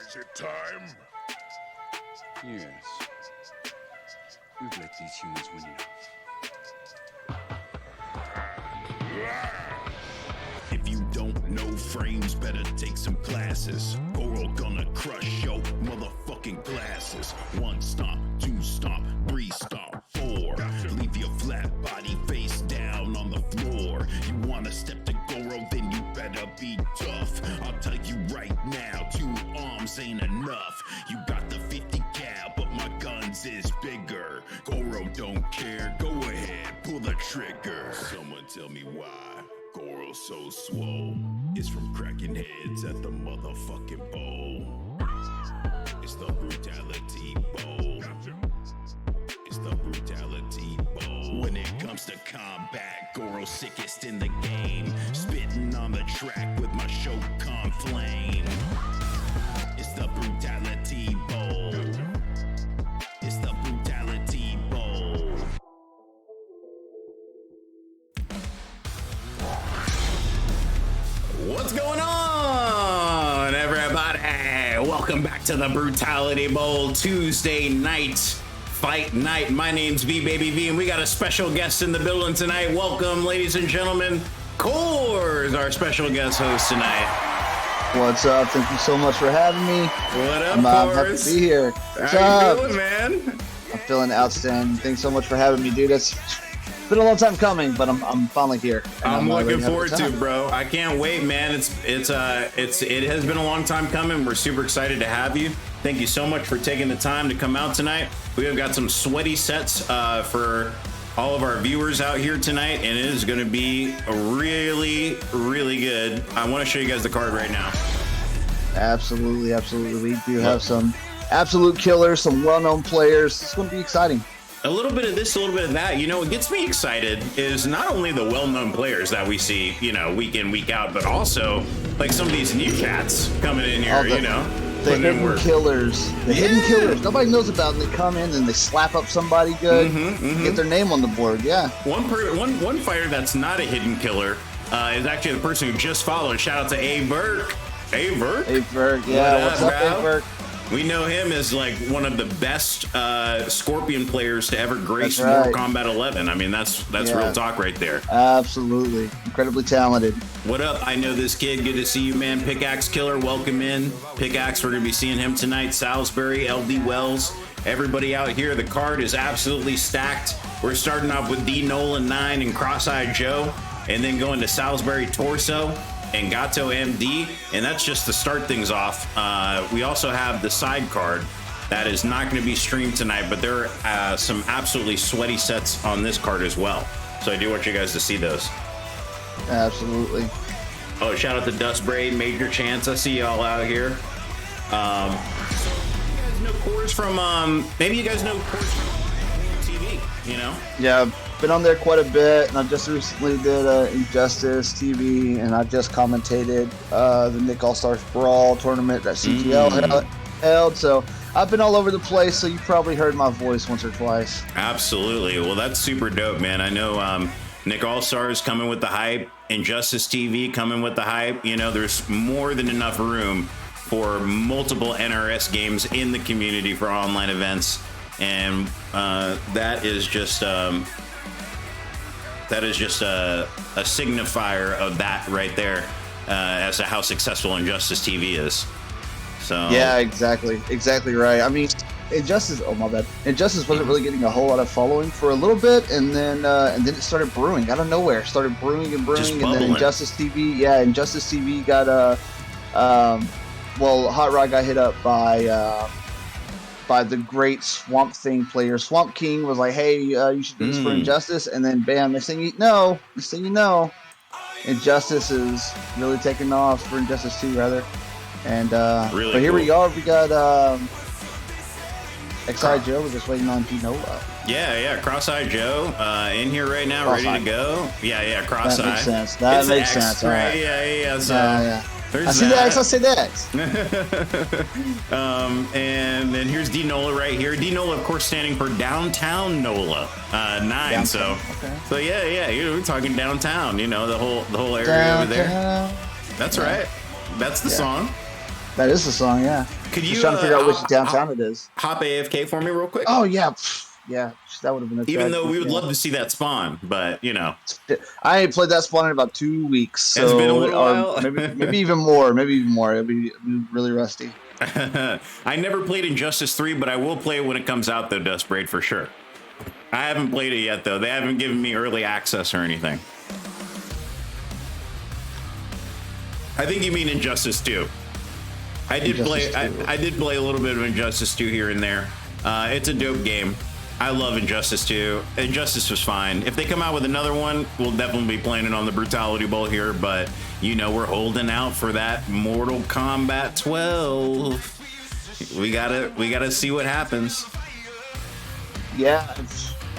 Is it time? Yes. We've let these humans win enough. If you don't know frames, better take some classes. Goro gonna crush your motherfucking glasses. 1 stomp, 2 stomp, 3 stomp, 4. Leave your flat body face down on the floor. You wanna step to Goro, then you better be tough. I'll tell you right now, 2 arms ain't enough. You got the 50 cal, but my guns is bigger. Goro don't care, go ahead, pull the trigger. Someone tell me why Goro's so swole. It's from cracking heads at the motherfucking bowl. It's the Brutality Bowl. It's the Brutality Bowl. When it comes to combat, Goro's sickest in the game. Spitting on the track with my Shokan flame. It's the Brutality Bowl. It's the Brutality Bowl. What's going on, everybody? Welcome back to the Brutality Bowl Tuesday night fight night. My name's V Baby V, and we got a special guest in the building tonight. Welcome, ladies and gentlemen. CoRzz, our special guest host tonight. What's up? Thank you so much for having me. What up, I'm happy CoRzz? to be here. How you feeling, man? I'm feeling outstanding. Thanks so much for having me, dude. It's been a long time coming, but I'm finally here. I'm looking forward to it, bro. I can't wait, man. It has been a long time coming. We're super excited to have you. Thank you so much for taking the time to come out tonight. We have got some sweaty sets for all of our viewers out here tonight, and it is going to be really, really good. I want to show you guys the card right now. Absolutely. We do have some absolute killers, some well-known players. It's going to be exciting. A little bit of this, a little bit of that. You know, what gets me excited is not only the well-known players that we see, you know, week in, week out, but also like some of these new cats coming in here, The hidden killers. Hidden killers. Nobody knows about them. They come in and they slap up somebody good, get their name on the board. Yeah. One fighter that's not a hidden killer is actually the person who just followed. Shout out to A Burke. A Burke? A Burke, yeah. What's up, A Burke? We know him as like one of the best Scorpion players to ever grace Mortal Kombat 11. I mean, that's real talk right there. Absolutely. Incredibly talented. What up? I know this kid. Good to see you, man. Pickaxe Killer, welcome in. Pickaxe, we're going to be seeing him tonight. Salisbury, LD Wells, everybody out here. The card is absolutely stacked. We're starting off with D Nolan 9 and Cross-Eyed Joe, and then going to Salisbury Torso and Gato MD, and that's just to start things off. We also have the side card that is not going to be streamed tonight, but there are some absolutely sweaty sets on this card as well. So I do want you guys to see those. Absolutely. Oh, shout out to Dust Braid, Major Chance. I see y'all out here. You guys know CoRzz from, maybe you guys know CoRzz from TV, you know? Yeah, I've been on there quite a bit, and I just recently did Injustice TV, and I just commentated the Nick All-Stars Brawl tournament that CTL held, so I've been all over the place, so you probably heard my voice once or twice. Absolutely. Well, that's super dope, man. I know Nick All-Stars coming with the hype, Injustice TV coming with the hype. You know, there's more than enough room for multiple NRS games in the community for online events, and that is just a signifier of that right there as to how successful Injustice TV is. So yeah, exactly right. I mean, Injustice wasn't really getting a whole lot of following for a little bit, and then it started brewing out of nowhere. Started brewing, and then Injustice TV got Hot Rod got hit up by the great Swamp Thing player. Swamp King was like, hey, you should do this for Injustice, and then bam, next thing you know, Injustice is really taking off for Injustice 2 rather. And really but here cool. we are. We got X-Eyed Joe. We're just waiting on Dinola. Yeah, Cross-Eyed Joe in here right now, ready to go. Yeah, Cross-Eyed. That makes sense. Right? Right. Yeah. So Yeah. I see that. I say the X. And then here's D Nola right here. D Nola, of course, standing for Downtown Nola 9. Downtown. So Okay. we're talking downtown. You know, the whole area over there. That's right. That's the song. That is the song, yeah. Could you Just trying to figure out which downtown it is. Hop AFK for me real quick? Oh yeah, yeah. That would have been a Even tragedy, though we would yeah. love to see that spawn, but you know, I ain't played that spawn in about 2 weeks. So, it's been a little or while. maybe even more. Maybe even more. It'll be really rusty. I never played Injustice 3, but I will play it when it comes out, though, Dust Braid, for sure. I haven't played it yet, though. They haven't given me early access or anything. I think you mean Injustice 2. I did play a little bit of Injustice 2 here and there. It's a dope game. I love Injustice 2. Injustice was fine. If they come out with another one, we'll definitely be playing it on the Brutality Bowl here, but you know we're holding out for that Mortal Kombat 12. We gotta see what happens. Yeah,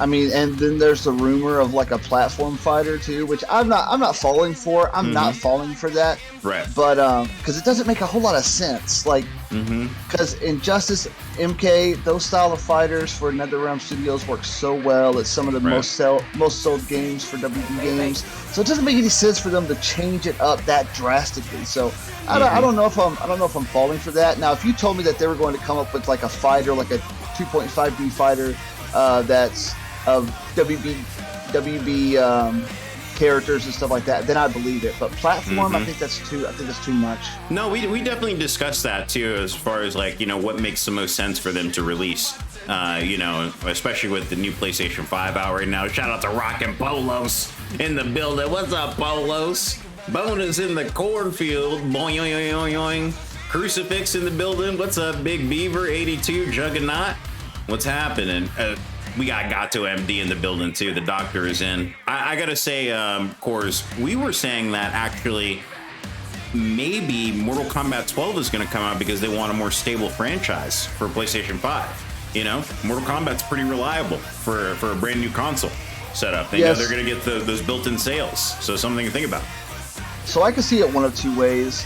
I mean, and then there's the rumor of like a platform fighter too, which I'm not falling for. I'm not falling for that. Right. But because it doesn't make a whole lot of sense. Like, because Injustice, MK, those style of fighters for NetherRealm Studios work so well. It's some of the most sold games for WB games. So it doesn't make any sense for them to change it up that drastically. So I don't know if I'm falling for that. Now, if you told me that they were going to come up with like a fighter, like a 2.5D fighter that's of WB characters and stuff like that, then I believe it. But platform, I think that's too much. No, we definitely discussed that too, as far as like, you know, what makes the most sense for them to release. You know, especially with the new PlayStation 5 out right now. Shout out to Rockin' Polos in the building. What's up, Polos? Bonus in the cornfield. Boing, yoing, yoing, yoing. Crucifix in the building. What's up, Big Beaver 82 Juggernaut? What's happening? We got Gato MD in the building too. The doctor is in. I gotta say, CoRzz, we were saying that actually maybe Mortal Kombat 12 is gonna come out because they want a more stable franchise for PlayStation 5. You know, Mortal Kombat's pretty reliable for a brand new console setup. They know they're gonna get those built-in sales, so something to think about. So I could see it one of two ways.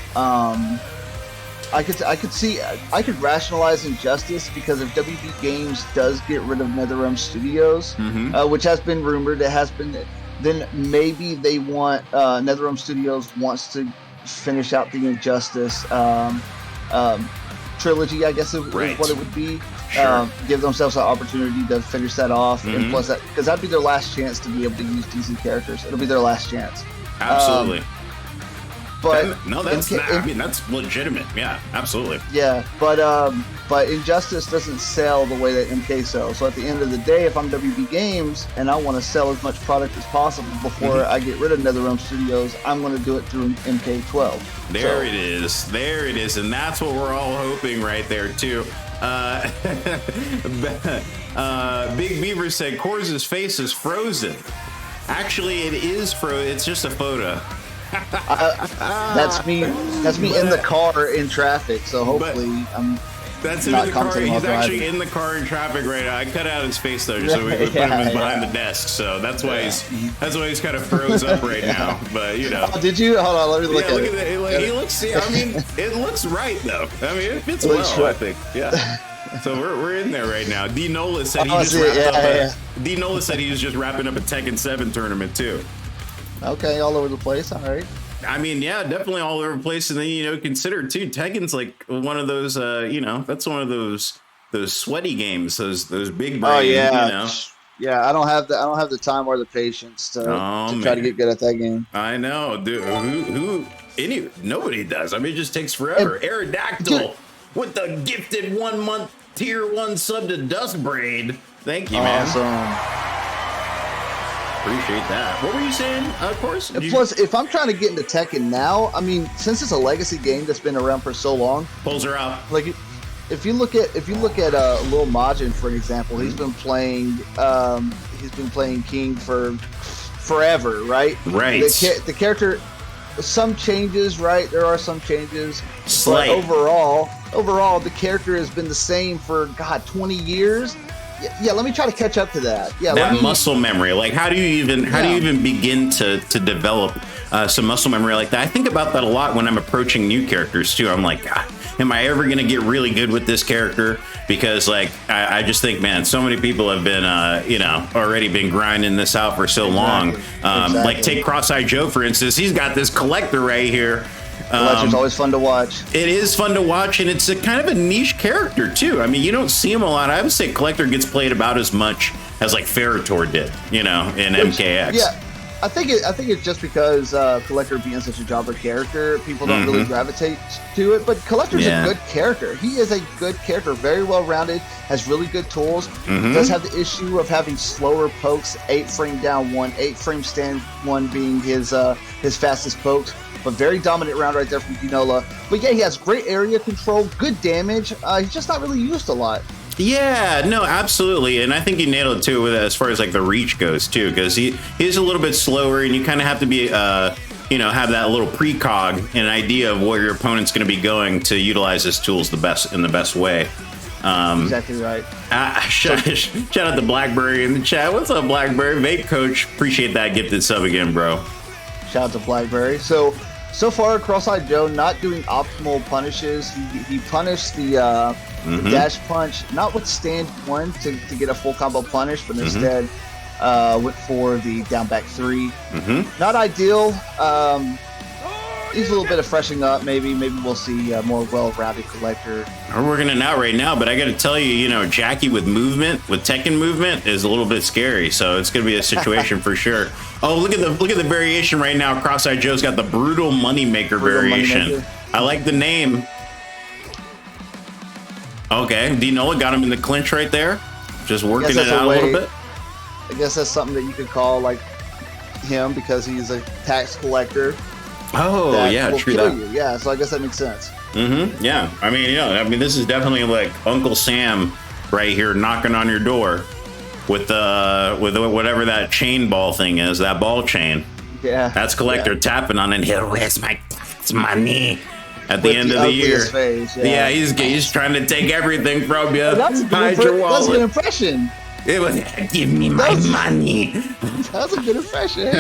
I could rationalize Injustice because if WB Games does get rid of NetherRealm Studios, which has been rumored, then maybe they want NetherRealm Studios wants to finish out the Injustice trilogy, I guess is what it would be. Sure. Give themselves an opportunity to finish that off, and plus that because that'd be their last chance to be able to use DC characters. It'll be their last chance. Absolutely. But that's legitimate. Yeah, absolutely. Yeah, but Injustice doesn't sell the way that MK sells. So at the end of the day, if I'm WB Games and I want to sell as much product as possible before I get rid of NetherRealm Studios, I'm going to do it through MK12. There it is, and that's what we're all hoping right there too. Big Beaver said CoRzz' face is frozen. Actually, it is frozen. It's just a photo. That's me in the car in traffic. So hopefully I'm. That's him in the car. He's actually in the car in traffic right now. I cut out his face though, so we put him behind the desk. So that's why he's kind of froze up right now. But you know. Oh, did you? Hold on, let me look at it. He looks. I mean, it looks right though. I mean, it fits well. I think. Yeah. So we're in there right now. D Nola said D Nola said he was just wrapping up a Tekken 7 tournament too. Okay, all over the place. All right. I mean, yeah, definitely all over the place. And then, you know, consider too, Tekken's like one of those, you know, that's one of those sweaty games, those big brain, you know. Yeah, I don't have the time or the patience to try to get good at that game. I know, dude. Nobody does. I mean, it just takes forever. Aerodactyl with the gifted 1 month tier 1 sub to Dust Braid. Thank you, man. Awesome. Appreciate that. What were you saying, CoRzz? Plus, if I'm trying to get into Tekken now, I mean, since it's a legacy game that's been around for so long, pulls her out. Like, if you look at Lil Majin, for example, he's been playing King for forever, right? Right. The character, some changes, right? There are some changes, Slight. But overall, the character has been the same for 20 years. Yeah, let me try to catch up to that. Yeah, that muscle memory. Like, how do you even begin to develop some muscle memory like that? I think about that a lot when I'm approaching new characters too. I'm like, God, am I ever gonna get really good with this character? Because like, I just think, man, so many people have been, already been grinding this out for so long. Like, take Cross-Eyed Joe for instance. He's got this collector right here. Collector's always fun to watch. It is fun to watch, and it's a kind of a niche character too. I mean, you don't see him a lot. I would say Collector gets played about as much as like Ferritor did, you know, in MKX. Yeah, I think it's just because Collector being such a jobber character, people don't really gravitate to it. But Collector's a good character. He is a good character, very well rounded, has really good tools. Does have the issue of having slower pokes, 8 frame down one, 8 frame stand one being his fastest pokes. But very dominant round right there from Dinola. But yeah, he has great area control, good damage. He's just not really used a lot. Yeah, no, absolutely, and I think you nailed it too with as far as like the reach goes too, because he's a little bit slower, and you kind of have to be, you know, have that little precog and an idea of where your opponent's going to be going to utilize his tools in the best way. Exactly right. Shout out to Blackberry in the chat. What's up, Blackberry? Vape Coach, appreciate that gifted sub again, bro. Shout out to Blackberry. So far, Cross-Eyed Joe not doing optimal punishes. He punished the dash punch, not withstand one to get a full combo punish, but instead went for the down back 3. Not ideal. Needs a little bit of freshening up. Maybe we'll see a more well-rounded Collector. We're working it out right now, but I got to tell you, you know, Jackie with movement, with Tekken movement, is a little bit scary. So it's going to be a situation for sure. Oh, look at the variation right now. Cross-Eyed Joe's got the brutal moneymaker variation. I like the name. Okay, Dinola got him in the clinch right there. Just working it out a little bit. I guess that's something that you could call like him because he's a tax collector. Oh, yeah, true that. Yeah, so I guess that makes sense. Yeah, I mean, you know, this is definitely like Uncle Sam right here knocking on your door with whatever that chain ball thing is, that ball chain. Yeah. That's Collector tapping on it. Here, where's my tax money? At the end of the year. Face, yeah, he's trying to take everything from you. Hide your wallet. That's a good impression. It was, give me my money. That's a good impression.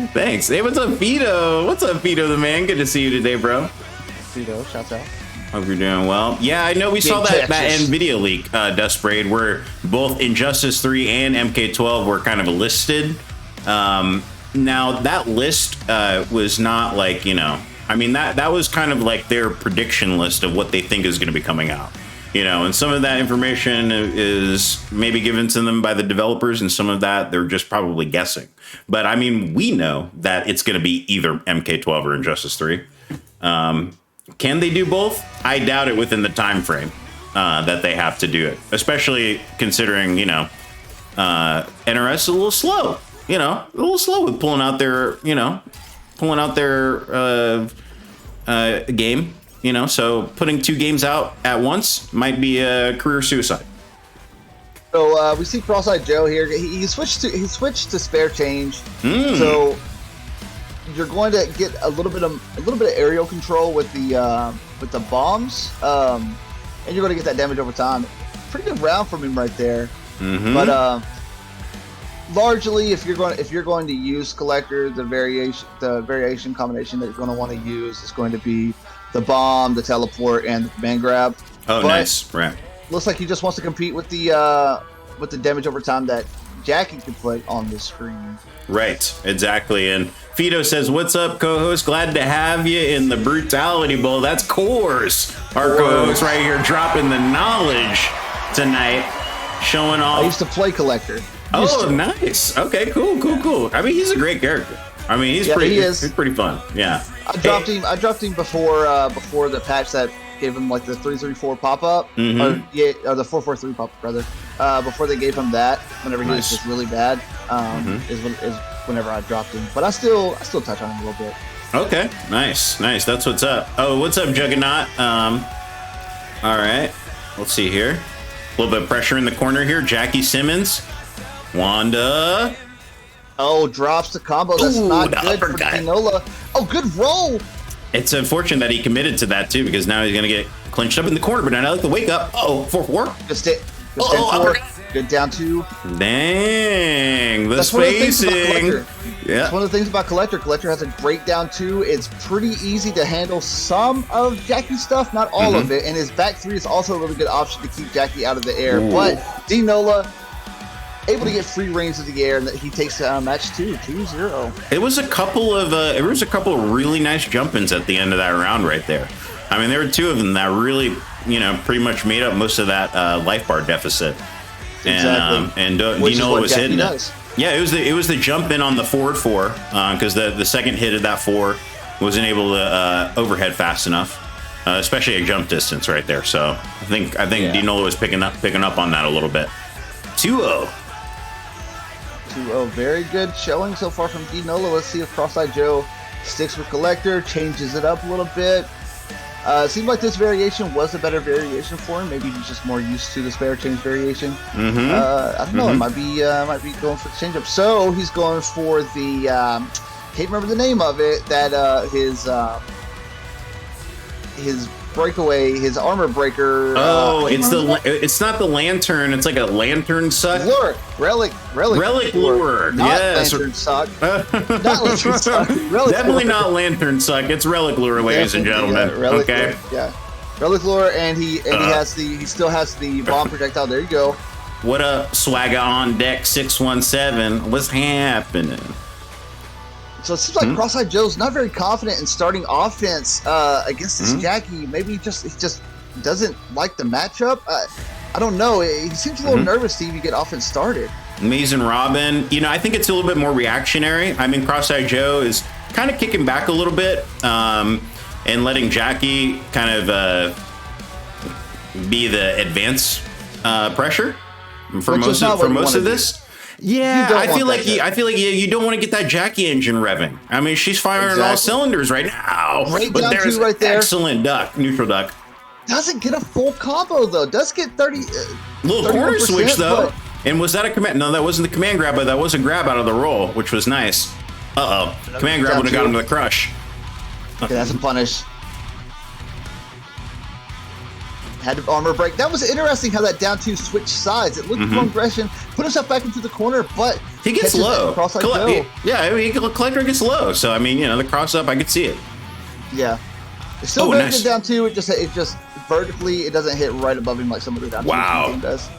Thanks. Hey, what's up, Fido? What's up, Fido the man? Good to see you today, bro. Fido, shouts out. Hope you're doing well. Yeah, I know we saw that NVIDIA leak, Dust Braid, where both Injustice 3 and MK12 were kind of listed. Now, that list was not like, you know, I mean, that was kind of like their prediction list of what they think is going to be coming out. You know, and some of that information is maybe given to them by the developers, and some of that they're just probably guessing. But I mean, we know that it's going to be either MK12 or Injustice 3. Can they do both? I doubt it within the time frame that they have to do it, especially considering, you know, NRS is a little slow. You know, a little slow with pulling out their game. You know, so putting 2 games out at once might be a career suicide. So we see Cross-Eyed Joe here. He switched to spare change. So you're going to get a little bit of aerial control with the bombs, and you're going to get that damage over time. Pretty good round from him right there. But largely, if you're going to use Collector, the variation combination that you're going to want to use is going to be the bomb, the teleport, and the command grab. Oh, but nice. Right. Looks like he just wants to compete with the damage over time that Jackie can put on the screen. Right. Exactly. And Fido says, "What's up, co-host? Glad to have you in the Brutality Bowl." That's CoRzz, our co-host right here, dropping the knowledge tonight, showing off. I used to play Collector. Oh, nice. Okay, cool. I mean, he's a great character. I mean, he's pretty fun. Yeah. I dropped him before the patch that gave him like the 334 pop up, or the 443 pop up rather. Before they gave him that, whenever he was just really bad, is whenever I dropped him. But I still touch on him a little bit. Okay, nice. That's what's up. Oh, what's up, Juggernaut? All right, let's see here. A little bit of pressure in the corner here. Jackie Simmons, Wanda. Oh, drops the combo. That's not good for Dinola. Oh, good roll. It's unfortunate that he committed to that too, because now he's gonna get clinched up in the corner. But now I like the wake up. Oh, 4-4. Good down 2. Dang, the spacing. Yeah. That's one of the things about Collector. Collector has a great down 2. It's pretty easy to handle some of Jackie's stuff, not all of it. And his back 3 is also a really good option to keep Jackie out of the air. But Dinola able to get free reigns of the air, and that he takes match 2-0. It was a couple of really nice jump-ins at the end of that round right there. I mean, there were two of them that really, pretty much made up most of that life bar deficit. Exactly. And Dinola was hitting does. it. Yeah, it was the jump in on the forward 4 because the second hit of that 4 wasn't able to overhead fast enough, especially at jump distance right there. So I think Dinola was picking up on that a little bit. 2-0. 2-0. Very good showing so far from Dinola. Let's see if Cross-Eyed Joe sticks with Collector, changes it up a little bit. It seemed like this variation was a better variation for him. Maybe he's just more used to the spare change variation. I don't know. It might be going for the change-up. So he's going for the can't remember the name of it. That his breakaway, his armor breaker. It's not the lantern. It's like a lantern suck. Relic lure. Not lantern suck. Not lantern suck. Definitely not lantern suck. It's relic lure, ladies and gentlemen. Yeah, relic okay. Lure, yeah. Relic lure, and he still has the bomb projectile. There you go. What up, Swagger on deck 617? What's happening? So it seems like Cross-Eyed Joe's not very confident in starting offense against this Jackie. Maybe he just doesn't like the matchup. I don't know. He seems a little nervous to even get offense started. Maze and Robin, I think it's a little bit more reactionary. I mean, Cross-Eyed Joe is kind of kicking back a little bit and letting Jackie kind of be the advance pressure for most of this. Yeah, I feel like you don't want to get that Jackie engine revving. I mean, she's firing all cylinders right now. But there's right there. Excellent neutral duck. Doesn't get a full combo though. Does get 30. Little corner switch though. And was that a command? No, that wasn't the command grab, but that was a grab out of the roll, which was nice. Command grab would have got him to the crush. Okay, that's a punish. Had to armor break. That was interesting how that down 2 switched sides. It looked for aggression, put himself back into the corner, but he gets low. Collector gets low. So I mean, the cross up, I could see it. Yeah, it's still very good down 2. It just vertically, it doesn't hit right above him like some of the down 2 team does.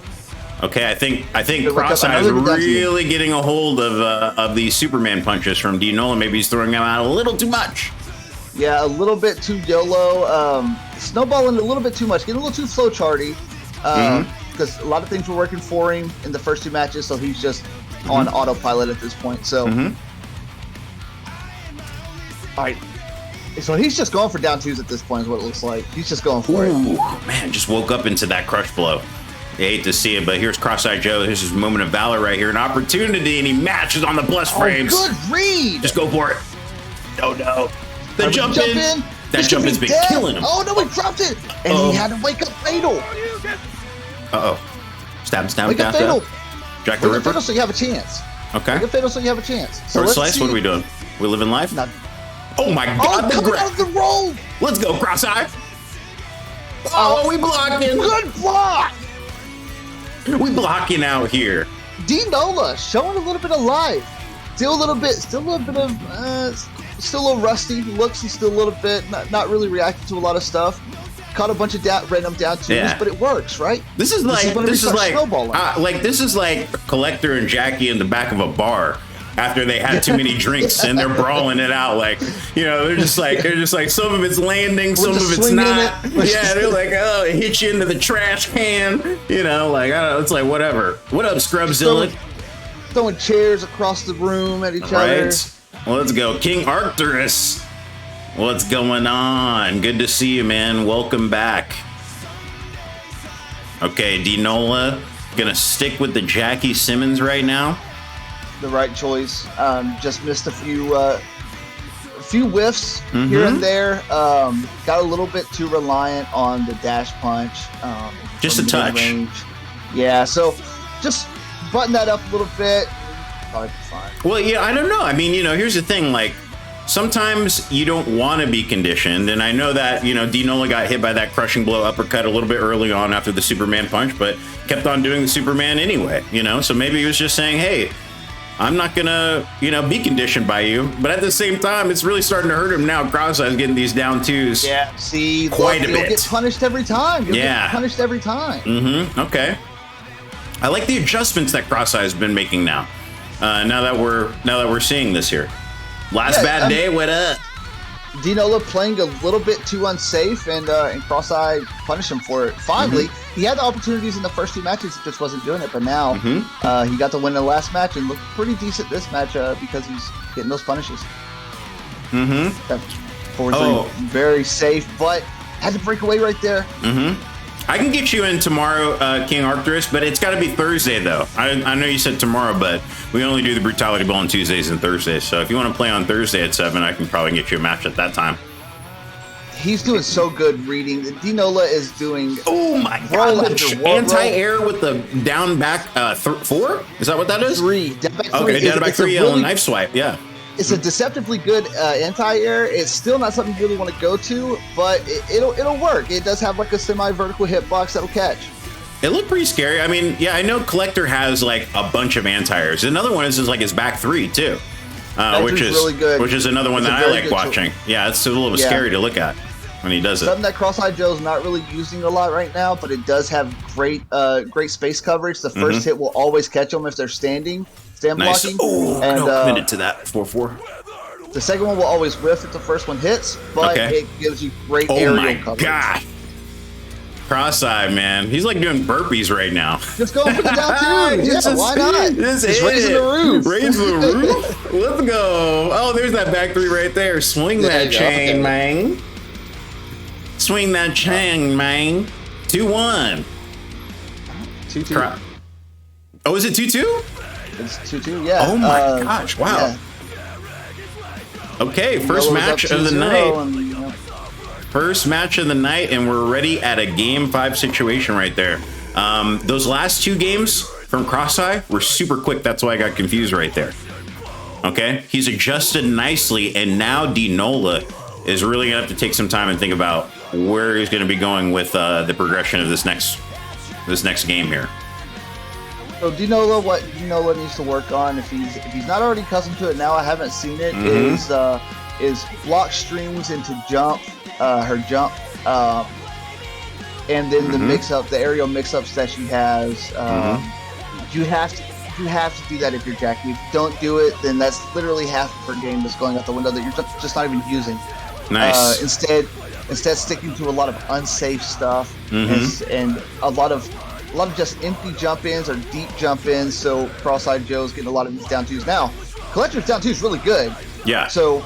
Okay, I think Cross-Eye is really getting a hold of these Superman punches from Dinola. Maybe he's throwing them out a little too much. Yeah, a little bit too YOLO. Snowballing a little bit too much, getting a little too flow charty. Because a lot of things were working for him in the first 2 matches, so he's just on autopilot at this point. So, all right. So he's just going for down 2s at this point, is what it looks like. He's just going for it. Man, just woke up into that crush blow. You hate to see it, but here's Cross-Eyed Joe. Here's his moment of valor right here. An opportunity, and he matches on the plus frames. Good read. Just go for it. No. The jump in. That jump has been killing him. Oh, no, he dropped it. And he had to wake up Fatal. Stab. Wake up Fatal. Jack the Ripper. Fatal so you have a chance. Okay. Wake up Fatal so you have a chance. So slice, what are we doing? We living life? Oh, my God. Coming out of the roll. Let's go, Cross-Eye. Oh, we blocking. Good block. We blocking out here. Dinola showing a little bit of life. Still a little rusty looks. He's still a little bit not really reacting to a lot of stuff. Caught a bunch of random down 2s, but it works, right? This is like Collector and Jackie in the back of a bar after they had too many drinks and they're brawling it out. Like, they're just like some of it's landing, some of it's not. Yeah, they're like, oh, it hits you into the trash can. I don't know. It's like whatever. What up, Scrubzilla? Throwing chairs across the room at each other. Well, let's go. King Arcturus. What's going on? Good to see you, man. Welcome back. Okay, Dinola gonna stick with the Jackie Simmons right now. The right choice. Just missed a few whiffs here and there. Got a little bit too reliant on the dash punch. Just a touch. Range. Yeah, so just button that up a little bit. Probably fine. Well, yeah, I don't know. I mean, here's the thing. Like, sometimes you don't want to be conditioned, and I know that Dinola got hit by that crushing blow uppercut a little bit early on after the Superman punch, but kept on doing the Superman anyway. So maybe he was just saying, hey, I'm not gonna be conditioned by you, but at the same time, it's really starting to hurt him now. Cross-Eye's getting these down 2s. Yeah, see, quite a bit. You'll get punished every time. Get punished every time. Okay. I like the adjustments that CoRzz has been making now. Now that we're seeing this here. Last bad day, what up? Dinola playing a little bit too unsafe, and CoRzz punished him for it. Finally, he had the opportunities in the first 2 matches, just wasn't doing it. But now he got the win in the last match and looked pretty decent this match because he's getting those punishes. CoRzz very safe, but had to break away right there. I can get you in tomorrow, King Arcturus, but it's got to be Thursday, though. I know you said tomorrow, but we only do the Brutality Bowl on Tuesdays and Thursdays. So if you want to play on Thursday at 7, I can probably get you a match at that time. He's doing so good reading. Dinola is doing... Oh, my God. Anti-air with the down back 4? Is that what that is? 3. Down back 3. Okay, down back 3, really, knife swipe, yeah. It's a deceptively good anti-air. It's still not something you really want to go to, but it'll work. It does have like a semi-vertical hitbox that'll catch. It looked pretty scary. I mean, yeah, I know Collector has like a bunch of anti-airs. Another one is like his back 3 too, which is really good. Which is another one that I like watching. Yeah, it's a little scary to look at when he does it. Something that Cross-Eyed Joe's not really using a lot right now, but it does have great space coverage. The first hit will always catch them if they're stand blocking. Oh, and committed to that 4-4. The second one will always whiff if the first one hits, but it gives you great aerial coverage. Oh my God. Cross-eye, man. He's like doing burpees right now. Just go for the down 2. Yeah, why not? Just raising the roof. Raise the roof. Let's go. Oh, there's that back 3 right there. Swing that chain, man. Swing that chain, man. 2-1. 2-2. Oh, is it 2-2? It's 2-2, yeah. Oh my gosh, wow. Yeah. Okay, first match of the night. And, First match of the night, and we're already at a game 5 situation right there. Those last 2 games from CoRzz were super quick. That's why I got confused right there. Okay, he's adjusted nicely, and now Dinola is really gonna have to take some time and think about where he's gonna be going with the progression of this next game here. So Dinola, what Dinola needs to work on, if he's not already accustomed to it now, I haven't seen it, is block streams into her jump, and then the aerial mix-ups that she has. You have to do that if you're Jackie. If you don't do it, then that's literally half of her game that's going out the window that you're just not even using. Nice. Instead sticking to a lot of unsafe stuff and a lot of just empty jump-ins or deep jump-ins, so Cross-Eyed Joe's getting a lot of these down 2s. Now, Collector's down 2 is really good. Yeah. So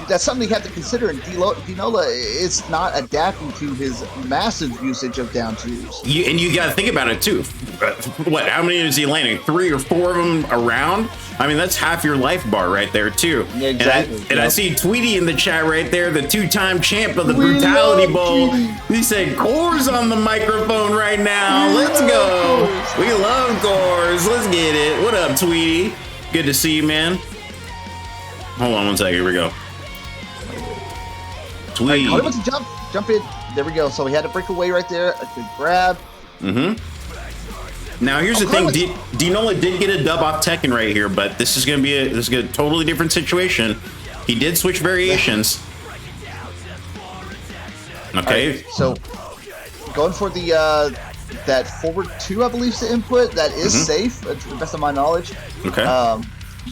that's something you have to consider, and Dinola is not adapting to his massive usage of down 2s. And you got to think about it, too. How many is he landing? 3 or 4 of them around? I mean, that's half your life bar right there, too. Yeah, exactly. And I see Tweety in the chat right there, the 2-time champ of the Brutality Bowl. He said, CoRzz on the microphone right now. Let's go. We love CoRzz. Let's get it. What up, Tweety? Good to see you, man. Hold on one second. Here we go. Tweety. Right, to jump in. There we go. So he had to break away right there. A good grab. Now here's the thing, Dinola did get a dub off Tekken right here, but this is gonna be a totally different situation. He did switch variations. Okay. Right, so going for the that forward 2, I believe, is the input. That is safe, to the best of my knowledge. Okay.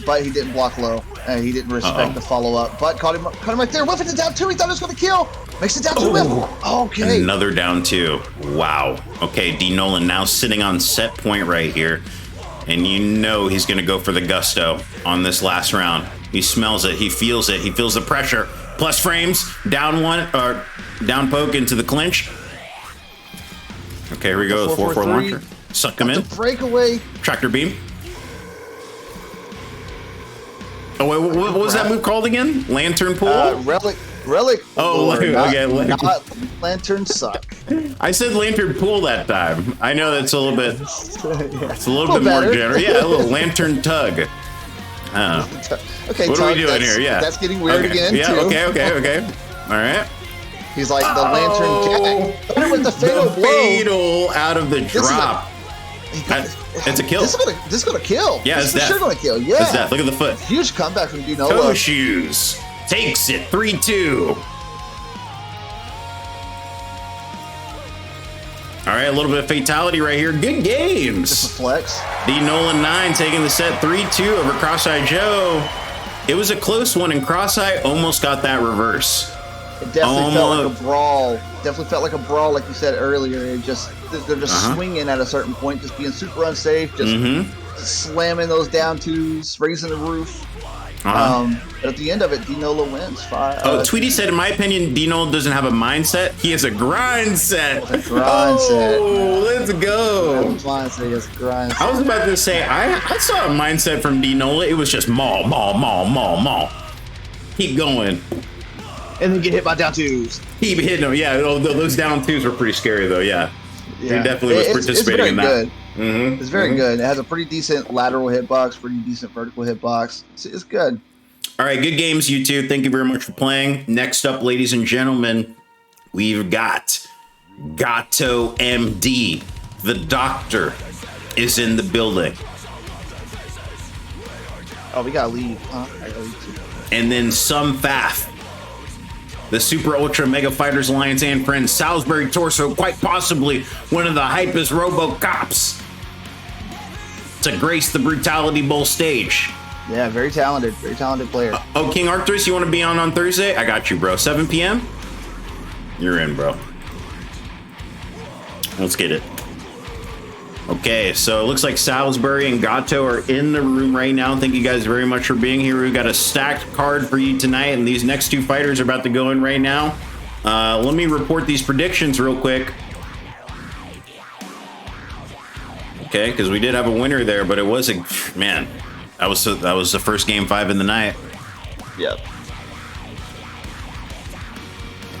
But he didn't block low, and he didn't respect the follow-up. But caught him right there. Whiffing it down 2. He thought it was going to kill. Makes it down 2 whiff. Okay. Another down 2. Wow. Okay, Dinola now sitting on set point right here. And you know he's going to go for the gusto on this last round. He smells it. He feels it. He feels the pressure. Plus frames. Down 1, or down poke into the clinch. Okay, here we go. 4-4 launcher. Suck him in. Breakaway. Tractor beam. Oh, wait, what was that move called again? Lantern pull? Relic. Oh, okay. Not lantern suck. I said lantern pull that time. I know that's a little bit. It's a little bit more general. Yeah, a little lantern tug. Okay. What are we doing here? Yeah. That's getting weird again. Yeah. Too. Okay. All right. He's like the lantern jack. With the fatal blow. Fatal out of the drop. It's a kill. This is gonna kill. Yeah, it's for sure gonna kill. Yeah. It's death. Look at the foot. Huge comeback from Dinola. Toe shoes takes it 3-2. All right, a little bit of fatality right here. Good games. Just a flex. D Nolan 9 taking the set 3-2 over Cross-Eye Joe. It was a close one, and Cross-Eye almost got that reverse. It definitely felt like a brawl. Definitely felt like a brawl, like you said earlier. They're just swinging at a certain point, just being super unsafe, just slamming those down twos, raising the roof. But at the end of it, Dinola wins. Tweety said, in my opinion, Dinola doesn't have a mindset. He has a grind set. Let's go. Mindset, yes, grind set. I was about to say, I saw a mindset from Dinola. It was just maul. Keep going. And then get hit by down twos. Keep hitting them. Yeah, those down twos were pretty scary, though. Yeah. He definitely was participating in that. Good. It's very good. It has a pretty decent lateral hitbox, pretty decent vertical hitbox. It's good. All right, good games, you two. Thank you very much for playing. Next up, ladies and gentlemen, we've got Gato MD. The doctor is in the building. Oh, we gotta leave, huh? I gotta leave too. And then some Faf. The Super Ultra Mega Fighters Alliance and friends, Salisbury Torso, quite possibly one of the hypest Robo-Cops to grace the Brutality Bowl stage. Yeah, very talented player. King Arcturus, you want to be on Thursday? I got you, bro. 7 p.m.? You're in, bro. Let's get it. Okay, so it looks like Salisbury and Gato are in the room right now. Thank you guys very much for being here. We've got a stacked card for you tonight, and these next two fighters are about to go in right now. Let me report these predictions real quick. Okay, because we did have a winner there, but it was man, that was the first game 5 in the night. Yep.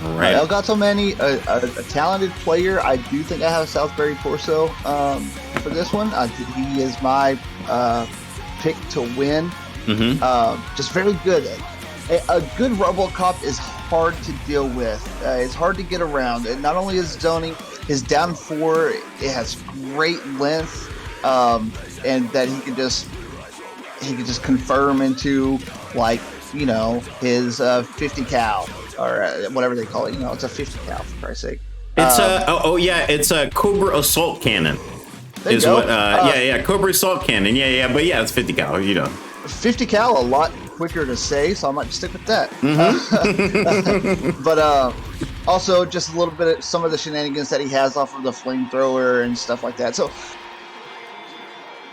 All right. Elgato Manny, a talented player. I do think I have Salisbury Torso for this one. He is my pick to win. Just very good. A good RoboCop is hard to deal with. It's hard to get around. And not only is zoning, his down 4, it has great length, and that he can just confirm into, like, you know, his 50 cal or whatever they call it. You know, it's a 50 cal, for Christ's sake. It's it's a Cobra Assault Cannon. Is go. What? Cobra Assault Cannon. Yeah, but yeah, it's 50 cal. You know, 50 cal, a lot quicker to say, so I might stick with that. But also just a little bit of some of the shenanigans that he has off of the flamethrower and stuff like that. So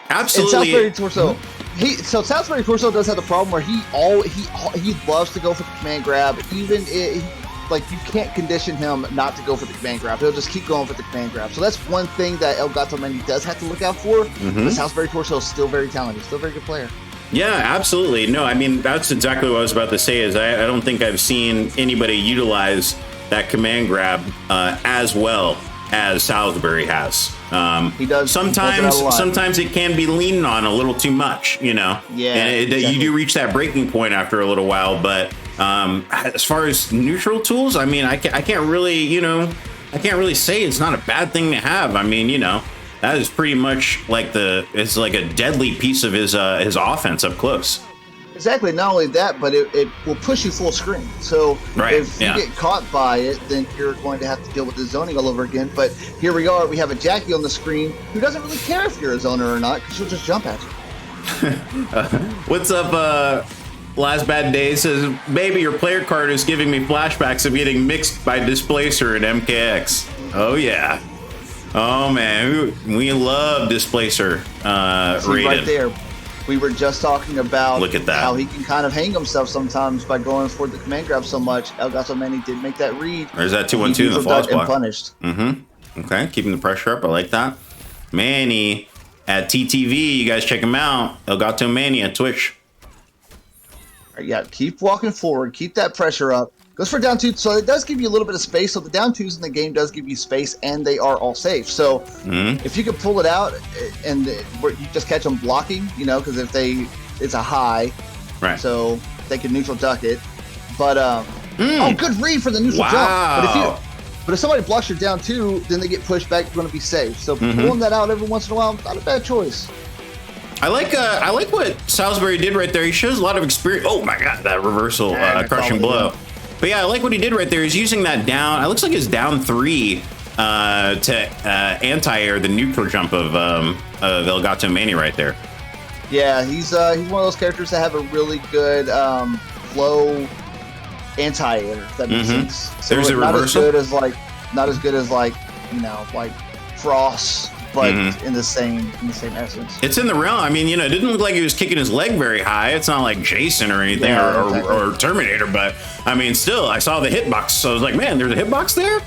absolutely. And Salisbury Torso, Salisbury Torso does have the problem where he loves to go for the command grab. Even like, you can't condition him not to go for the command grab. He'll just keep going for the command grab. So that's one thing that Elgato Manny does have to look out for. But Salisbury Torso is still very talented, still a very good player. Yeah, absolutely. No, I mean, that's exactly what I was about to say. Is I don't think I've seen anybody utilize that command grab as well as Salisbury has. He does. Sometimes it can be leaned on a little too much, you know. Yeah, and exactly. You do reach that breaking point after a little while. But as far as neutral tools, I mean, I can't really say it's not a bad thing to have. I mean, you know, that is pretty much like it's like a deadly piece of his offense up close. Exactly. Not only that, but it will push you full screen. So if you get caught by it, then you're going to have to deal with the zoning all over again. But here we are. We have a Jackie on the screen who doesn't really care if you're a zoner or not, because she'll just jump at you. What's up, Last Bad Day says, baby, your player card is giving me flashbacks of getting mixed by Displacer and MKX. Oh, yeah. Oh, man. We love Displacer rated. Right there. We were just talking about Look at that. How he can kind of hang himself sometimes by going for the command grab so much. Elgato Manny did make that read. There's that 2-1-2 in the false block. Punished. Okay, keeping the pressure up. I like that. Manny at TTV. You guys check him out. Elgato Manny at Twitch. All right, yeah, keep walking forward. Keep that pressure up. Goes for down 2. So it does give you a little bit of space. So the down 2s in the game does give you space, and they are all safe. So if you can pull it out and you just catch them blocking, you know, because it's a high, right? So they can neutral duck it. But good read for the neutral jump. But if somebody blocks your down 2, then they get pushed back. You're going to be safe. So pulling that out every once in a while, not a bad choice. I like what Salisbury did right there. He shows a lot of experience. Oh my God, that reversal crushing blow. But yeah, I like what he did right there. He's using that down. It looks like his down 3 to anti-air the neutral jump of Elgato Manny right there. Yeah, he's one of those characters that have a really good flow anti-air. If that makes sense. So There's a not reversal. Not as good as like Frost, but in the same essence. It's in the realm. I mean, it didn't look like he was kicking his leg very high. It's not like Jason or anything, Yeah, or Terminator, but I mean, still, I saw the hitbox, so I was like, man, there's a hitbox there.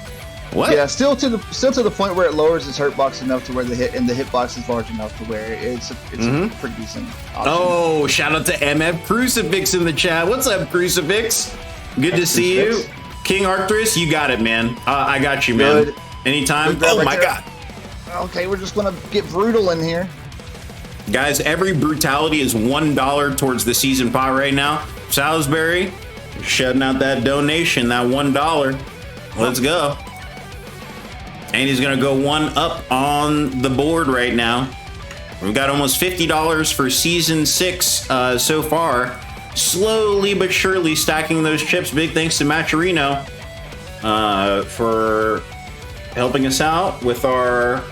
What? Yeah, still to the point where it lowers his hurt box enough to where the hitbox is large enough to where it's a pretty decent option. Oh, shout out to MF Crucifix in the chat. What's up, Crucifix? Good to see you. King Arcturus, you got it, man. I got you, man. Good. Anytime. Good grab Oh right my there. God. Okay, we're just gonna get brutal in here. Guys, every brutality is $1 towards the season pot right now. Salisbury, shutting out that donation, that $1. Let's go. And he's gonna go one up on the board right now. We've got almost $50 for season 6 so far. Slowly but surely stacking those chips. Big thanks to Maturino for helping us out with our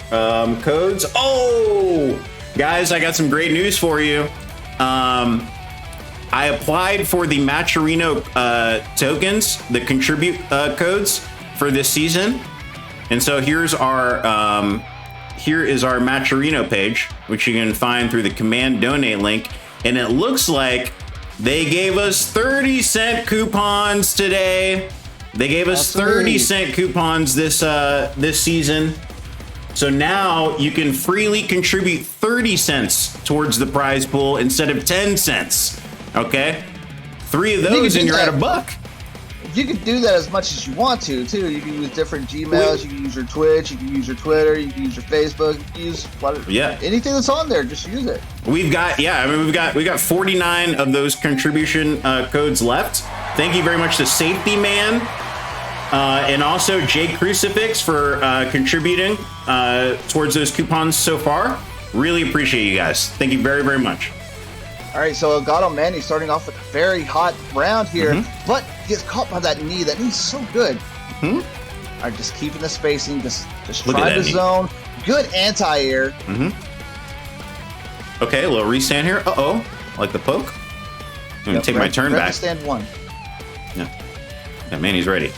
codes. Oh, guys, I got some great news for you. I applied for the Maturino tokens, the contribute codes for this season. And so here is our Maturino page, which you can find through the command donate link. And it looks like they gave us 30-cent coupons today. They gave us 30-cent coupons this season. So now you can freely contribute 30 cents towards the prize pool instead of 10 cents. Okay? 3 of those and you're at $1. You can do that as much as you want to, too. You can use different Gmails, you can use your Twitch, you can use your Twitter, you can use your Facebook, you can use anything that's on there, just use it. We've got 49 of those contribution codes left. Thank you very much to Safety Man and also Jay Crucifix for contributing towards those coupons so far. Really appreciate you guys. Thank you very, very much. All right, so Elgato Manny starting off with a very hot round here, but gets caught by that knee. That knee's so good. All right, just keeping the spacing, just trying to zone. Good anti-air. Okay, a little restand here. Uh-oh, like the poke. I'm gonna take my turn back. Stand one. Yeah, Manny's ready.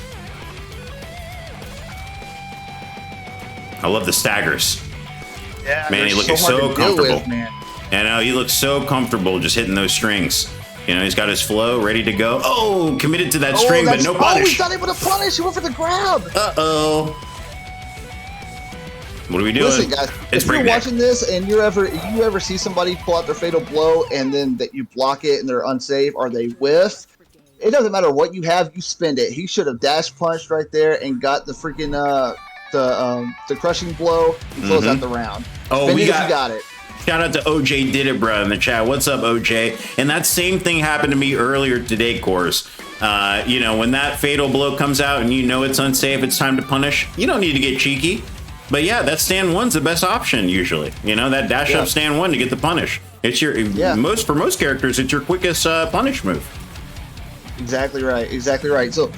I love the staggers. Yeah, Manny looking so comfortable. I know, he looks so comfortable just hitting those strings. He's got his flow ready to go. Oh, committed to that string, but no punish. Oh, he's not able to punish. He went for the grab. Uh-oh. What are we doing? Listen, guys, if you're watching this and you ever see somebody pull out their fatal blow and then that you block it and they're unsafe or they whiff, it doesn't matter what you have, you spend it. He should have dash punched right there and got the freaking the crushing blow and close out the round. Oh, you got it. Shout out to OJ Did It, bro, in the chat. What's up, OJ? And that same thing happened to me earlier today, CoRzz. When that fatal blow comes out and it's unsafe, it's time to punish, you don't need to get cheeky. But yeah, that stand one's the best option usually. That dash up stand one to get the punish. It's your for most characters, it's your quickest punish move. Exactly right. So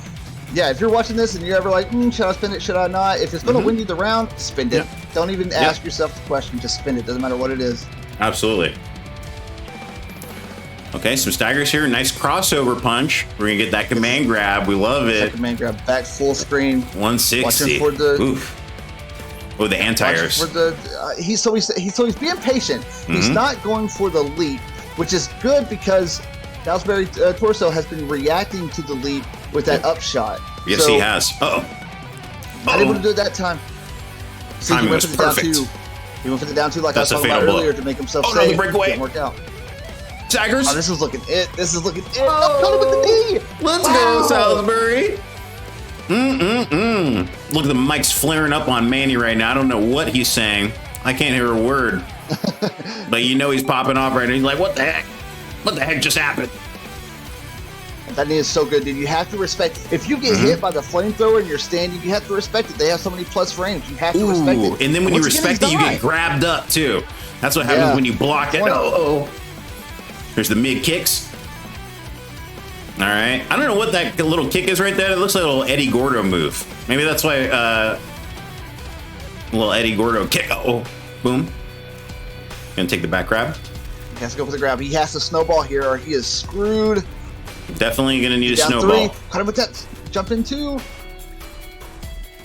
yeah, if you're watching this and you're ever like, should I spend it, should I not? If it's going to win you the round, spend it. Don't even ask yourself the question. Just spend it. Doesn't matter what it is. Absolutely. Okay, some staggers here. Nice crossover punch. We're going to get that command grab. We love it. Command grab back full screen. 160. Watching for the... Oof. Oh, the anti-airs. He's being patient. He's not going for the leap, which is good because Salisbury Torso has been reacting to the leap with that upshot. Yes, he has. Uh-oh. Not able to do it that time. See, Timing was perfect. He went for the down two like I was talking about earlier to make himself safe. Oh, no, the breakaway. Didn't work out. Staggers. Oh, this is looking it. Oh, caught him with the knee. Let's go, Salisbury. Look at the mic's flaring up on Manny right now. I don't know what he's saying. I can't hear a word. But he's popping off right now. He's like, what the heck? What the heck just happened? That knee is so good, dude. You have to respect. If you get hit by the flamethrower and you're standing, you have to respect it. They have so many plus frames. You have to respect it. And then when you respect it, you get grabbed up too. That's what happens when you block it. Oh. There's the mid kicks. All right. I don't know what that little kick is right there. It looks like a little Eddie Gordo move. Maybe that's why little Eddie Gordo kick. Oh, boom. Gonna take the back grab. He has to go for the grab. He has to snowball here or he is screwed. Definitely gonna need a Down snowball. 3. Cut him with that. Jump in 2.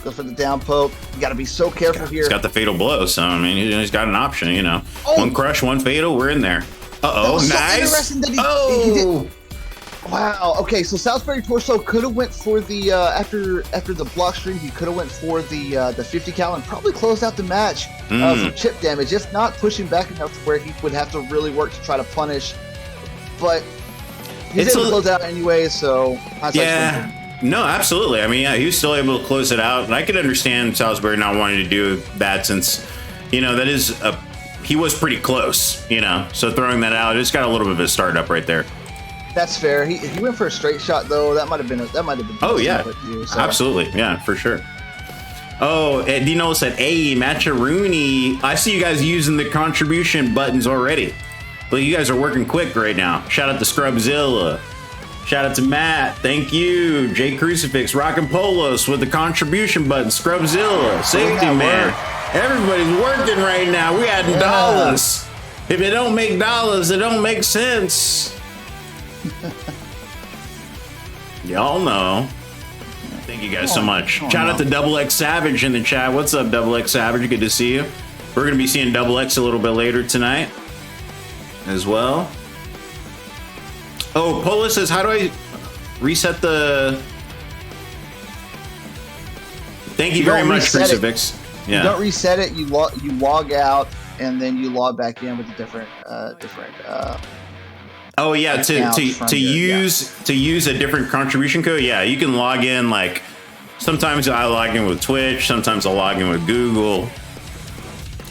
Go for the down poke. You got to be so careful here. He's got the fatal blow, so I mean, he's got an option, you know. Oh. One crush, one fatal, we're in there. Uh-oh, So nice. interesting that he Oh, did. Wow. Okay, so Salisbury Torso could have went for the after the block stream. He could have went for the 50 cal and probably closed out the match for chip damage, if not pushing back enough to where he would have to really work to try to punish. But he didn't close out anyway, so yeah. No, absolutely. I mean, yeah, he was still able to close it out, and I could understand Salisbury not wanting to do that since, you know, that is he was pretty close, you know. So throwing that out, it's got a little bit of a startup right there. That's fair. He went for a straight shot though. That might have been. Oh yeah, too, so. absolutely, yeah, for sure. Oh, Dino said, "Hey, Matcha-rooney, I see you guys using the contribution buttons already. But you guys are working quick right now. Shout out to Scrubzilla. Shout out to Matt. Thank you. Jay Crucifix, Rockin' Polos with the contribution button. Scrubzilla, Safety Man. Everybody's working right now. We adding dollars. If it don't make dollars, it don't make sense. Y'all know. Thank you guys so much. Shout out to Double X Savage in the chat. What's up, Double X Savage? Good to see you. We're gonna be seeing Double X a little bit later tonight as well. Oh, Pola says, how do I reset the... Thank you very much, Crucifix. Yeah. You don't reset it, you log out, and then you log back in with a different oh yeah, to use a different contribution code. Yeah, you can log in, like sometimes I log in with Twitch, sometimes I'll log in with Google.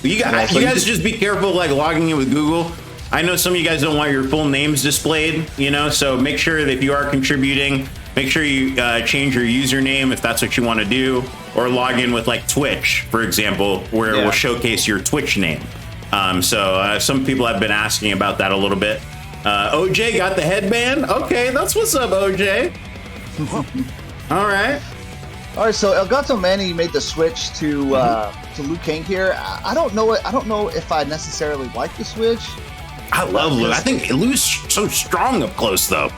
You guys just be careful, like logging in with Google. I know some of you guys don't want your full names displayed, you know, so make sure that if you are contributing, make sure you change your username if that's what you want to do, or log in with like Twitch, for example, where it will showcase your Twitch name. So some people have been asking about that a little bit. OJ got the headband. Okay, that's what's up, OJ. All right. All right, so Elgato Manny made the switch to Liu Kang here. I don't know if I necessarily like the switch. I love Liu. I think Liu's so strong up close, though.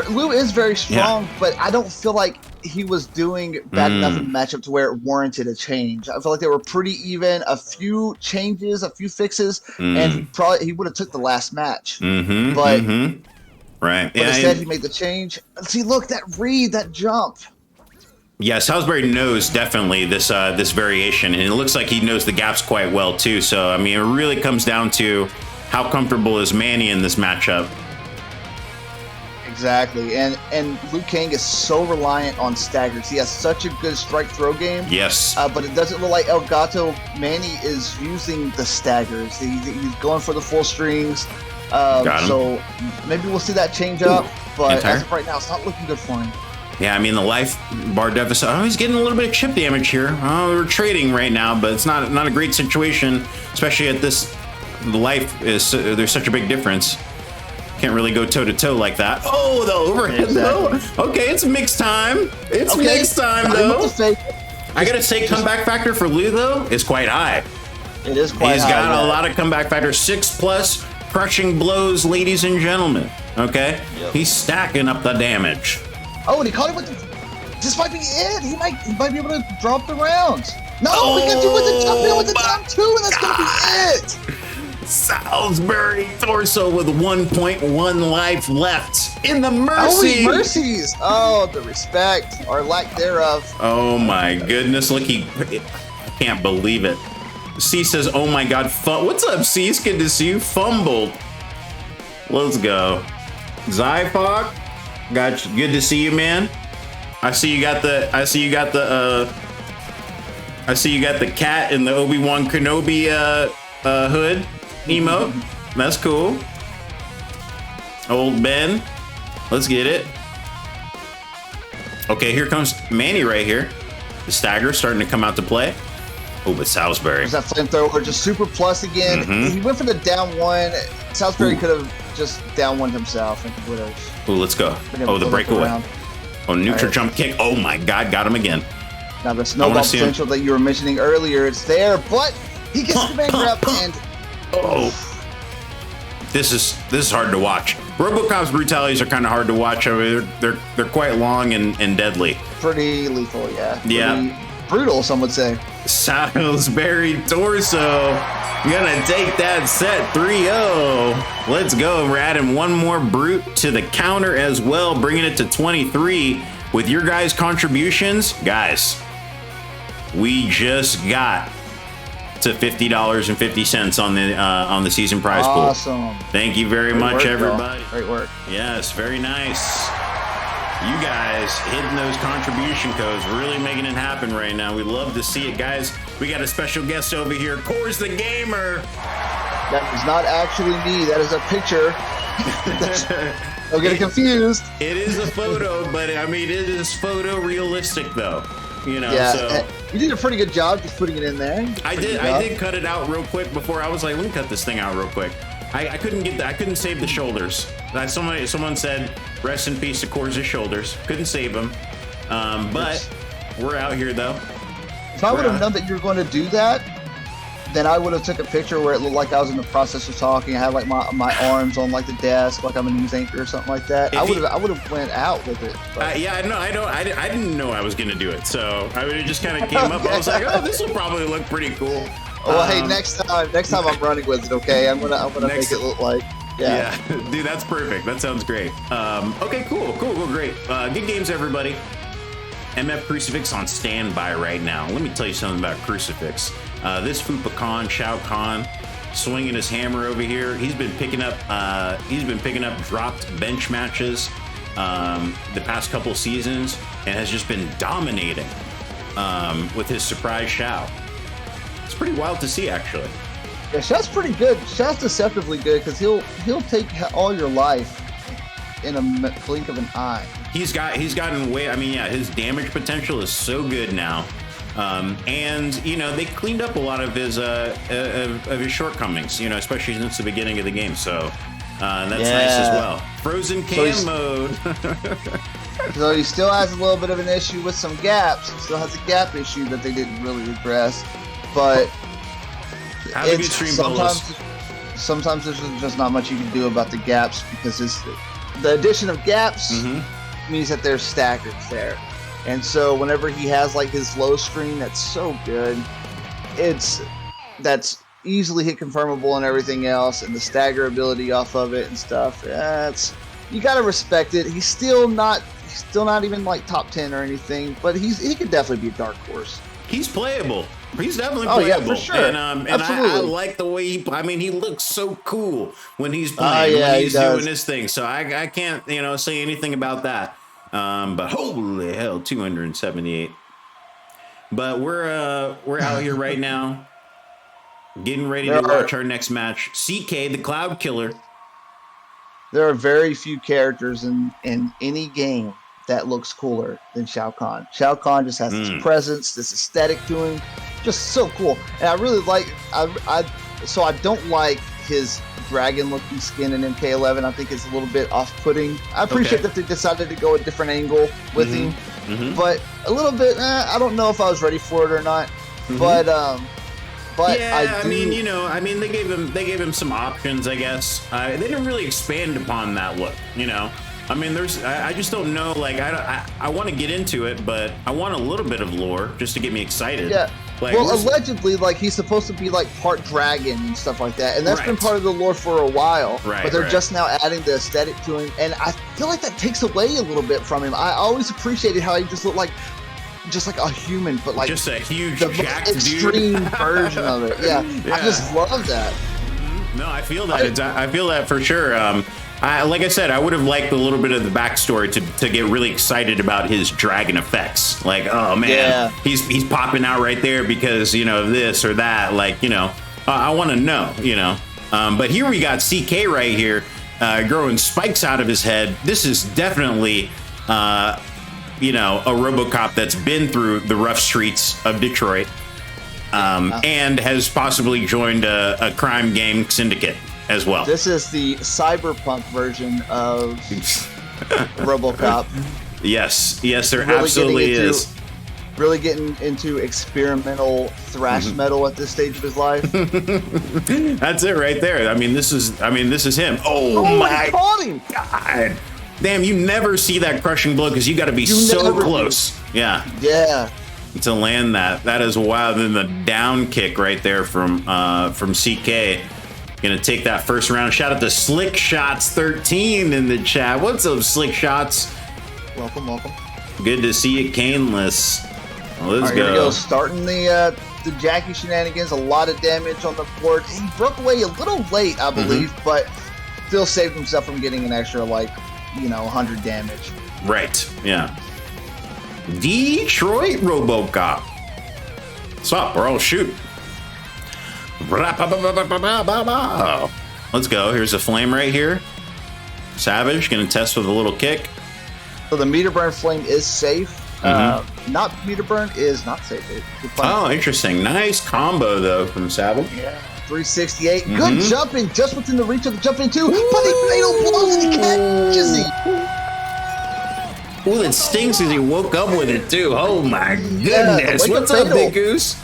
Liu is very strong, but I don't feel like he was doing bad enough in the matchup to where it warranted a change. I feel like they were pretty even. A few changes, a few fixes, and he would have took the last match. But instead he made the change. See, look, that read, that jump. Yeah, Salisbury knows definitely this this variation, and it looks like he knows the gaps quite well too. So I mean, it really comes down to how comfortable is Manny in this matchup. Exactly, and Liu Kang is so reliant on staggers. He has such a good strike throw game. Yes. But it doesn't look like Elgato Manny is using the staggers. He's going for the full strings. So maybe we'll see that change up. But as of right now, it's not looking good for him. Yeah, I mean, the life bar deficit. Oh, he's getting a little bit of chip damage here. Oh, we're trading right now, but it's not a great situation, especially at this. The life is there's such a big difference. Can't really go toe to toe like that. Oh, the overhead though. Okay, it's mixed time. It's mixed time though. I gotta say, comeback factor for Liu though is quite high. It is quite high. He's got a lot of comeback factor. 6+ crushing blows, ladies and gentlemen. Okay, he's stacking up the damage. Oh, and he caught it with the... This might be it. He might be able to drop the rounds. No, we can do with the jump in with the down 2, and that's gonna be it. Salisbury Torso with 1.1 life left in the mercy. Oh, mercies. Oh, the respect or lack thereof. Oh my goodness, look, I can't believe it. C says, oh my God, what's up, C? It's good to see you. Fumbled. Let's go. Zyfok, good to see you, man. I see you got the cat in the Obi-Wan Kenobi hood emote. That's cool. Old Ben, let's get it. Okay, here comes Manny right here. The stagger starting to come out to play. Oh, but Salisbury. There's that flamethrower, just super plus again. He went for the down 1. Salisbury could have just down 1 himself and would have. Oh, let's go. Oh, the breakaway. Oh, neutral jump kick. Oh my God, got him again. Now the snowball potential that you were mentioning earlier, it's there, but he gets the banger up and this is hard to watch. RoboCop's brutalities are kind of hard to watch. I mean, they're quite long and deadly. Pretty lethal, yeah. Yeah. Brutal, some would say. Salisbury torso gonna take that set 3-0. Let's go. We're adding one more brute to the counter as well, bringing it to 23. With your guys' contributions, guys, we just got to $50.50 on the season prize pool. Awesome. Thank you very much, everybody. Y'all. Great work. Yes, very nice. You guys hitting those contribution codes, really making it happen right now. We love to see it, guys. We got a special guest over here, CoRzz the Gamer. That is not actually me. That is a picture. Don't get confused. It is a photo, but I mean, it is photo realistic, though. You know, yeah, so you did a pretty good job just putting it in there. I did cut it out real quick before. I was like, let me cut this thing out real quick. I couldn't save the shoulders. Someone said, rest in peace to CoRzz's shoulders. Couldn't save them. But we're out here though. If I would have known that you were going to do that, then I would have took a picture where it looked like I was in the process of talking. I had like my arms on like the desk, like I'm a news anchor or something like that. I would have went out with it. Yeah, no, I didn't know I was gonna do it, so it just kind of came up. I was like, oh, this will probably look pretty cool. Well, hey, next time I'm running with it, okay? I'm gonna make it look like. Yeah, dude, that's perfect. That sounds great. Okay, cool, great. Good games, everybody. MF Crucifix on standby right now. Let me tell you something about Crucifix. This Fupa Khan, Shao Kahn, swinging his hammer over here. He's been picking up dropped bench matches the past couple seasons and has just been dominating with his surprise Shao. It's pretty wild to see, actually. Yeah, Shao's pretty good. Shao's deceptively good because he'll take all your life in a blink of an eye. He's gotten way. I mean, yeah, his damage potential is so good now, and you know they cleaned up a lot of his shortcomings. You know, especially since the beginning of the game. So that's nice as well. Frozen cam mode. So he still has a little bit of an issue with some gaps. He still has a gap issue that they didn't really address, but sometimes there's just not much you can do about the gaps because the addition of gaps means that there's stackers there. And so whenever he has like his low screen that's so good, that's easily hit confirmable and everything else, and the stagger ability off of it and stuff. You gotta respect it. He's still not even like top 10 or anything, but he could definitely be a dark horse. He's playable. He's definitely playable. Yeah, for sure. And I like the way he looks so cool when he's playing, when he's doing his thing. So I can't, say anything about that. But holy hell, 278. But we're out here right now, getting ready to watch our next match. CK, the Cloud Killer. There are very few characters in any game that looks cooler than Shao Kahn. Shao Kahn just has this presence, this aesthetic to him, just so cool. And I really like. So I don't like his dragon-looking skin in MK11. I think it's a little bit off-putting. I appreciate that they decided to go a different angle with him, but a little bit. I don't know if I was ready for it or not. But yeah, I mean, they gave him some options, I guess. They didn't really expand upon that look, I mean, I just don't know. Like, I want to get into it, but I want a little bit of lore just to get me excited. Yeah. Like, well, allegedly, like he's supposed to be like part dragon and stuff like that, and that's been part of the lore for a while. Right. But they're just now adding the aesthetic to him, and I feel like that takes away a little bit from him. I always appreciated how he just looked like a human, but like just a huge jacked extreme version of it. Yeah. I just love that. No, I feel that. I feel that for sure. Like I said, I would have liked a little bit of the backstory to get really excited about his dragon effects. Like, oh man, he's popping out right there because of this or that. Like, I want to know. But here we got CK right here, growing spikes out of his head. This is definitely, a RoboCop that's been through the rough streets of Detroit, and has possibly joined a crime gang syndicate as well. This is the cyberpunk version of RoboCop. Yes, there really absolutely is. really getting into experimental thrash metal at this stage of his life. That's it right there. I mean, this is him. Oh my God. Damn, you never see that crushing blow because you got to be so close. Yeah. Yeah. To land that. That is wild. Then the down kick right there from CK. Gonna take that first round. Shout out to Slick Shots 13 in the chat. What's up, Slick Shots? Welcome, welcome. Good to see you, Caneless. Well, let's go. Here we go. Starting the Jackie shenanigans. A lot of damage on the board. He broke away a little late, I believe, but still saved himself from getting an extra, 100 damage. Right. Yeah. Detroit RoboCop. What's up, bro? Shoot. Let's go. Here's a flame right here. Savage gonna test with a little kick. So the meter burn flame is safe. Not meter burn is not safe. Oh, interesting. Nice combo though from Savage. Yeah. 368. Good jumping, just within the reach of the jump in too. But he fatal blows and he catches him. Ooh, that stings as he woke up with it too. Oh my goodness. What's up, Big Goose?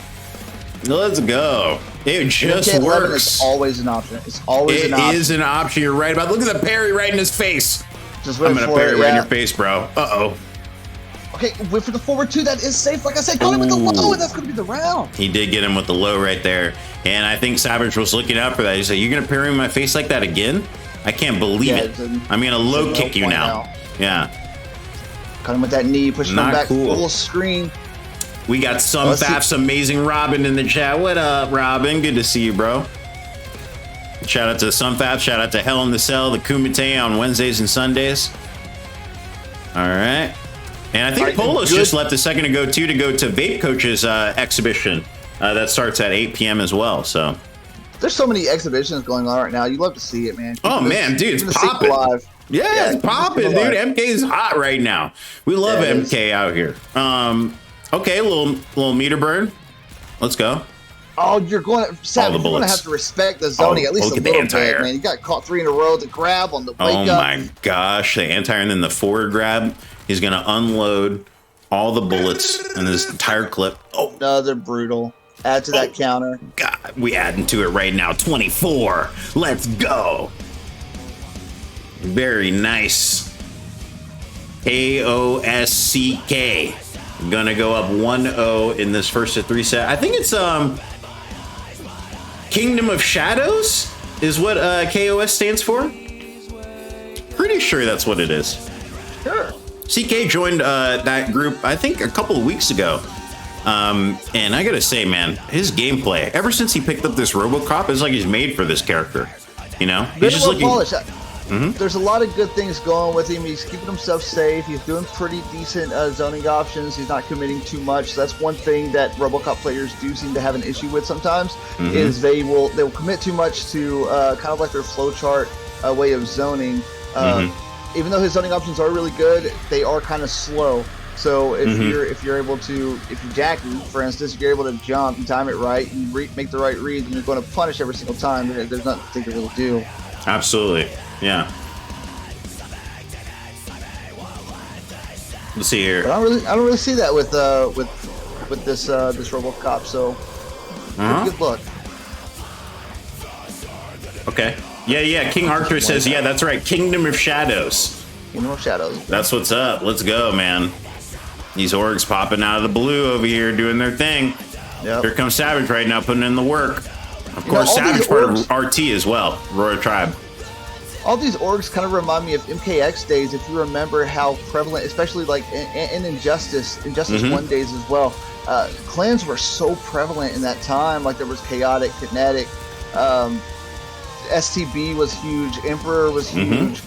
Let's go. It just works. It's always an option. It's always an option. It is an option. You're right about. Look at the parry right in his face. Just I'm gonna parry right in your face, bro. Uh-oh. Okay, wait for the forward two. That is safe. Like I said, got him with the low, and that's gonna be the round. He did get him with the low right there. And I think Savage was looking out for that. He said, "You're gonna parry in my face like that again? I can't believe it. I'm gonna low kick you now." Yeah. Cut him with that knee, pushing him back full screen. We got some Faf's amazing Robin in the chat. What up, Robin? Good to see you, bro. Shout out to Sunfab. Shout out to Hell in the Cell, the Kumite on Wednesdays and Sundays. All right. And I think Polos just left a second ago, too, to go to Vape Coach's exhibition. That starts at 8 p.m. as well, so. There's so many exhibitions going on right now. You love to see it, man. Oh, man, dude, it's popping. Yeah, it's popping, dude. MK is hot right now. We love MK out here. Okay, a little meter burn. Let's go. Oh, you're going to have to respect the zoning at least a little bit, man. You got caught 3 in a row. The grab on the wake up. Oh my gosh, the anti-air and then the forward grab. He's gonna unload all the bullets in this entire clip. Oh, another brutal. Add to that counter. God, we adding to it right now. 24. Let's go. Very nice. KOSCK. Gonna go up 1-0 in this first of 3 set. I think it's Kingdom of Shadows is what KOS stands for. Pretty sure that's what it is. Sure. CK joined that group, I think, a couple of weeks ago. And I gotta say, man, his gameplay, ever since he picked up this RoboCop, it's like he's made for this character. You know? He's just looking... There's a lot of good things going with him. He's keeping himself safe. He's doing pretty decent zoning options. He's not committing too much. So that's one thing that RoboCop players do seem to have an issue with sometimes, is they will commit too much to kind of like their flowchart way of zoning. Even though his zoning options are really good, they are kind of slow. So if you're able to, if you're Jackie, for instance, if you're able to jump and time it right and make the right read, then you're going to punish every single time. There's nothing to really do. Absolutely. Yeah. Let's see here. But I don't really see that with this RoboCop. So good luck. Okay. Yeah. King Arthur says, yeah, that's right. Kingdom of Shadows. Kingdom of Shadows. That's what's up. Let's go, man. These orgs popping out of the blue over here doing their thing. Yep. Here comes Savage right now putting in the work. Of course, Savage part of RT as well. Royal Tribe. All these orgs kind of remind me of MKX days, if you remember how prevalent, especially like in Injustice 1 days as well. Clans were so prevalent in that time. Like there was Chaotic, Kinetic, STB was huge, Emperor was huge.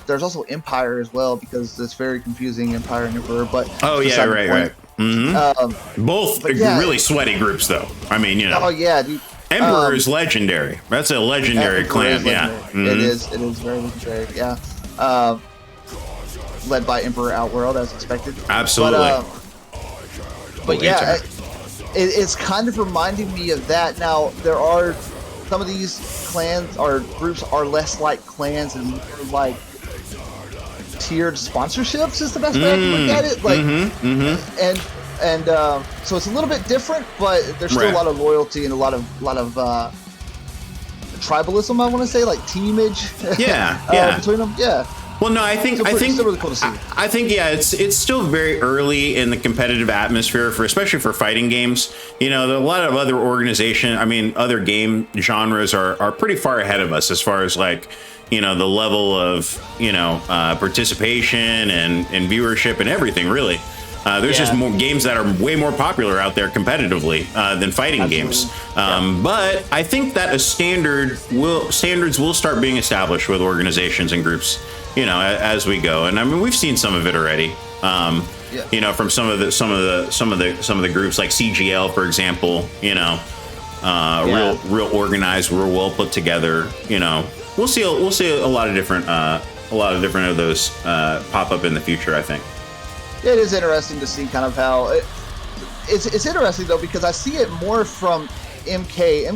There's also Empire as well, because it's very confusing, Empire and Emperor. But right. Both really sweaty groups, though. I mean, you know. Oh yeah, dude. Emperor is legendary. That's a legendary clan, yeah. It is very legendary, yeah. Led by Emperor Outworld, as expected. Absolutely. But yeah, it's kind of reminding me of that. Now, there are some of these clans or groups are less like clans and more like tiered sponsorships is the best way I can look at it. Like, and so it's a little bit different, but there's still a lot of loyalty and a lot of tribalism. I want to say, like teamage. Between them. Yeah. Well, no, I think still really cool to see. I think it's still very early in the competitive atmosphere especially for fighting games. You know, a lot of other other game genres are pretty far ahead of us as far as like, you know, the level of, you know, participation and viewership and everything really. There's just more games that are way more popular out there competitively than fighting games. But I think that standards will start being established with organizations and groups, you know, as we go. And I mean, we've seen some of it already. You know, from some of the groups like CGL, for example. You know, real organized, real well put together. You know, we'll see a lot of different of those pop up in the future, I think. It is interesting to see kind of how it's interesting though, because I see it more from MK,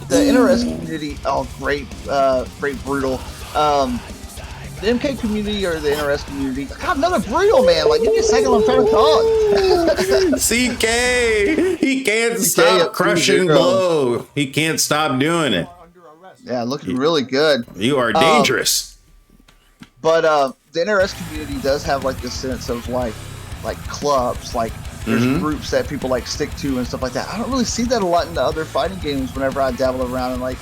the NRS community. Oh, great Brutal. The MK community or the NRS community. God, another Brutal, man. Like, give me a second, I'm trying to talk. CK, he can't stop crushing blow. He can't stop doing it. Yeah, looking really good. You are dangerous. But the NRS community does have like this sense of like clubs, like there's groups that people like stick to and stuff like that. I don't really see that a lot in the other fighting games whenever I dabble around and like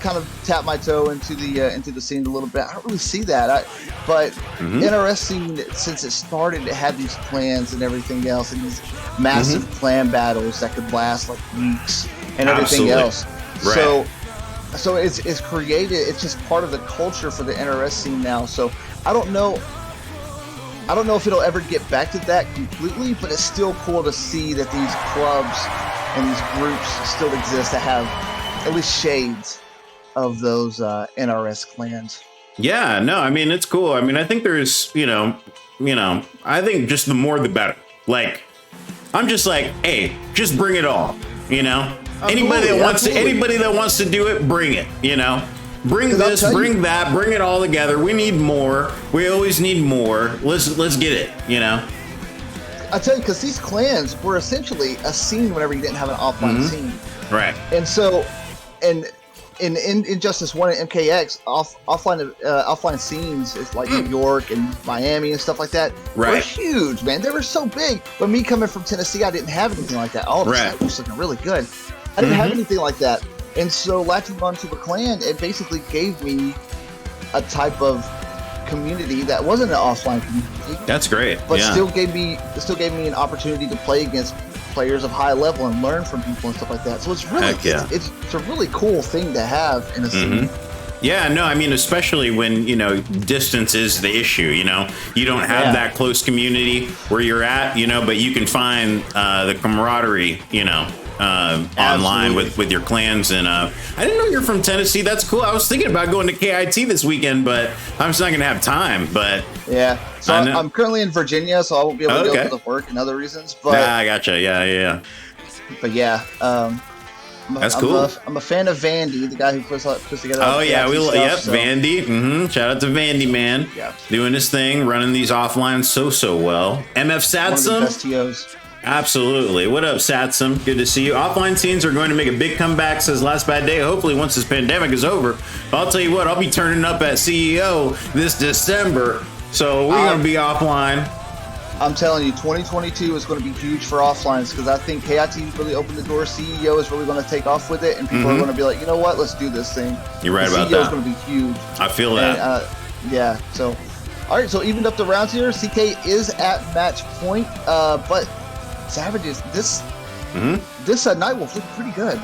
kind of tap my toe into the scene a little bit. I don't really see that. But interesting, since it started, it had these clans and everything else, and these massive clan battles that could last like weeks and everything else. Right. So it's created. It's just part of the culture for the NRS scene now. So I don't know if it'll ever get back to that completely, but it's still cool to see that these clubs and these groups still exist that have at least shades of those NRS clans. Yeah, no, I mean, it's cool. I mean, I think there's, you know, I think just the more the better. Like, I'm just like, hey, just bring it all, you know? Anybody that wants to do it, bring it, you know? Bring this, bring that, bring it all together. We need more. We always need more. Let's get it, you know? I tell you, because these clans were essentially a scene whenever you didn't have an offline scene. Right. And so, and in Injustice 1 and MKX, offline scenes is like New York and Miami and stuff like that. Right. Were huge, man. They were so big. But me coming from Tennessee, I didn't have anything like that. All of a sudden, it was looking really good. I didn't have anything like that. And so latching onto a clan, it basically gave me a type of community that wasn't an offline community. That's great. But still gave me an opportunity to play against players of high level and learn from people and stuff like that. So it's really it's a really cool thing to have in a scene. Yeah, no, I mean, especially when, you know, distance is the issue, you know, you don't have that close community where you're at, you know, but you can find the camaraderie, you know, online with your clans. And I didn't know you're from Tennessee. That's cool. I was thinking about going to KIT this weekend, but I'm just not going to have time. But yeah, so I'm currently in Virginia, so I won't be able to go because of work and other reasons. But I gotcha. Yeah. But yeah, that's cool. I'm a fan of Vandy, the guy who puts together. Oh yeah, Vandy. Shout out to Vandy, man. Yeah, doing his thing, running these offline so well. MF Satsum. One of the best TOs. Absolutely. What up, Satsum? Good to see you. Offline scenes are going to make a big comeback, says Last Bad Day. Hopefully, once this pandemic is over. I'll tell you what, I'll be turning up at CEO this December. So we're going to be offline. I'm telling you, 2022 is going to be huge for offlines because I think KIT really opened the door. CEO is really going to take off with it, and people are going to be like, you know what, let's do this thing. You're right about CEO that. CEO is going to be huge. I feel that. Yeah. So, all right. So evened up the rounds here. CK is at match point, but Savages, this Nightwolf looked pretty good.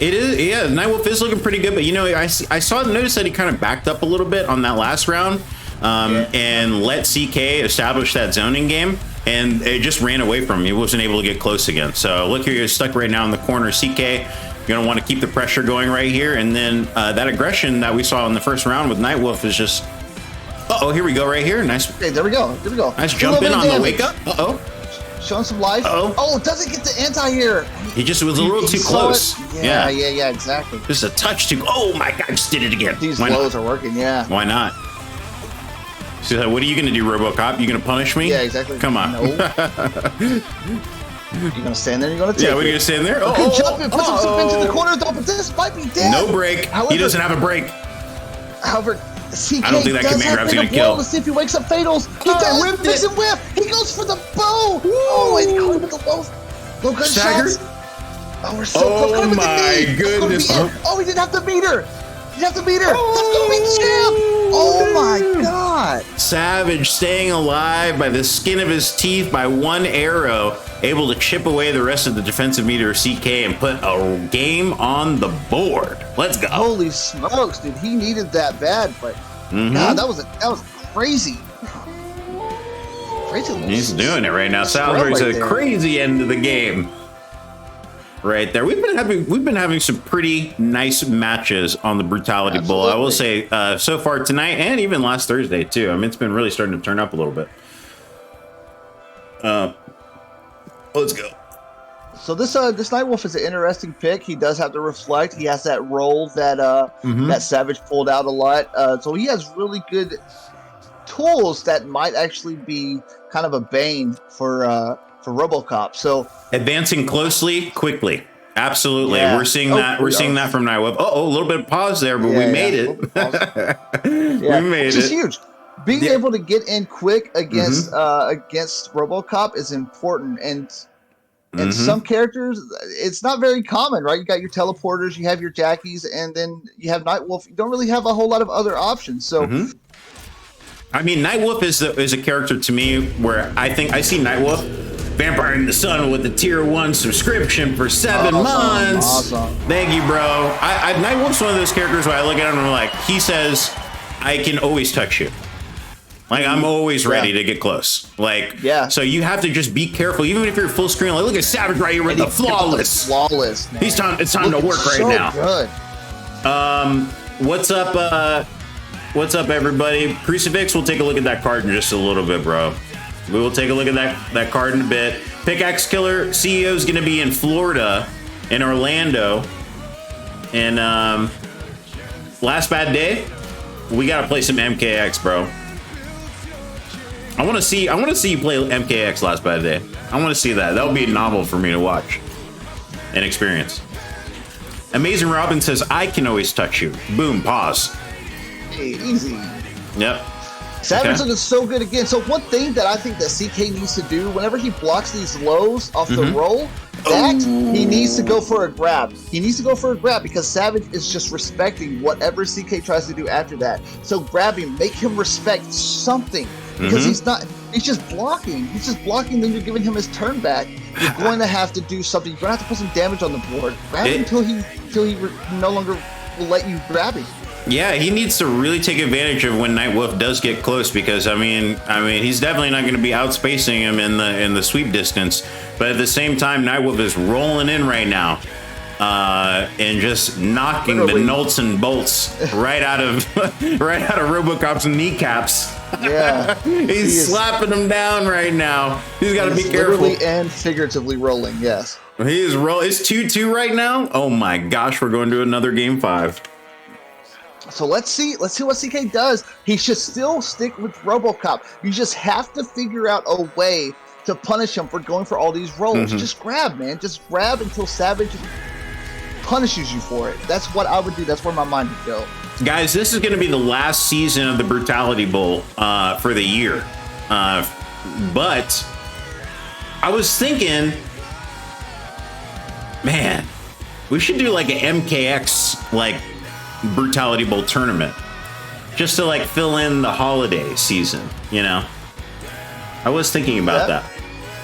It is, yeah. Nightwolf is looking pretty good, but you know, I noticed that he kind of backed up a little bit on that last round. And let CK establish that zoning game, and it just ran away from him. He wasn't able to get close again. So look here, you're stuck right now in the corner. CK, you're gonna want to keep the pressure going right here, and then that aggression that we saw in the first round with Nightwolf is just. Here we go right here. Nice. Okay, there we go. Nice jump in on the wake up. Showing some life. Oh, doesn't get the anti-air. He just was a little too close. Yeah, exactly. Just a touch too. Oh my God, just did it again. These lows are working, yeah. Why not? So what are you going to do, RoboCop? You going to punish me? Yeah, exactly. Come on. No. You're going to stand there and you're going to take what are you going to stand there? Okay, jump and push himself into the corner, though, but this might be dead. No break. However, he doesn't have a break. However, CK I don't think that does command grab's have going to kill. Let's see if he wakes up Fatals. He does. Whipped Mix it. and whip. He goes for the bow. Oh, and he caught him with the low gun Staggered. shots. Oh, we're so close. Caught him with the my knee. goodness. Oh, he didn't have to beat her. He didn't have to beat her. That's going to be champ. Oh, my God. Savage staying alive by the skin of his teeth by one arrow, able to chip away the rest of the defensive meter of CK and put a game on the board. Let's go. Holy smokes, dude. He needed that bad, but God, that was crazy. Crazy. He's doing it right now. Salisbury's at a crazy end of the game. Right there. We've been having some pretty nice matches on the Brutality Bowl. I will say so far tonight and even last Thursday too. I mean, it's been really starting to turn up a little bit. Let's go. So this Nightwolf is an interesting pick. He does have to reflect. He has that role that that Savage pulled out a lot. So he has really good tools that might actually be kind of a bane for RoboCop. So advancing closely, quickly. Absolutely. Yeah. We're seeing that. We're seeing that from Nightwolf. A little bit of pause there, but we made it. We made which it. is huge. Being able to get in quick against RoboCop is important, and some characters, it's not very common, right? You got your teleporters, you have your Jackies, and then you have Nightwolf. You don't really have a whole lot of other options. So, I mean, Nightwolf is a character to me where I think I see Nightwolf. Vampire in the Sun with the tier 1 subscription for 7 months. Awesome. Thank you, bro. Nightwolf's one of those characters where I look at him and I'm like, he says, I can always touch you. Like, I'm always ready to get close. Like, so you have to just be careful, even if you're full screen. Like, look at Savage right here with the flawless. Flawless. Man. It's time to work right now. Good. What's up? What's up, everybody? Crucifix. We'll take a look at that card in just a little bit, bro. We will take a look at that card in a bit. Pickaxe Killer CEO is going to be in Florida, in Orlando, and last bad day. We got to play some MKX, bro. I want to see you play MKX last bad day. I want to see that. That would be novel for me to watch and experience. Amazing Robin says, I can always touch you. Boom, pause. Hey, easy. Yep. Savage looking so good again. So one thing that I think that CK needs to do whenever he blocks these lows off the roll, he needs to go for a grab. He needs to go for a grab because Savage is just respecting whatever CK tries to do after that. So grab him, make him respect something because he's just blocking. He's just blocking, then you're giving him his turn back. You're going to have to do something. You're going to have to put some damage on the board. Grab him until he no longer will let you grab him. Yeah, he needs to really take advantage of when Nightwolf does get close because I mean he's definitely not going to be outspacing him in the sweep distance, but at the same time Nightwolf is rolling in right now and just knocking the nuts and bolts right out of RoboCop's kneecaps. Yeah, he's slapping him down right now. He's got to be careful. Literally and figuratively rolling. Yes, he is It's 2-2 right now. Oh my gosh, we're going to another game 5. So let's see what CK does. He should still stick with RoboCop. You just have to figure out a way to punish him for going for all these rolls. Just grab, man. Just grab until Savage punishes you for it. That's what I would do. That's where my mind would go. Guys, this is going to be the last season of the Brutality Bowl for the year. But I was thinking, man, we should do like an MKX like Brutality Bowl tournament just to like fill in the holiday season, you know. I was thinking about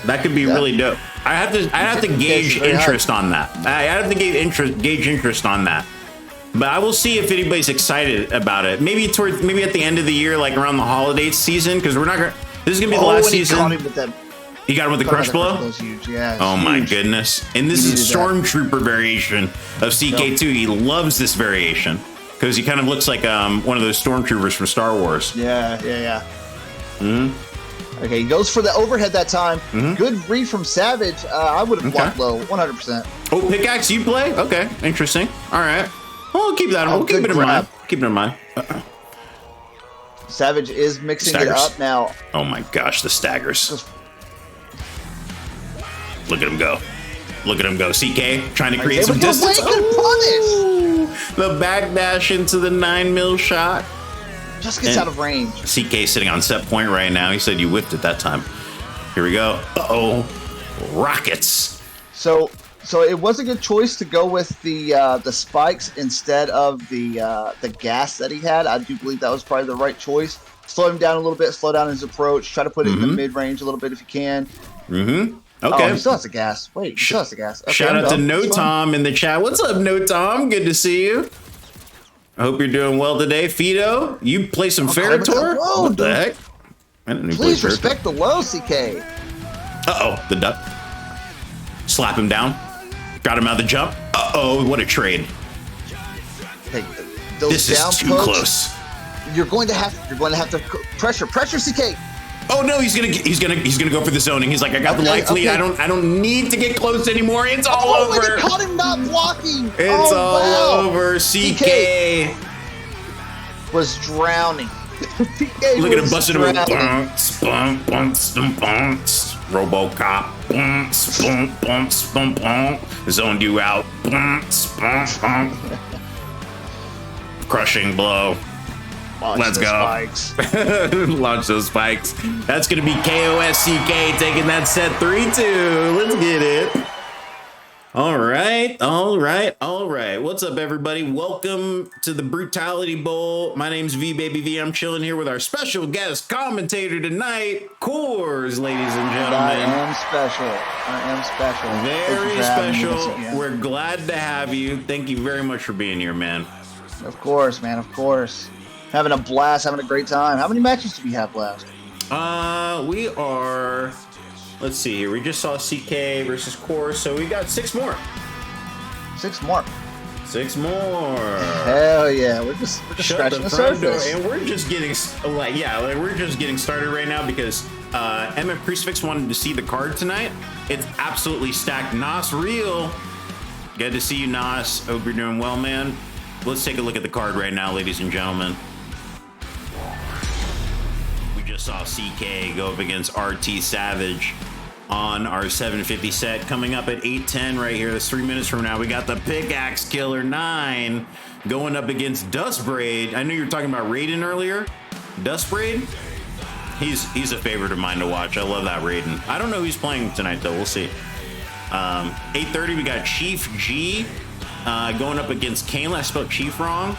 that could be really dope. I have to gauge interest on that. I have to gauge interest on that, but I will see if anybody's excited about it. Maybe at the end of the year, like around the holiday season, because we're not gonna, this is gonna be the last season. You got him with the crush blow? Yeah, oh my goodness. And this is a stormtrooper variation of CK2. He loves this variation because he kind of looks like one of those stormtroopers from Star Wars. Yeah. Okay, he goes for the overhead that time. Good read from Savage. I would have blocked low, 100%. Oh, pickaxe, you play? Okay, interesting. All right. Well, keep that. We'll keep it in mind. Keep it in mind. Savage is mixing it up now. Oh my gosh, the staggers. Look at him go. Look at him go. CK trying to create some distance. The backdash into the 9mm shot. Just gets out of range. CK sitting on set point right now. He said you whiffed it that time. Here we go. Uh-oh. Rockets. So it was a good choice to go with the spikes instead of the gas that he had. I do believe that was probably the right choice. Slow him down a little bit, slow down his approach, try to put it in the mid-range a little bit if you can. Okay. Oh, he still has the gas. Wait, he still has the gas. Okay, shout out to No Tom in the chat. What's up, No Tom? Good to see you. I hope you're doing well today. Fido, you play some Ferritor? What the heck? Please respect the low, CK. Uh-oh, the duck. Slap him down. Got him out of the jump. Uh-oh, what a trade. Hey, this is too close. You're going to have to pressure CK. Oh no, he's gonna go for the zoning. He's like, I got the life lead. I don't need to get close anloor. It's all over. He caught him not blocking. It's all over. CK was drowning. Look at him busting him. Bumps, bump, bumps, bumps. RoboCop. Bumps, bump, bumps, bump, bump. Zoned you out. Bumps, bump, bump. Crushing blow. Let's go. Launch those spikes. That's going to be KOSCK taking that set 3-2. Let's get it. All right. What's up, everybody? Welcome to the Brutality Bowl. My name's V Baby V. I'm chilling here with our special guest commentator tonight, CoRzz, ladies and gentlemen. I am special. Very special. We're glad to have you. Thank you very much for being here, man. Of course, man. Of course. Having a blast, having a great time. How many matches do we have left? We are, let's see here. We just saw CK versus CoRzz, so we got 6 more. 6 more. 6 more. Hell yeah. We're just scratching the surface. And we're just getting, we're just getting started right now because MF Crucifix wanted to see the card tonight. It's absolutely stacked. Nas Real. Good to see you, Nas. Hope you're doing well, man. Let's take a look at the card right now, ladies and gentlemen. Just saw CK go up against RT Savage on our 750 set. Coming up at 8:10 right here. That's 3 minutes from now. We got the Pickaxe Killer 9 going up against Dustbraid. I knew you were talking about Raiden earlier. Dustbraid? He's a favorite of mine to watch. I love that Raiden. I don't know who's playing tonight though. We'll see. 8:30 we got Chief G going up against Kayla. I spelled Chief wrong.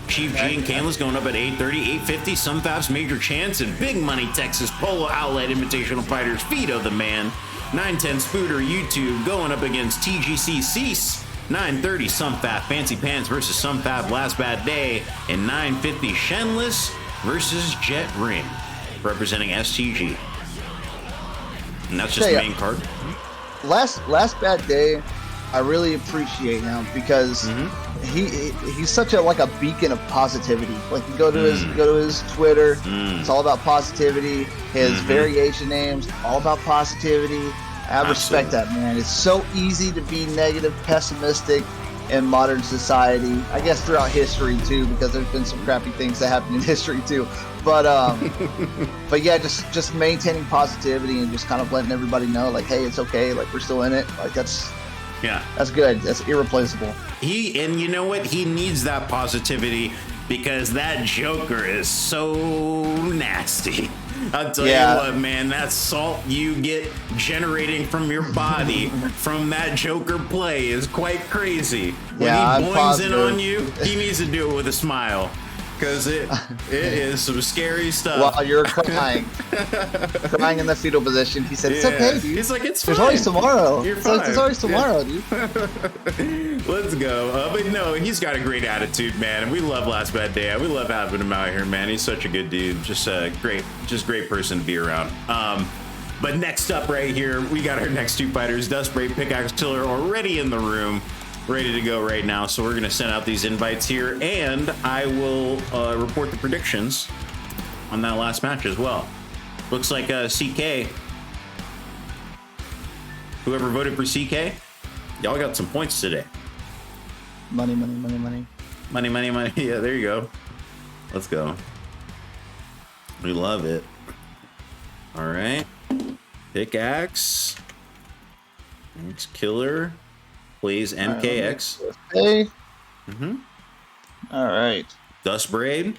Chief G and Kayla's going up at 8:30, 8:50. Sunfab's Major Chance and Big Money Texas Polo Outlet Invitational Fighters Fido the Man. 9:10 Spooter YouTube going up against TGC Cease. 9:30 Sunfab Fancy Pants versus Sunfab Last Bad Day. And 9:50 Shenless versus Jet Ring representing STG. And that's just the main card. Last Bad Day, I really appreciate him because he's such a beacon of positivity. Like you go to his Twitter, it's all about positivity. His variation names, all about positivity. I respect that, man. It's so easy to be negative, pessimistic in modern society. I guess throughout history too, because there's been some crappy things that happened in history too. But but yeah, just maintaining positivity and just kind of letting everybody know, like, hey, it's okay. Like we're still in it. Like that's good. That's irreplaceable. And you know what? He needs that positivity because that Joker is so nasty. I'll tell you what, man, that salt you get generating from your body from that Joker play is quite crazy. When he boings in on you, he needs to do it with a smile. Because it is some scary stuff. While you're crying in the fetal position, he said, "It's okay, dude. He's like, it's fine. There's always tomorrow. You're fine. There's always tomorrow, dude." Let's go. But no, he's got a great attitude, man. And we love Last Bad Day. We love having him out here, man. He's such a good dude. Just a great person to be around. But next up right here, we got our next 2 fighters. Dustbraid, Pickaxe Killer already in the room. Ready to go right now, so we're going to send out these invites here, and I will report the predictions on that last match as well. Looks like CK. Whoever voted for CK, y'all got some points today. Money, money, money, money. Money, money, money. Yeah, there you go. Let's go. We love it. All right. Pickaxe. It's Killer. Plays MKX. Hey. Mm-hmm. All right. Dustbraid.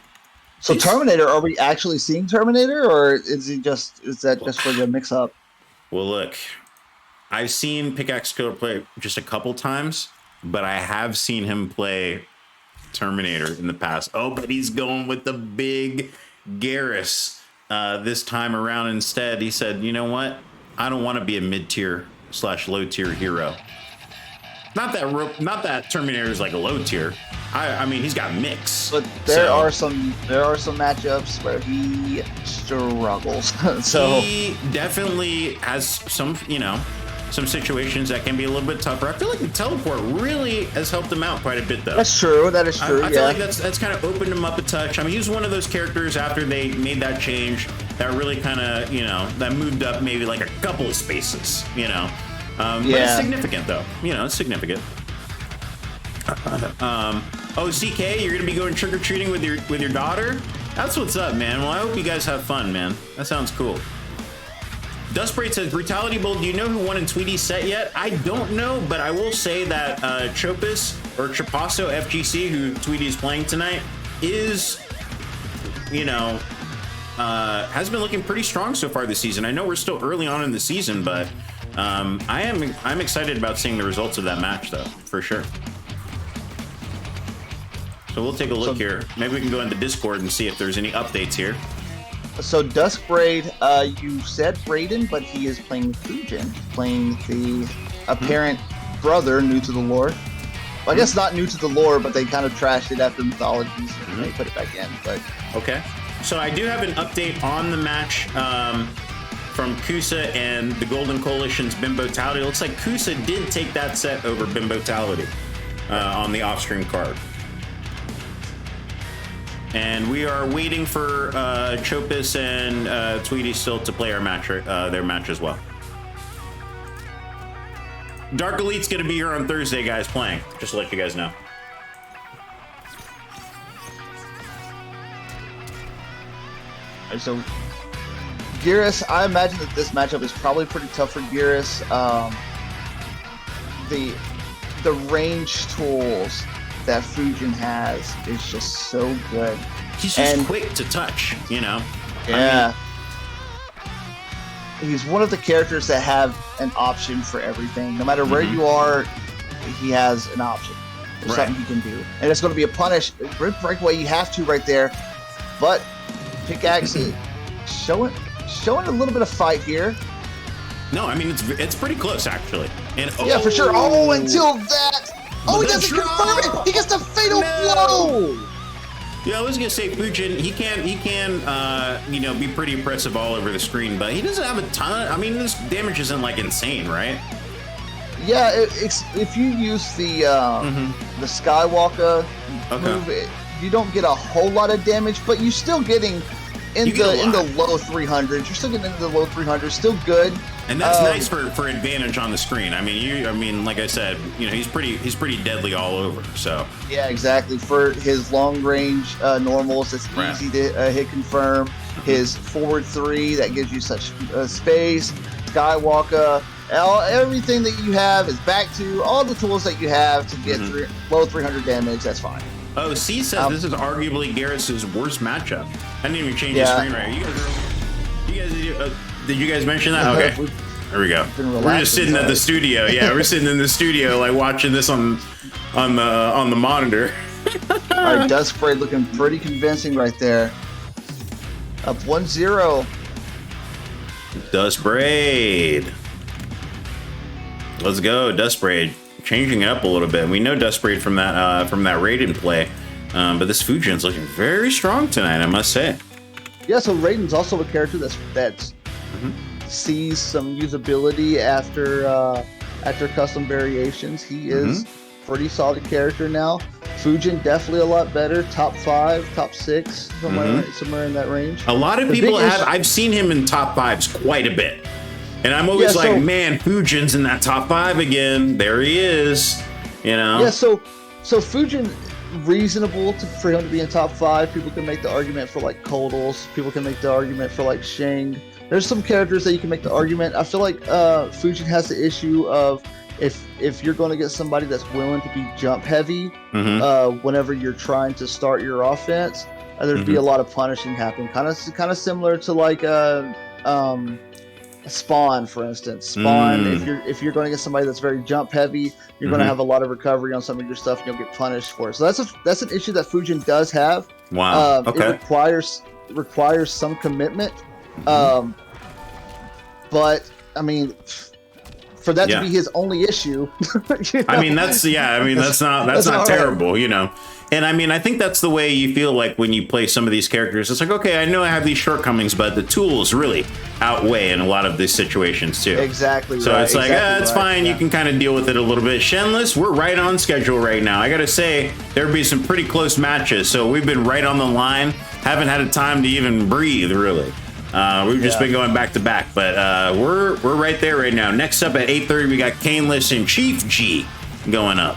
So Terminator, are we actually seeing Terminator, or is that just for the mix-up? Well, look, I've seen Pickaxe Killer play just a couple times, but I have seen him play Terminator in the past. Oh, but he's going with the big Garrus this time around instead. He said, you know what? I don't want to be a mid-tier / low-tier hero. Not that Terminator is like a low tier. I mean, he's got mix. But there are some matchups where he struggles. So he definitely has some situations that can be a little bit tougher. I feel like the teleport really has helped him out quite a bit, though. That's true. That is true. I feel like that's kind of opened him up a touch. I mean, he was one of those characters after they made that change that really kind of, that moved up maybe like a couple of spaces, But it's significant, though. It's significant. CK, you're gonna be going trick-or-treating with your daughter? That's what's up, man. Well, I hope you guys have fun, man. That sounds cool. Dustbraid says, Brutality Bowl, do you know who won in Tweety's set yet? I don't know, but I will say that Chopus, or Chapasso FGC, who Tweety is playing tonight, is, has been looking pretty strong so far this season. I know we're still early on in the season, but I'm excited about seeing the results of that match, though, for sure. So we'll take a look here. Maybe we can go into Discord and see if there's any updates here. So Duskbraid, you said Raiden, but he is playing Fujin, playing the apparent brother new to the lore. Well, I guess not new to the lore, but they kind of trashed it after Mythologies and they put it back in. But okay. So I do have an update on the match from Kusa and the Golden Coalition's Bimbotality. It looks like Kusa did take that set over Bimbotality on the off-stream card. And we are waiting for Chopus and Tweety still to play their match as well. Dark Elite's going to be here on Thursday, guys, playing. Just to let you guys know. So, Garrus, I imagine that this matchup is probably pretty tough for Garrus. The range tools that Fujin has is just so good. He's just quick to touch, Yeah. I mean, he's one of the characters that have an option for everything. No matter where you are, he has an option. There's something he can do. And it's going to be a punish. Breakaway, you have to right there. But Pickaxe showing a little bit of fight here. No, I mean, it's pretty close, actually. And yeah, for sure. Oh, until that. Oh, he doesn't confirm it. He gets the fatal blow. Yeah, I was gonna say Fujin. He can, be pretty impressive all over the screen, but he doesn't have a ton. I mean, this damage isn't like insane, right? Yeah, if you use the Skywalker move, you don't get a whole lot of damage, but you're still getting in the low 300s. You're still getting into the low 300s. Still good. And that's nice for advantage on the screen. I mean, like I said, he's pretty deadly all over. So yeah, exactly. For his long range normals, it's easy to hit confirm. His forward 3 that gives you such space. Skywalker, everything that you have is back to all the tools that you have to get low 300 damage. That's fine. Oh, C says this is arguably Garrus' worst matchup. I didn't even change the screen right. Did you guys mention that? Okay. There we go. We're just sitting at the studio. Yeah, we're sitting in the studio, like watching this on the monitor. All right, Duskbraid looking pretty convincing right there. Up 1-0. Duskbraid. Let's go, Duskbraid. Changing it up a little bit. We know Duskbraid from that Raiden play, but this Fujin's looking very strong tonight, I must say. Yeah, so Raiden's also a character that sees some usability after custom variations. He is pretty solid character now. Fujin definitely a lot better. Top 5, top 6, somewhere in that range. A lot of people I've seen him in top 5s quite a bit. And I'm always man, Fujin's in that top 5 again. There he is. You know? Yeah, so Fujin, reasonable for him to be in top 5. People can make the argument for like CoRzz. People can make the argument for like Shang. There's some characters that you can make the argument. I feel like Fujin has the issue of if you're going to get somebody that's willing to be jump heavy whenever you're trying to start your offense, there'd be a lot of punishing happen. Kind of similar to like Spawn, for instance. Spawn, if you're going to get somebody that's very jump heavy, you're going to have a lot of recovery on some of your stuff, and you'll get punished for it. So that's an issue that Fujin does have. Wow. Okay. It requires some commitment. But I mean, for that to be his only issue, you know? I mean that's not terrible, you know. And I mean, I think that's the way you feel like when you play some of these characters. It's like, okay, I know I have these shortcomings, but the tools really outweigh in a lot of these situations too. Exactly. So it's like, it's fine. Yeah. You can kind of deal with it a little bit. Shenless, we're right on schedule right now. I got to say, there'll be some pretty close matches. So we've been right on the line. Haven't had a time to even breathe, really. We've just been going back to back, but we're right there right now. Next up at 8:30, we got Caneless and Chief G going up.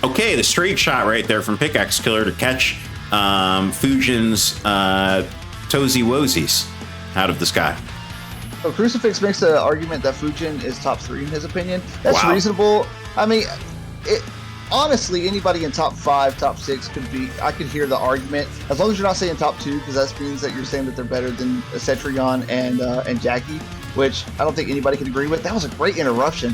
Okay, the straight shot right there from Pickaxe Killer to catch Fujin's Tozy Wozies out of the sky. So Crucifix makes the argument that Fujin is top 3 in his opinion. That's reasonable. I mean, honestly, anybody in top 5, top 6 I could hear the argument, as long as you're not saying top 2, because that means that you're saying that they're better than Cetrion and Jackie, which I don't think anybody can agree with. That was a great interruption.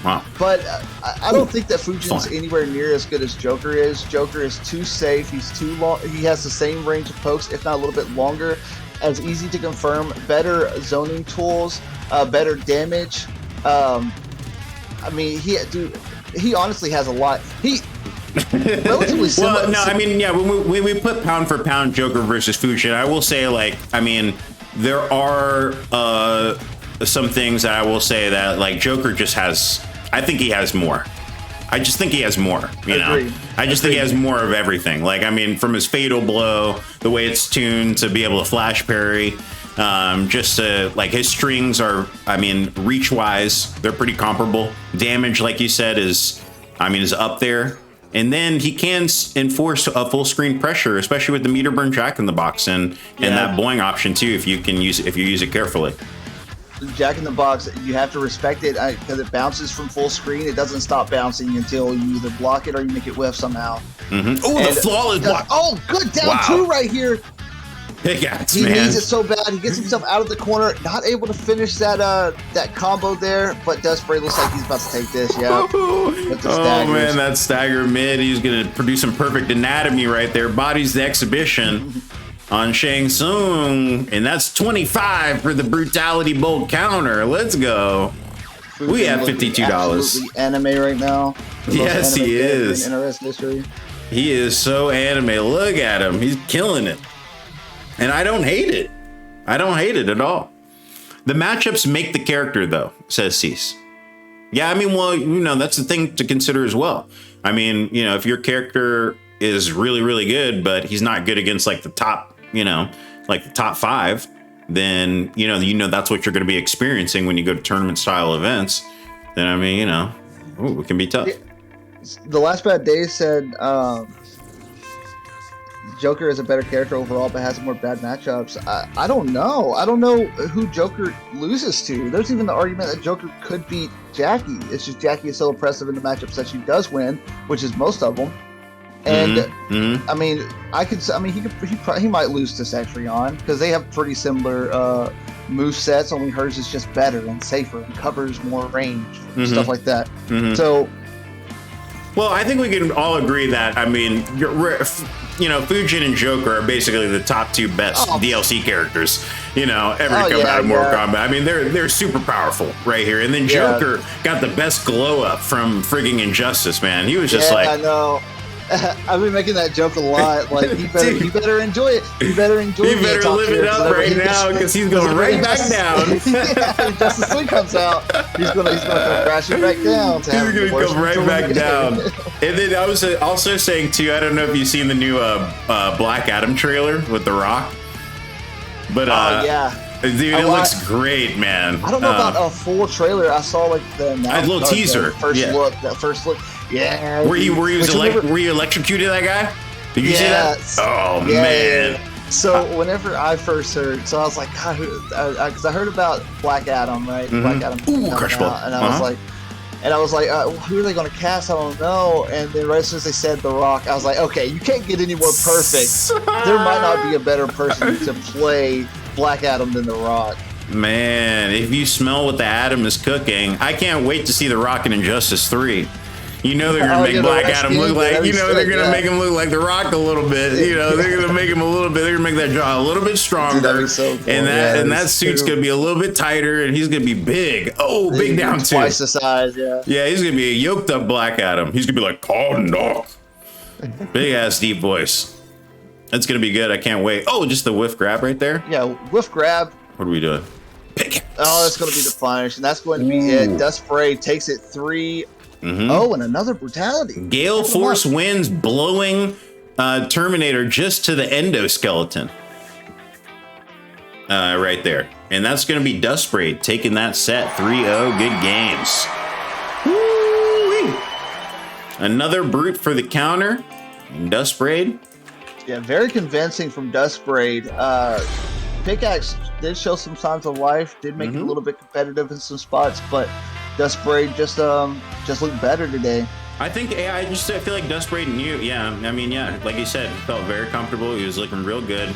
Wow. But I don't think that Fujin's anywhere near as good as Joker is. Joker is too safe. He's too long. He has the same range of pokes, if not a little bit longer. As easy to confirm. Better zoning tools. Better damage. I mean, he honestly has a lot. He relatively similar. Well, no, I mean, yeah. When we put pound for pound Joker versus Fujin, I will say, like, I mean, there are some things that I will say that, like, Joker just has. I think he has more. I just think he has more, you know? I just think he has more of everything. Like, I mean, from his fatal blow, the way it's tuned to be able to flash parry, just to, like, his strings are, I mean, reach wise, they're pretty comparable. Damage, like you said, is up there. And then he can enforce a full screen pressure, especially with the meter burn Jack in the Box and that boing option too, if you use it carefully. Jack in the Box, you have to respect it because it bounces from full screen. It doesn't stop bouncing until you either block it or you make it whiff somehow. Oh, the flawless block! Oh, good down 2 right here. Pickaxe, he man. needs it so bad. He gets himself out of the corner, not able to finish that combo there, but Despray looks like he's about to take this. Yeah. Oh man, that stagger mid. He's gonna produce some perfect anatomy right there. Bodies the exhibition on Shang Tsung, and that's 25 for the Brutality Bolt counter. Let's go. We have $52. Absolutely anime right now. Yes, he is. In NRS history. He is so anime. Look at him. He's killing it. And I don't hate it. I don't hate it at all. The matchups make the character, though, says Cease. Yeah, I mean, well, you know, that's the thing to consider as well. I mean, you know, if your character is really, really good, but he's not good against like the top, you know, like the top 5, then, you know, that's what you're going to be experiencing when you go to tournament style events. Then, I mean, you know, it can be tough. The Last Bad Day said Joker is a better character overall, but has more bad matchups. I don't know. I don't know who Joker loses to. There's even the argument that Joker could beat Jackie. It's just Jackie is so oppressive in the matchups that she does win, which is most of them. And I mean, he might lose to Cetrion because they have pretty similar move sets. Only hers is just better and safer and covers more range, stuff like that. So, well, I think we can all agree that, I mean, you know, Fujin and Joker are basically the top 2 best DLC characters, you know, ever come out of Mortal Kombat. I mean, they're super powerful right here. And then Joker got the best glow up from frigging Injustice, man. He was just like, I know. I've been making that joke a lot. Like, you better enjoy it. You better enjoy it. You better live it up right now because he's going right back down. Yeah, Justice League comes out, he's gonna come crashing back down. He's gonna come right back down. And then I was also saying too, I don't know if you've seen the new Black Adam trailer with The Rock, but yeah. Dude, it looks great, man. I don't know about a full trailer. I saw like the little teaser. That first look. Yeah. Were you electrocuted that guy? Did you see that? Oh man. So whenever I first heard, so I was like, God, because I heard about Black Adam, right? Mm-hmm. Black Adam. And I was like, who are they going to cast? I don't know. And then right as soon as they said The Rock, I was like, okay, you can't get any more perfect. There might not be a better person to play Black Adam than The Rock. Man, if you smell what the Atom is cooking, I can't wait to see The Rock in Injustice 3. You know they're gonna make Black Adam look like, they're gonna make him look like The Rock a little bit. You know, they're gonna make him a little bit. They're gonna make that jaw a little bit stronger, Dude, so cool. and that suit's gonna be a little bit tighter, and he's gonna be big. Oh, big down too. Twice the size, yeah. Yeah, he's gonna be a yoked up Black Adam. He's gonna be like cotton dog, big ass deep voice. That's gonna be good. I can't wait. Oh, just the whiff grab right there. Yeah, whiff grab. What are we doing? Oh, that's going to be the finish, and that's going to be it. Dust Spray takes it 3. Oh, and another Brutality. Gale Force wins, blowing Terminator just to the endoskeleton. Right there. And that's going to be Dust Spray taking that set 3-0. Good games. Woo-wee. Another Brute for the counter. And Dust Spray. Yeah, very convincing from Dust Spray. Pickaxe did show some signs of life, did make it a little bit competitive in some spots, but Dust Spray just looked better today. I think I feel like Dust Spray knew. Yeah, I mean, yeah, like you said, he felt very comfortable. He was looking real good,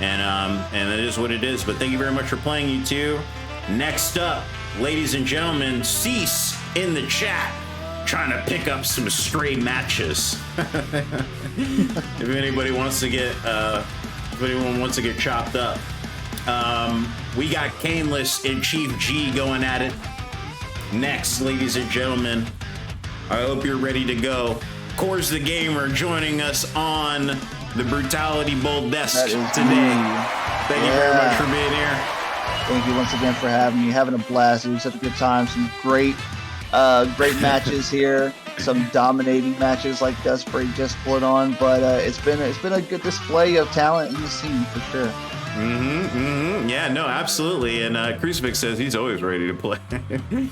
and it is what it is. But thank you very much for playing, you two. Next up, ladies and gentlemen, Cease in the chat, trying to pick up some stray matches. If anybody wants to get, if anyone wants to get chopped up. We got Caneless and Chief G going at it. Next, ladies and gentlemen, I hope you're ready to go. CoRzz the Gamer joining us on the Brutality Bowl desk today. Thank you very much for being here. Thank you once again for having me. Having a blast. It was such a good time. Some great matches here. Some dominating matches like Dust Spray just put on. But it's been a good display of talent in the scene for sure. Yeah, no, absolutely. And Crucifix says he's always ready to play.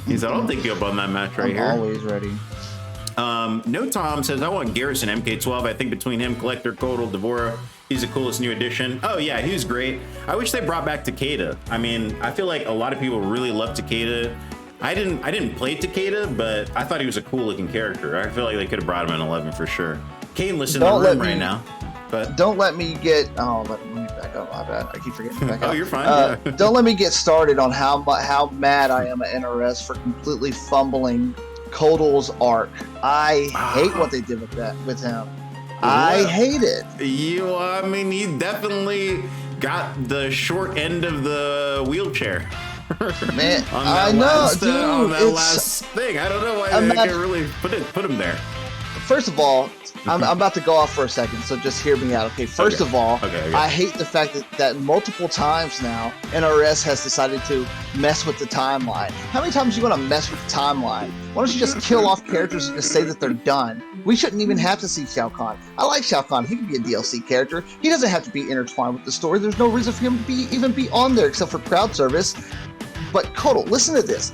He said, I'll take you up on that match right here. I'm always ready. No Tom says, I want Garrison MK12. I think between him, Collector, Kodal, Devora, he's the coolest new addition. Oh yeah, he was great. I wish they brought back Takeda. I mean, I feel like a lot of people really love Takeda. I didn't play Takeda, but I thought he was a cool looking character. I feel like they could have brought him in 11 for sure. Caneless in the room right now. But don't let me get. Oh, let me back up. My bad. I keep forgetting to back up. Oh, you're fine. Don't let me get started on how mad I am at NRS for completely fumbling Kodal's arc. I hate what they did with him. I hate it. I mean, he definitely got the short end of the wheelchair. Man, I know, dude. On that last thing, I don't know why they could really put him there. First of all, I'm about to go off for a second, so just hear me out, okay? First of all, I hate the fact that multiple times now, NRS has decided to mess with the timeline. How many times do you want to mess with the timeline? Why don't you just kill off characters and just say that they're done? We shouldn't even have to see Shao Kahn. I like Shao Kahn. He can be a DLC character. He doesn't have to be intertwined with the story. There's no reason for him to even be on there except for crowd service. But Kodal, listen to this.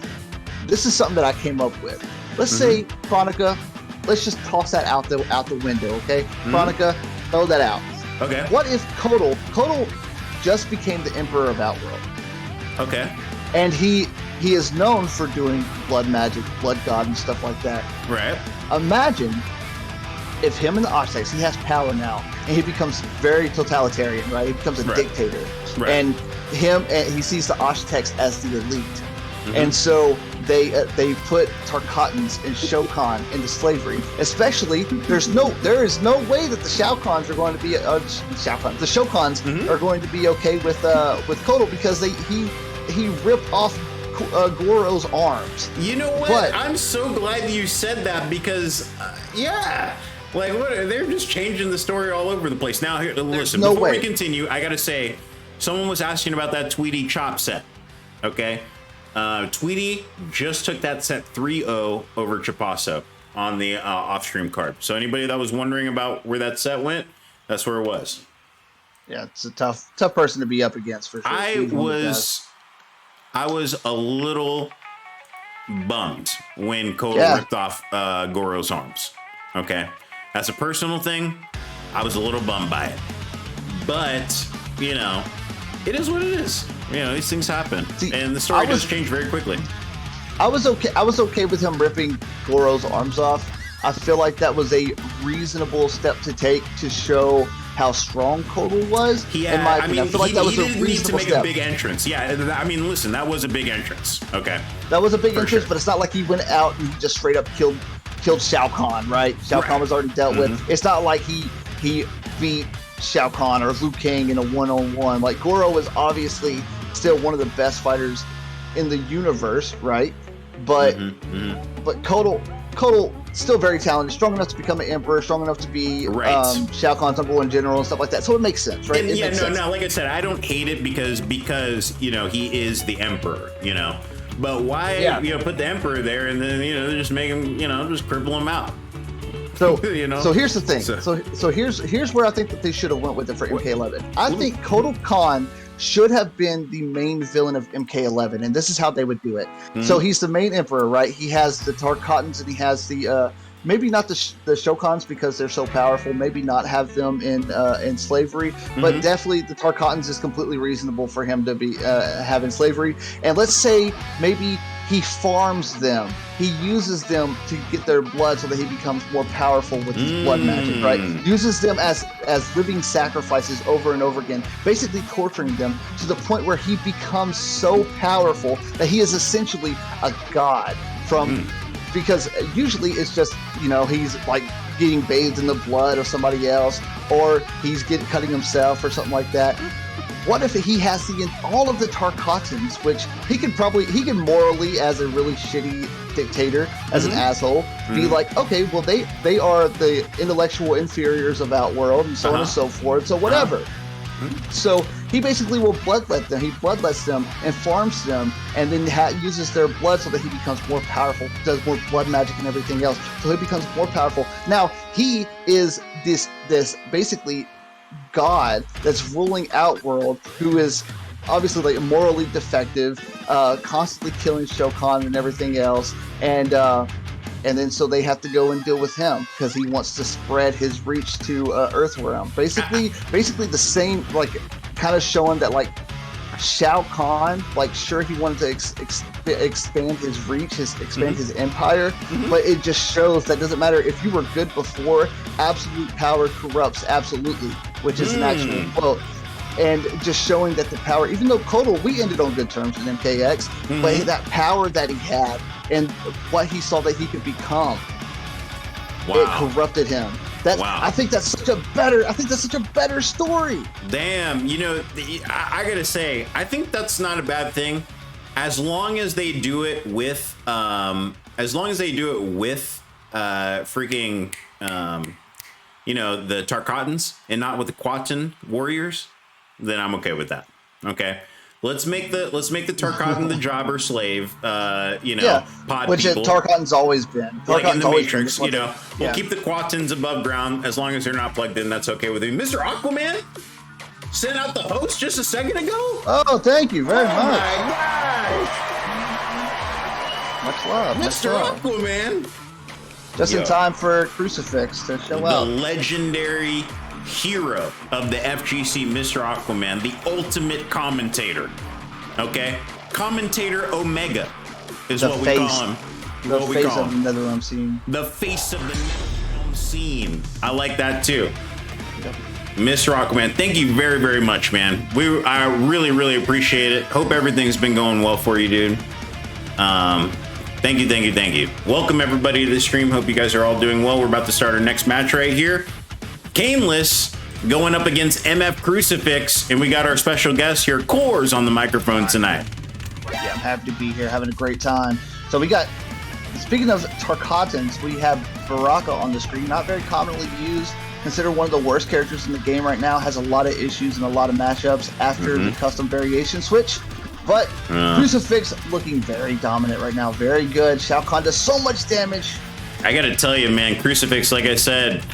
This is something that I came up with. Let's say Chronica. Let's just toss that out the window, okay? Chronica, throw that out. Okay. What if Kodal just became the Emperor of Outworld? Okay. And he is known for doing blood magic, blood god, and stuff like that. Right. Imagine if him and the Architects, he has power now, and he becomes very totalitarian, right? He becomes a dictator. Right. And he sees the Architects as the elite. And so they put Tarkatans and Shao-Kahn into slavery. Especially, there is no way that the Shao-Kahns are going to be the Shao-Kahns are going to be okay with Kodal because he ripped off Goro's arms. You know what? I'm so glad you said that because Like, what? They're just changing the story all over the place. Now, here, listen. no Before way. we continue, I gotta say, someone was asking about that Tweety chop set. Okay, Tweety just took that set 3-0 over Chapasso on the off-stream card. So anybody that was wondering about where that set went, that's where it was. Yeah, it's a tough person to be up against for sure. I was a little bummed when Koda ripped off Goro's arms. Okay, that's a personal thing. I was a little bummed by it, but you know, it is what it is. You know, these things happen, and the story does change very quickly. I was okay with him ripping Goro's arms off. I feel like that was a reasonable step to take to show how strong Koda was. Yeah, I feel like that was a reasonable need to make step. a big entrance. Yeah, I mean, listen, that was a big entrance. Okay, that was a big entrance, sure. but it's not like he went out and he just straight up killed Shao Kahn, right? Shao Kahn was already dealt with. It's not like he beat Shao Kahn or Liu Kang in a one-on-one. Like, Goro was obviously still one of the best fighters in the universe, right? But but Koda still very talented, strong enough to become an emperor, strong enough to be Shao Kahn's #1 general and stuff like that. So it makes sense, right? No. Like I said, I don't hate it because you know, he is the emperor, you know. But why you know, put the emperor there and then, you know, just make him, you know, just cripple him out. So you know. So here's the thing. So here's where I think that they should have went with it for MK11. I think Koda Khan should have been the main villain of MK11, and this is how they would do it. So he's the main emperor, right? He has the Tarkatans, and he has the maybe not the Shokans because they're so powerful. Maybe not have them in slavery, but definitely the Tarkatans is completely reasonable for him to be have in slavery. And let's say maybe he farms them. He uses them to get their blood so that he becomes more powerful with his blood magic, right? Uses them as living sacrifices over and over again, basically torturing them to the point where he becomes so powerful that he is essentially a god because usually it's just, you know, he's like getting bathed in the blood of somebody else, or he's cutting himself or something like that. What if he has all of the Tarkatans, which he can morally, as a really shitty dictator, as an asshole, be like, okay, well they are the intellectual inferiors of Outworld and so on and so forth, so whatever. So he basically will bloodlet them. He bloodlets them and farms them, and then uses their blood so that he becomes more powerful, does more blood magic and everything else. So he becomes more powerful. Now he is this basically god that's ruling Outworld, who is obviously like morally defective, constantly killing Shao Kahn and everything else, and then so they have to go and deal with him because he wants to spread his reach to Earthrealm. Basically the same, like, kind of showing that like Shao Kahn, like, sure, he wanted to expand his reach, expand his empire, but it just shows that doesn't matter if you were good before. Absolute power corrupts absolutely, which is an actual quote. And just showing that the power, even though Koda, we ended on good terms in MKX, but that power that he had and what he saw that he could become, it corrupted him. I think that's such a better story. Damn, you know, I gotta say, I think that's not a bad thing, as long as they do it with, freaking, you know, the Tarkatans and not with the Quatan warriors. Then I'm okay with that. Okay, let's make the Tarkatan the jobber slave. You know, pod which people. Tarkatan's always been. Like in the Matrix, you know, we'll keep the Quatans above ground as long as they're not plugged in. That's okay with me. Mr. Aquaman sent out the host just a second ago. Oh, thank you very much. My gosh. Much love, Mr. Aquaman. Just in time for Crucifix to show out. The legendary hero of the FGC, Mr. Aquaman, the ultimate commentator. Okay? Commentator Omega is what we call him. The face of the NetherRealm scene. The face of the NetherRealm scene. I like that too. Yep. Mr. Aquaman, thank you very, very much, man. I really, really appreciate it. Hope everything's been going well for you, dude. Thank you. Welcome everybody to the stream. Hope you guys are all doing well. We're about to start our next match right here. Cameless going up against MF Crucifix, and we got our special guest here, CoRzz, on the microphone tonight. Yeah, I'm happy to be here, having a great time. So we got speaking of Tarkatans, we have Baraka on the screen. Not very commonly used. Considered one of the worst characters in the game right now. Has a lot of issues and a lot of matchups after the custom variation switch. But Crucifix looking very dominant right now. Very good. Shao Kahn does so much damage. I got to tell you, man, Crucifix, like I said,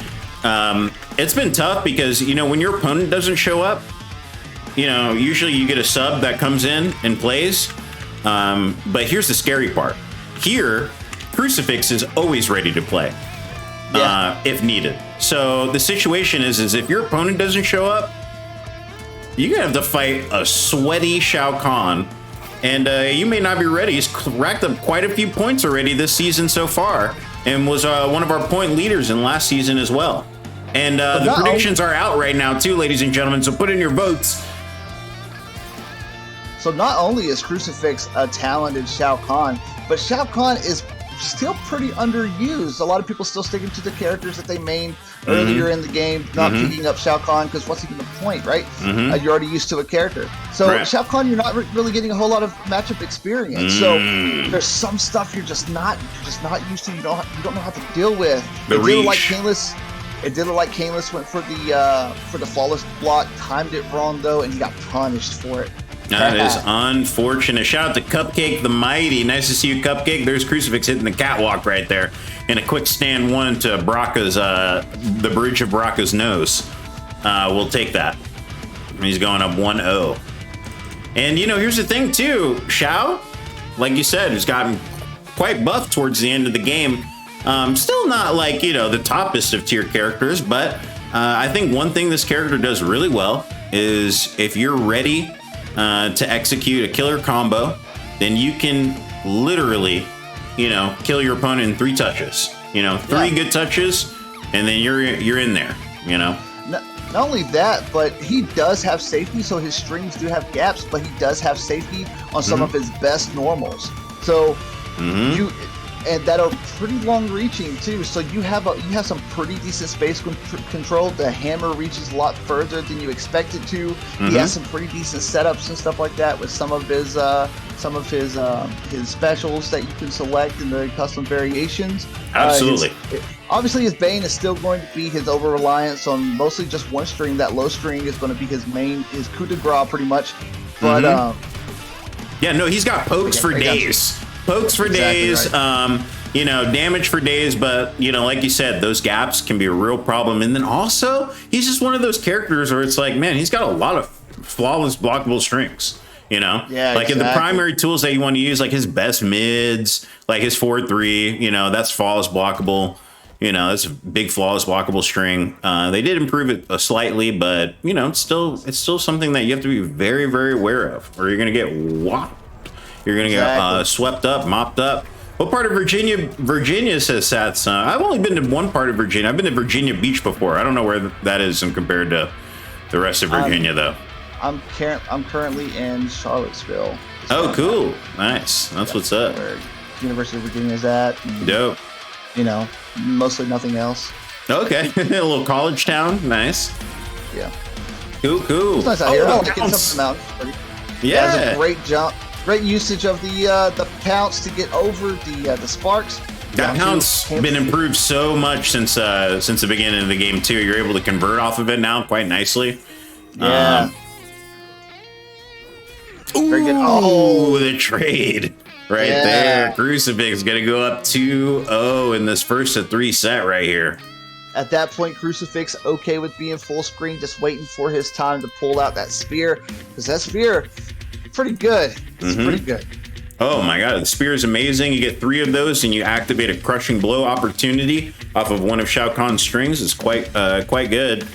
it's been tough because, you know, when your opponent doesn't show up, you know, usually you get a sub that comes in and plays. But here's the scary part. Here, Crucifix is always ready to play if needed. So the situation is if your opponent doesn't show up, you're going to have to fight a sweaty Shao Kahn. And you may not be ready. He's racked up quite a few points already this season so far, and was one of our point leaders in last season as well. And the predictions are out right now too, ladies and gentlemen, so put in your votes. So not only is Crucifix a talented Shao Kahn, but Shao Kahn is still pretty underused. A lot of people still sticking to the characters that they mained earlier in the game, not picking up Shao Kahn, because what's even the point, right? You're already used to a character. So Shao Kahn, you're not really getting a whole lot of matchup experience. So there's some stuff you're just not used to. You don't know how to deal with. The it did look like reach. Kainless went for the flawless block, timed it wrong though, and he got punished for it. That is unfortunate. Shout out to Cupcake the Mighty. Nice to see you, Cupcake. There's Crucifix hitting the catwalk right there. And a quick stand one to Baraka's, the bridge of Baraka's nose. We'll take that. He's going up 1-0. And, you know, here's the thing, too. Shao, like you said, has gotten quite buff towards the end of the game. Still not like, you know, the toppest of tier characters, but I think one thing this character does really well is if you're ready to execute a killer combo, then you can literally, you know, kill your opponent in 3 touches. You know, 3 good touches, and then you're in there, you know. Not only that, but he does have safety, so his strings do have gaps, but he does have safety on some of his best normals. So and that are pretty long reaching too. So you have some pretty decent space control. The hammer reaches a lot further than you expect it to. He has some pretty decent setups and stuff like that with some of his specials that you can select in the custom variations. Absolutely. Obviously, his Bane is still going to be his over-reliance on mostly just one string. That low string is going to be his coup de grace pretty much. But yeah, no, he's got pokes for days. Pokes for days, right. You know, damage for days, but, you know, like you said, those gaps can be a real problem. And then also, he's just one of those characters where it's like, man, he's got a lot of flawless blockable strings, you know? Yeah, like in the primary tools that you want to use, like his best mids, like his 4-3, you know, that's flawless blockable. You know, that's a big flawless blockable string. They did improve it slightly, but, you know, it's still something that you have to be very, very aware of, or you're going to get whopped. You're going to get swept up, mopped up. What part of Virginia, says Sats? I've only been to one part of Virginia. I've been to Virginia Beach before. I don't know where that is compared to the rest of Virginia, though. I'm currently in Charlottesville. Oh, cool. Nice. That's what's up. Where University of Virginia is at. And, dope. You know, mostly nothing else. Okay. A little college town. Nice. Yeah. Cool. It's nice out here. I like getting something out. Yeah. It's a great jump. Great usage of the pounce to get over the sparks. That pounce been improved so much since the beginning of the game too. You're able to convert off of it now quite nicely. Yeah. Very good. Oh, the trade right there. Crucifix gonna go up 2-0 in this first of 3 set right here. At that point, Crucifix okay with being full screen, just waiting for his time to pull out that spear, because that spear, pretty good. It's pretty good. Oh my god, the spear is amazing. You get 3 of those and you activate a crushing blow opportunity off of one of Shao Kahn's strings. It's quite good.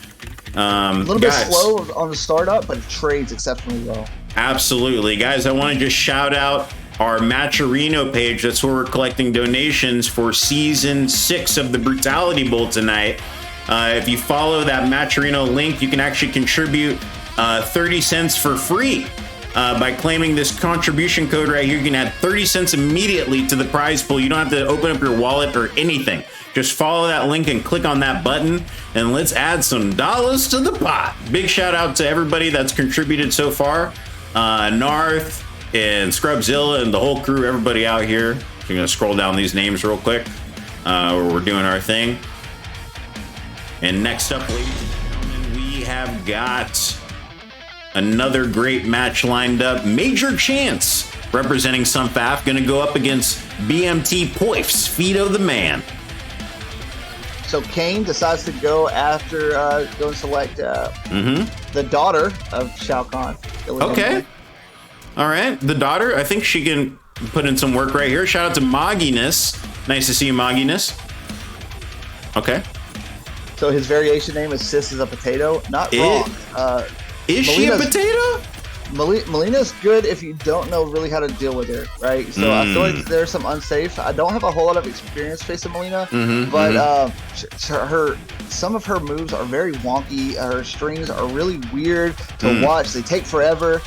A little bit slow on the startup, but it trades exceptionally well. Absolutely. Guys, I want to just shout out our Matcherino page. That's where we're collecting donations for season 6 of the Brutality Bowl tonight. If you follow that Matcherino link, you can actually contribute 30 cents for free. By claiming this contribution code right here, you can add 30 cents immediately to the prize pool. You don't have to open up your wallet or anything. Just follow that link and click on that button, and let's add some dollars to the pot. Big shout out to everybody that's contributed so far. Narth and Scrubzilla and the whole crew, everybody out here. I'm gonna scroll down these names real quick. We're doing our thing. And next up, ladies and gentlemen, we have got another great match lined up. Major Chance, representing Sunfaf, gonna go up against BMT Poifs, Fido the Man. So Kane decides to go after go and select the daughter of Shao Kahn. Okay. All right. The daughter, I think she can put in some work right here. Shout out to Mogginess. Nice to see you, Mogginess. Okay. So his variation name is Sis is a Potato. Not wrong. Is she a potato? Melina's good if you don't know really how to deal with her, right? So I feel like there's some unsafe. I don't have a whole lot of experience facing Melina, but some of her moves are very wonky. Her strings are really weird to watch. They take forever.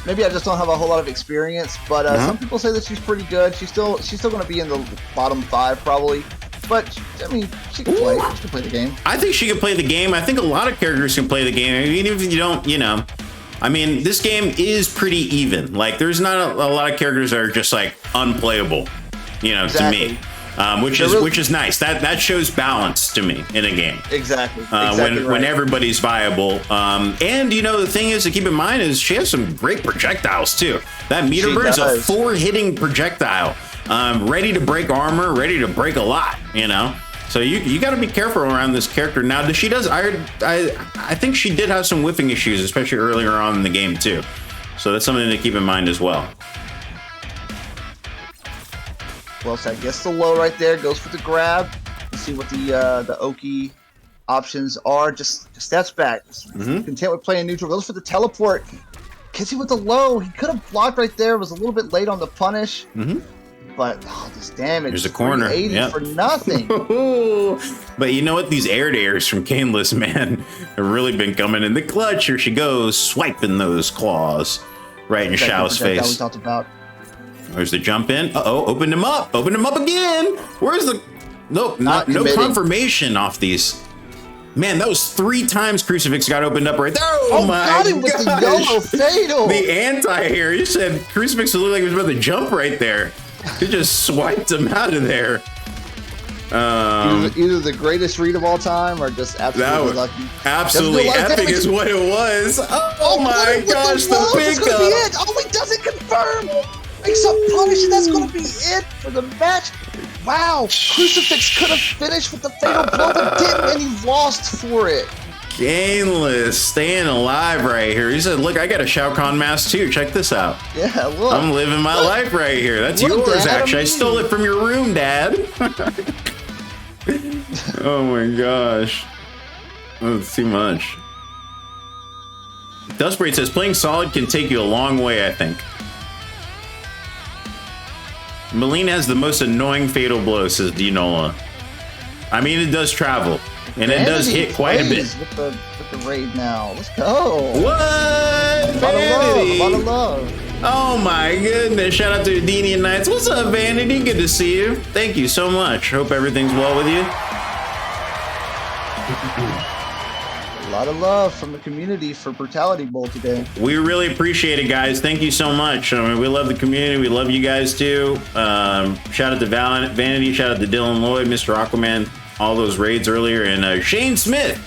Maybe I just don't have a whole lot of experience. But some people say that she's pretty good. She's still going to be in the bottom 5 probably. But, I mean, she can play. She can play the game. I think she can play the game. I think a lot of characters can play the game. Even if you don't, you know. I mean, this game is pretty even. Like, there's not a lot of characters that are just, like, unplayable, you know, Exactly. to me. Which is nice. That shows balance to me in a game. Exactly. When everybody's viable. And, you know, the thing is to keep in mind is she has some great projectiles, too. That meter burn is a 4-hitting projectile. Ready to break armor, ready to break a lot, you know. So you got to be careful around this character. Now, I think she did have some whiffing issues, especially earlier on in the game too. So that's something to keep in mind as well. Well, so I guess the low right there goes for the grab. Let's see what the Oki options are. Just steps back. Content with playing neutral. Goes for the teleport. Hits you with the low. He could have blocked right there. Was a little bit late on the punish. But this damage. There's a corner. Yep. For nothing. But you know what? These air dares from Caneless, man, have really been coming in the clutch. Here she goes, swiping those claws right in Shao's face. We talked about. There's the jump in. Opened him up. Opened him up again. Where's the... Nope, no confirmation off these. Man, that was 3 times Crucifix got opened up right there. Oh my god. With the yellow fatal. The anti-hair. You said Crucifix looked like he was about to jump right there. He just swiped him out of there. Either the greatest read of all time or just absolutely lucky. Absolutely epic is what it was. Oh my gosh, the pickup. Oh, he doesn't confirm. Makes up punish, and that's going to be it for the match. Wow, Crucifix could have finished with the fatal blow, but didn't, and he lost for it. Gainless, staying alive right here. He said, look, I got a Shao Kahn mask too. Check this out. Yeah, look. I'm living my life right here. That's yours, actually. I stole it from your room, Dad. Oh my gosh. That's too much. Dustbraid says, playing solid can take you a long way, I think. Melina has the most annoying fatal blow, says Dinola. I mean, it does travel. And it does hit quite a bit. With the raid now. Let's go. What? A lot of love. Oh my goodness. Shout out to Adenian Knights. What's up, Vanity? Good to see you. Thank you so much. Hope everything's well with you. A lot of love from the community for Brutality Bowl today. We really appreciate it, guys. Thank you so much. I mean, we love the community. We love you guys too. Shout out to Vanity. Shout out to Dylan Lloyd, Mr. Aquaman. All those raids earlier, and Shane Smith.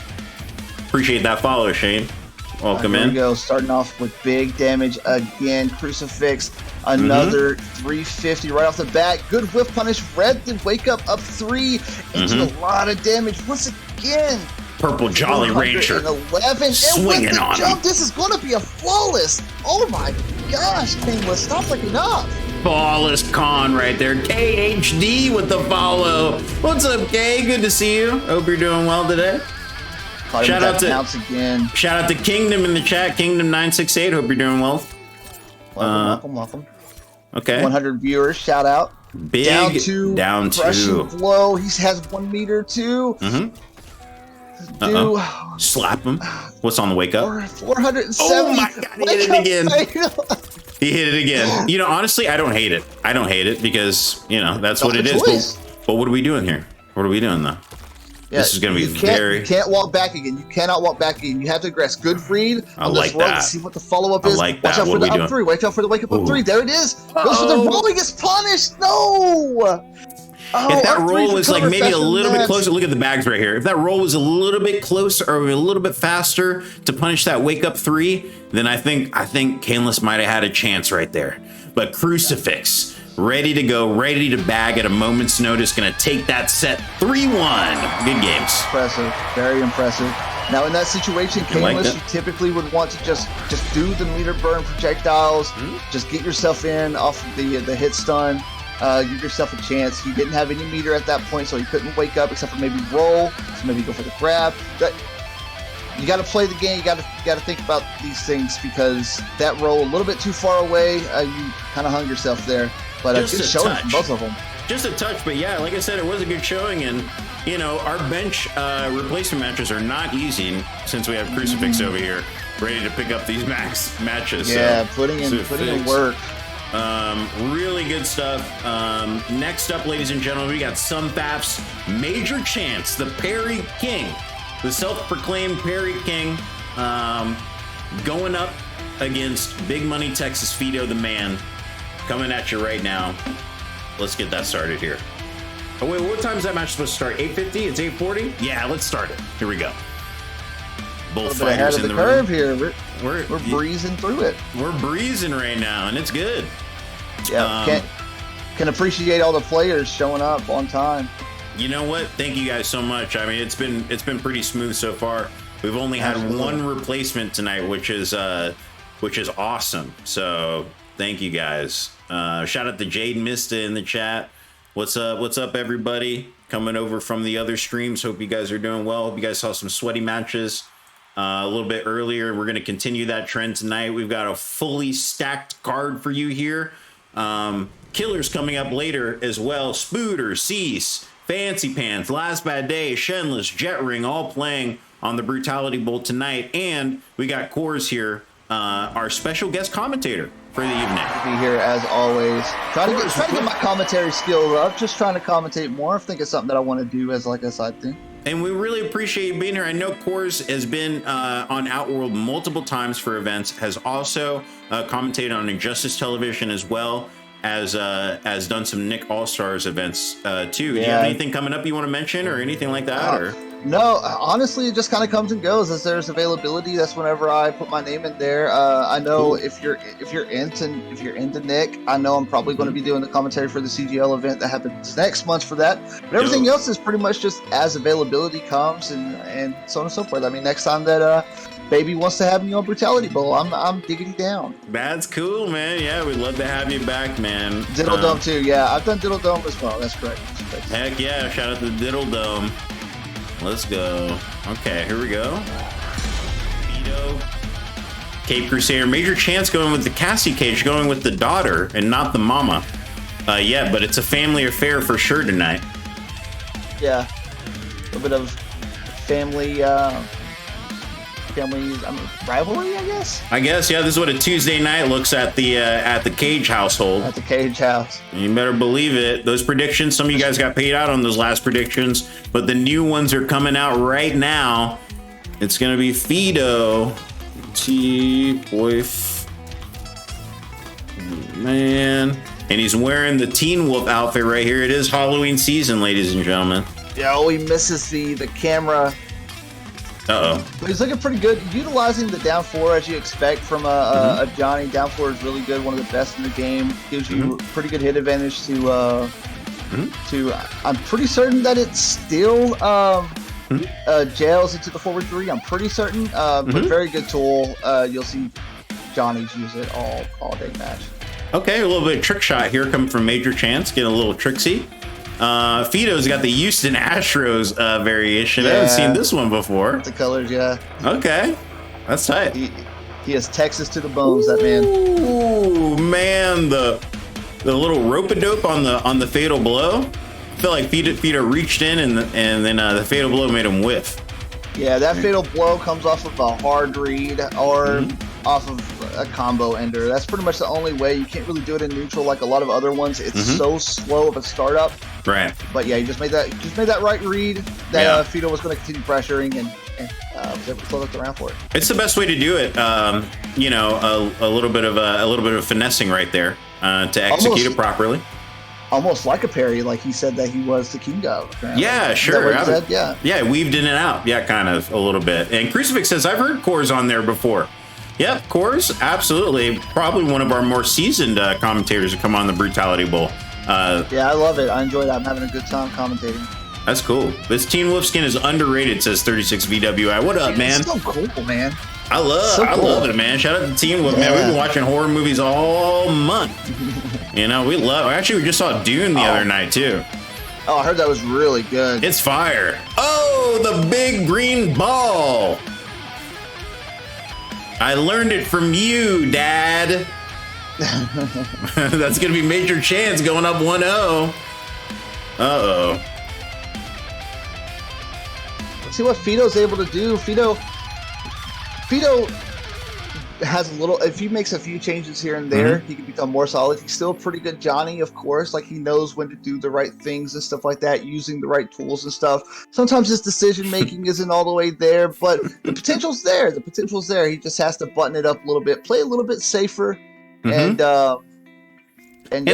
Appreciate that follow, Shane. Welcome in. Here we go, starting off with big damage again. Crucifix, another 350 right off the bat. Good whiff punish. Red the wake up 3 into a lot of damage once again. Purple Jolly Ranger 11 swinging on him. This is going to be a flawless. Oh my gosh, Painless, stop breaking up. Flawless Con right there. KHD with the follow. What's up, K? Good to see you. Hope you're doing well today. Shout out to Kingdom in the chat. Kingdom968. Hope you're doing well. Welcome. Okay. 100 viewers. Shout out. Big down two. Blow. He has 1 meter too. Slap him. What's on the wake up? 470. Oh my god, he hit it again. He hit it again. You know, honestly, I don't hate it. I don't hate it because, you know, that's what it is. But what are we doing here? What are we doing though? This is going to be You can't walk back again. You cannot walk back again. You have to aggress. Good read on this roll to see what the follow-up is. Like Watch out for the up three. Watch out for the wake up 3. There it is. Goes for the roll. He gets punished. No. If that roll was like maybe a little bit closer, look at the bags right here. If that roll was a little bit closer or a little bit faster to punish that wake up 3, then I think Caneless might have had a chance right there. But Crucifix, ready to go, ready to bag at a moment's notice, gonna take that set 3-1. Good games. Impressive, very impressive. Now in that situation, Caneless, you typically would want to just do the meter burn projectiles, just get yourself in off of the hit stun. Give yourself a chance. He didn't have any meter at that point, so he couldn't wake up except for maybe roll. So maybe go for the grab. You got to play the game. You got to think about these things because that roll a little bit too far away. You kind of hung yourself there. But good showing from both of them. Just a touch, but yeah, like I said, it was a good showing. And you know, our bench replacement matches are not easy since we have Crucifix over here, ready to pick up these max matches. Yeah, so, putting in work. Really good stuff. Next up, ladies and gentlemen, we got Sunfaf's Major Chance, the Parry King, the self-proclaimed Parry King, going up against Big Money Texas Fido, the man, coming at you right now. Let's get that started here. Oh wait, what time is that match supposed to start? 8:50? It's 8:40? Yeah, let's start it. Here we go. Both fighters in the curve room. Here. We're breezing through it. We're breezing right now, and it's good. Yeah, can appreciate all the players showing up on time. You know what? Thank you guys so much. I mean, it's been pretty smooth so far. We've only had one replacement tonight, which is awesome. So thank you guys. Shout out to Jade Mista in the chat. What's up, everybody? Coming over from the other streams. Hope you guys are doing well. Hope you guys saw some sweaty matches a little bit earlier. We're going to continue that trend tonight. We've got a fully stacked card for you here. Killers coming up later as well. Spooter, Cease, Fancy Pants, Last Bad Day, Shenless, Jet Ring, all playing on the Brutality Bowl tonight. And we got CoRzz here, our special guest commentator for the evening. Be here as always. Trying to get my commentary skills up. Just trying to commentate more. I think it's something that I want to do as like a side thing. And we really appreciate you being here. I know CoRzz has been on Outworld multiple times for events, has also commentated on Injustice Television as well as done some Nick All-Stars events too. Yeah. Do you have anything coming up you want to mention or anything like that? Or no, honestly, it just kind of comes and goes as there's availability. That's whenever I put my name in there. I know if you're into Nick, I know I'm probably going to be doing the commentary for the CGL event that happens next month for that. But everything else is pretty much just as availability comes and so on and so forth. I mean, next time that Baby wants to have me on Brutality Bowl, I'm diggity down. That's cool, man. Yeah, we'd love to have you back, man. Diddle Dome too. Yeah, I've done Diddle Dome as well. That's correct. Heck yeah! Shout out to Diddle Dome. Let's go. Okay, here we go. Vito. Cape Crusader. Major Chance going with the Cassie Cage, going with the daughter and not the mama. Yeah, but it's a family affair for sure tonight. Yeah. A little bit of family rivalry, I guess. Yeah, this is what a Tuesday night looks at the Cage household. At the Cage house. You better believe it. Those predictions, some of you guys got paid out on those last predictions, but the new ones are coming out right now. It's gonna be Fido, man, and he's wearing the Teen Wolf outfit right here. It is Halloween season, ladies and gentlemen. Yeah, he misses the camera. Uh-oh. But he's looking pretty good. Utilizing the down 4 as you expect from a Johnny. Down 4 is really good, one of the best in the game. Gives you pretty good hit advantage to I'm pretty certain that it still jails into the forward 3. I'm pretty certain. But very good tool. You'll see Johnny's use it all day match. Okay, a little bit of trick shot here coming from Major Chance, getting a little tricksy. Fido's got the Houston Astros variation. I haven't seen this one before. The colors, yeah. Okay, that's tight. He has Texas to the bones, that man. Ooh, man, the little rope-a-dope on the fatal blow. I feel like Fido reached in and then the fatal blow made him whiff. Yeah, that fatal blow comes off of a hard read or off of a combo ender. That's pretty much the only way. You can't really do it in neutral like a lot of other ones. It's so slow of a startup. Right. But yeah, he just made that right read that Fido was going to continue pressuring and was able to slow up the round for it. It's the best way to do it. You know, a little bit of finessing right there to execute it properly. Almost like a parry, like he said that he was the king of. Apparently. Yeah, sure. Yeah, weaved in and out. Yeah, kind of a little bit. And Crucifix says, I've heard CoRzz on there before. Yep, CoRzz, absolutely. Probably one of our more seasoned commentators to come on the Brutality Bowl. Yeah, I love it. I enjoy that. I'm having a good time commentating. That's cool. This Teen Wolf skin is underrated, says 36VWI. What up, man? It's so cool, man. I love it, man. Shout out to Teen Wolf, man. We've been watching horror movies all month. You know, we just saw Dune the other night, too. Oh, I heard that was really good. It's fire. Oh, the big green ball. I learned it from you, Dad. That's going to be Major Chance going up 1-0. Uh-oh. Let's see what Fido's able to do. Fido has a little, if he makes a few changes here and there, he can become more solid. He's still a pretty good Johnny, of course. Like, he knows when to do the right things and stuff like that, using the right tools and stuff. Sometimes his decision making isn't all the way there, but the potential's there. He just has to button it up a little bit, play a little bit safer, and yeah,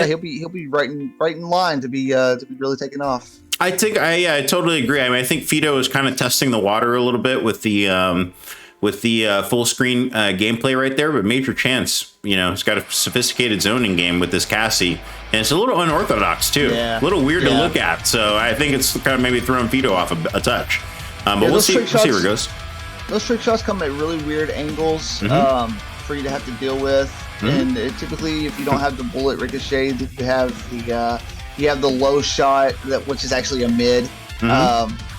he'll be right in line to be really taking off. I think I totally agree. I mean, I think Fido is kind of testing the water a little bit with the full screen gameplay right there, but Major Chance, you know, he's got a sophisticated zoning game with this Cassie, and it's a little unorthodox too, a little weird to look at. So I think it's kind of maybe throwing Fido off a touch. But we'll see where it goes. Those trick shots come at really weird angles for you to have to deal with, and typically, if you don't have the bullet ricochet, you have the low shot which is actually a mid.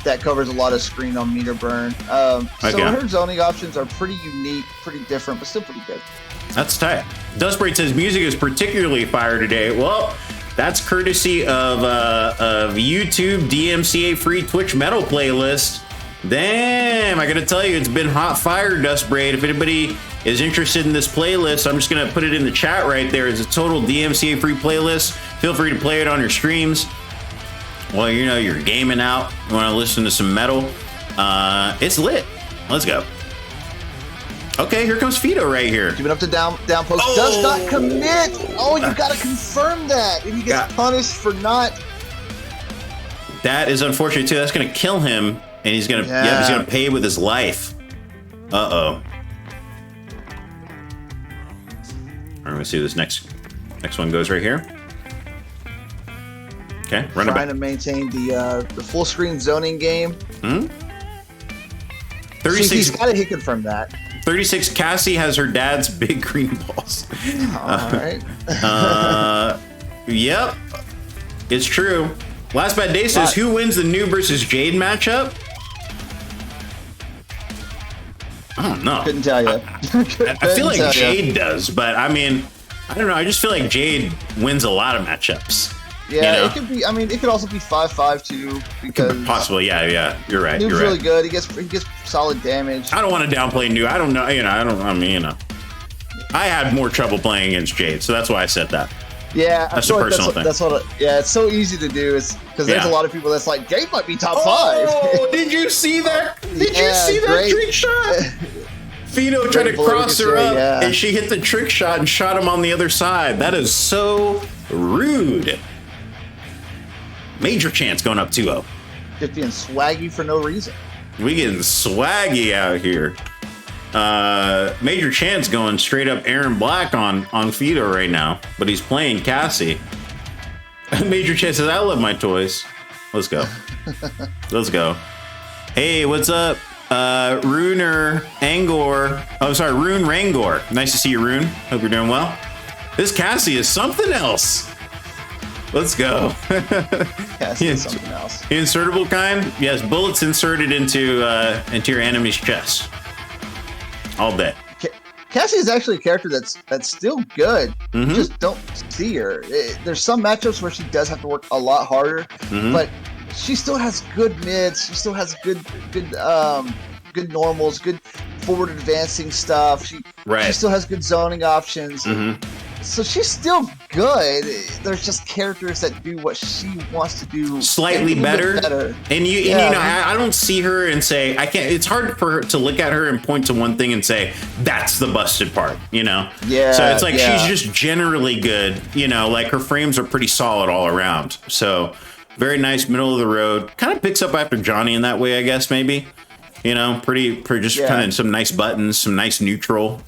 That covers a lot of screen on meter burn. So her zoning options are pretty unique, pretty different, but still pretty good. That's tight. Dustbraid says music is particularly fire today. Well, that's courtesy of YouTube DMCA free Twitch metal playlist. Damn, I gotta tell you, it's been hot fire, Dustbraid. If anybody is interested in this playlist, I'm just gonna put it in the chat right there. It's a total DMCA free playlist. Feel free to play it on your streams. Well, you know, you're gaming out, you want to listen to some metal. It's lit. Let's go. Okay, here comes Fido right here. Keep it up to down post. Does not commit. Oh, you got to confirm that. And he gets punished for not. That is unfortunate, too. That's going to kill him, and he's going to he's going to pay with his life. Uh-oh. All right, let's see who this next one goes right here. Okay, run it back. Trying to maintain the full screen zoning game. 36. He's got to hit confirm that. 36. Cassie has her dad's big green balls. All right. Yep, it's true. Last Bad Day says, who wins the Noob versus Jade matchup? I don't know. Couldn't tell you. I feel like Jade does, but I mean, I don't know. I just feel like Jade wins a lot of matchups. Yeah, it could be. I mean, it could also be 5-5 too, because possibly. Yeah. You're right. Noob's really good. He gets solid damage. I don't want to downplay Noob. I don't know. I had more trouble playing against Jade, so that's why I said that. Yeah, that's a personal thing. It's so easy to do. It's because there's a lot of people that's like, Jade might be top 5. Oh, did you see that? Did you see that trick shot? Fido tried to cross her up, and she hit the trick shot and shot him on the other side. That is so rude. Major Chance going up 2-0. Just being swaggy for no reason. We getting swaggy out here. Major Chance going straight up Aaron Black on Fido right now, but he's playing Cassie. Major Chance says, I love my toys. Let's go. Let's go. Hey, what's up? Runer Angor. Oh, sorry, Rune Rangor. Nice to see you, Rune. Hope you're doing well. This Cassie is something else. Let's go. Cassie is something else. Insertable kind? Yes, bullets inserted into your enemy's chest. All day. Cassie is actually a character that's still good. You just don't see her. There's some matchups where she does have to work a lot harder, but she still has good mids. She still has good normals, good forward advancing stuff. She still has good zoning options. So she's still good. There's just characters that do what she wants to do slightly better. And you know, I don't see her and say, I can't. It's hard for her to look at her and point to one thing and say that's the busted part, you know. Yeah. So it's like she's just generally good, you know. Like her frames are pretty solid all around. So very nice, middle of the road. Kind of picks up after Johnny in that way, I guess maybe. You know, pretty just kind of some nice buttons, some nice neutral.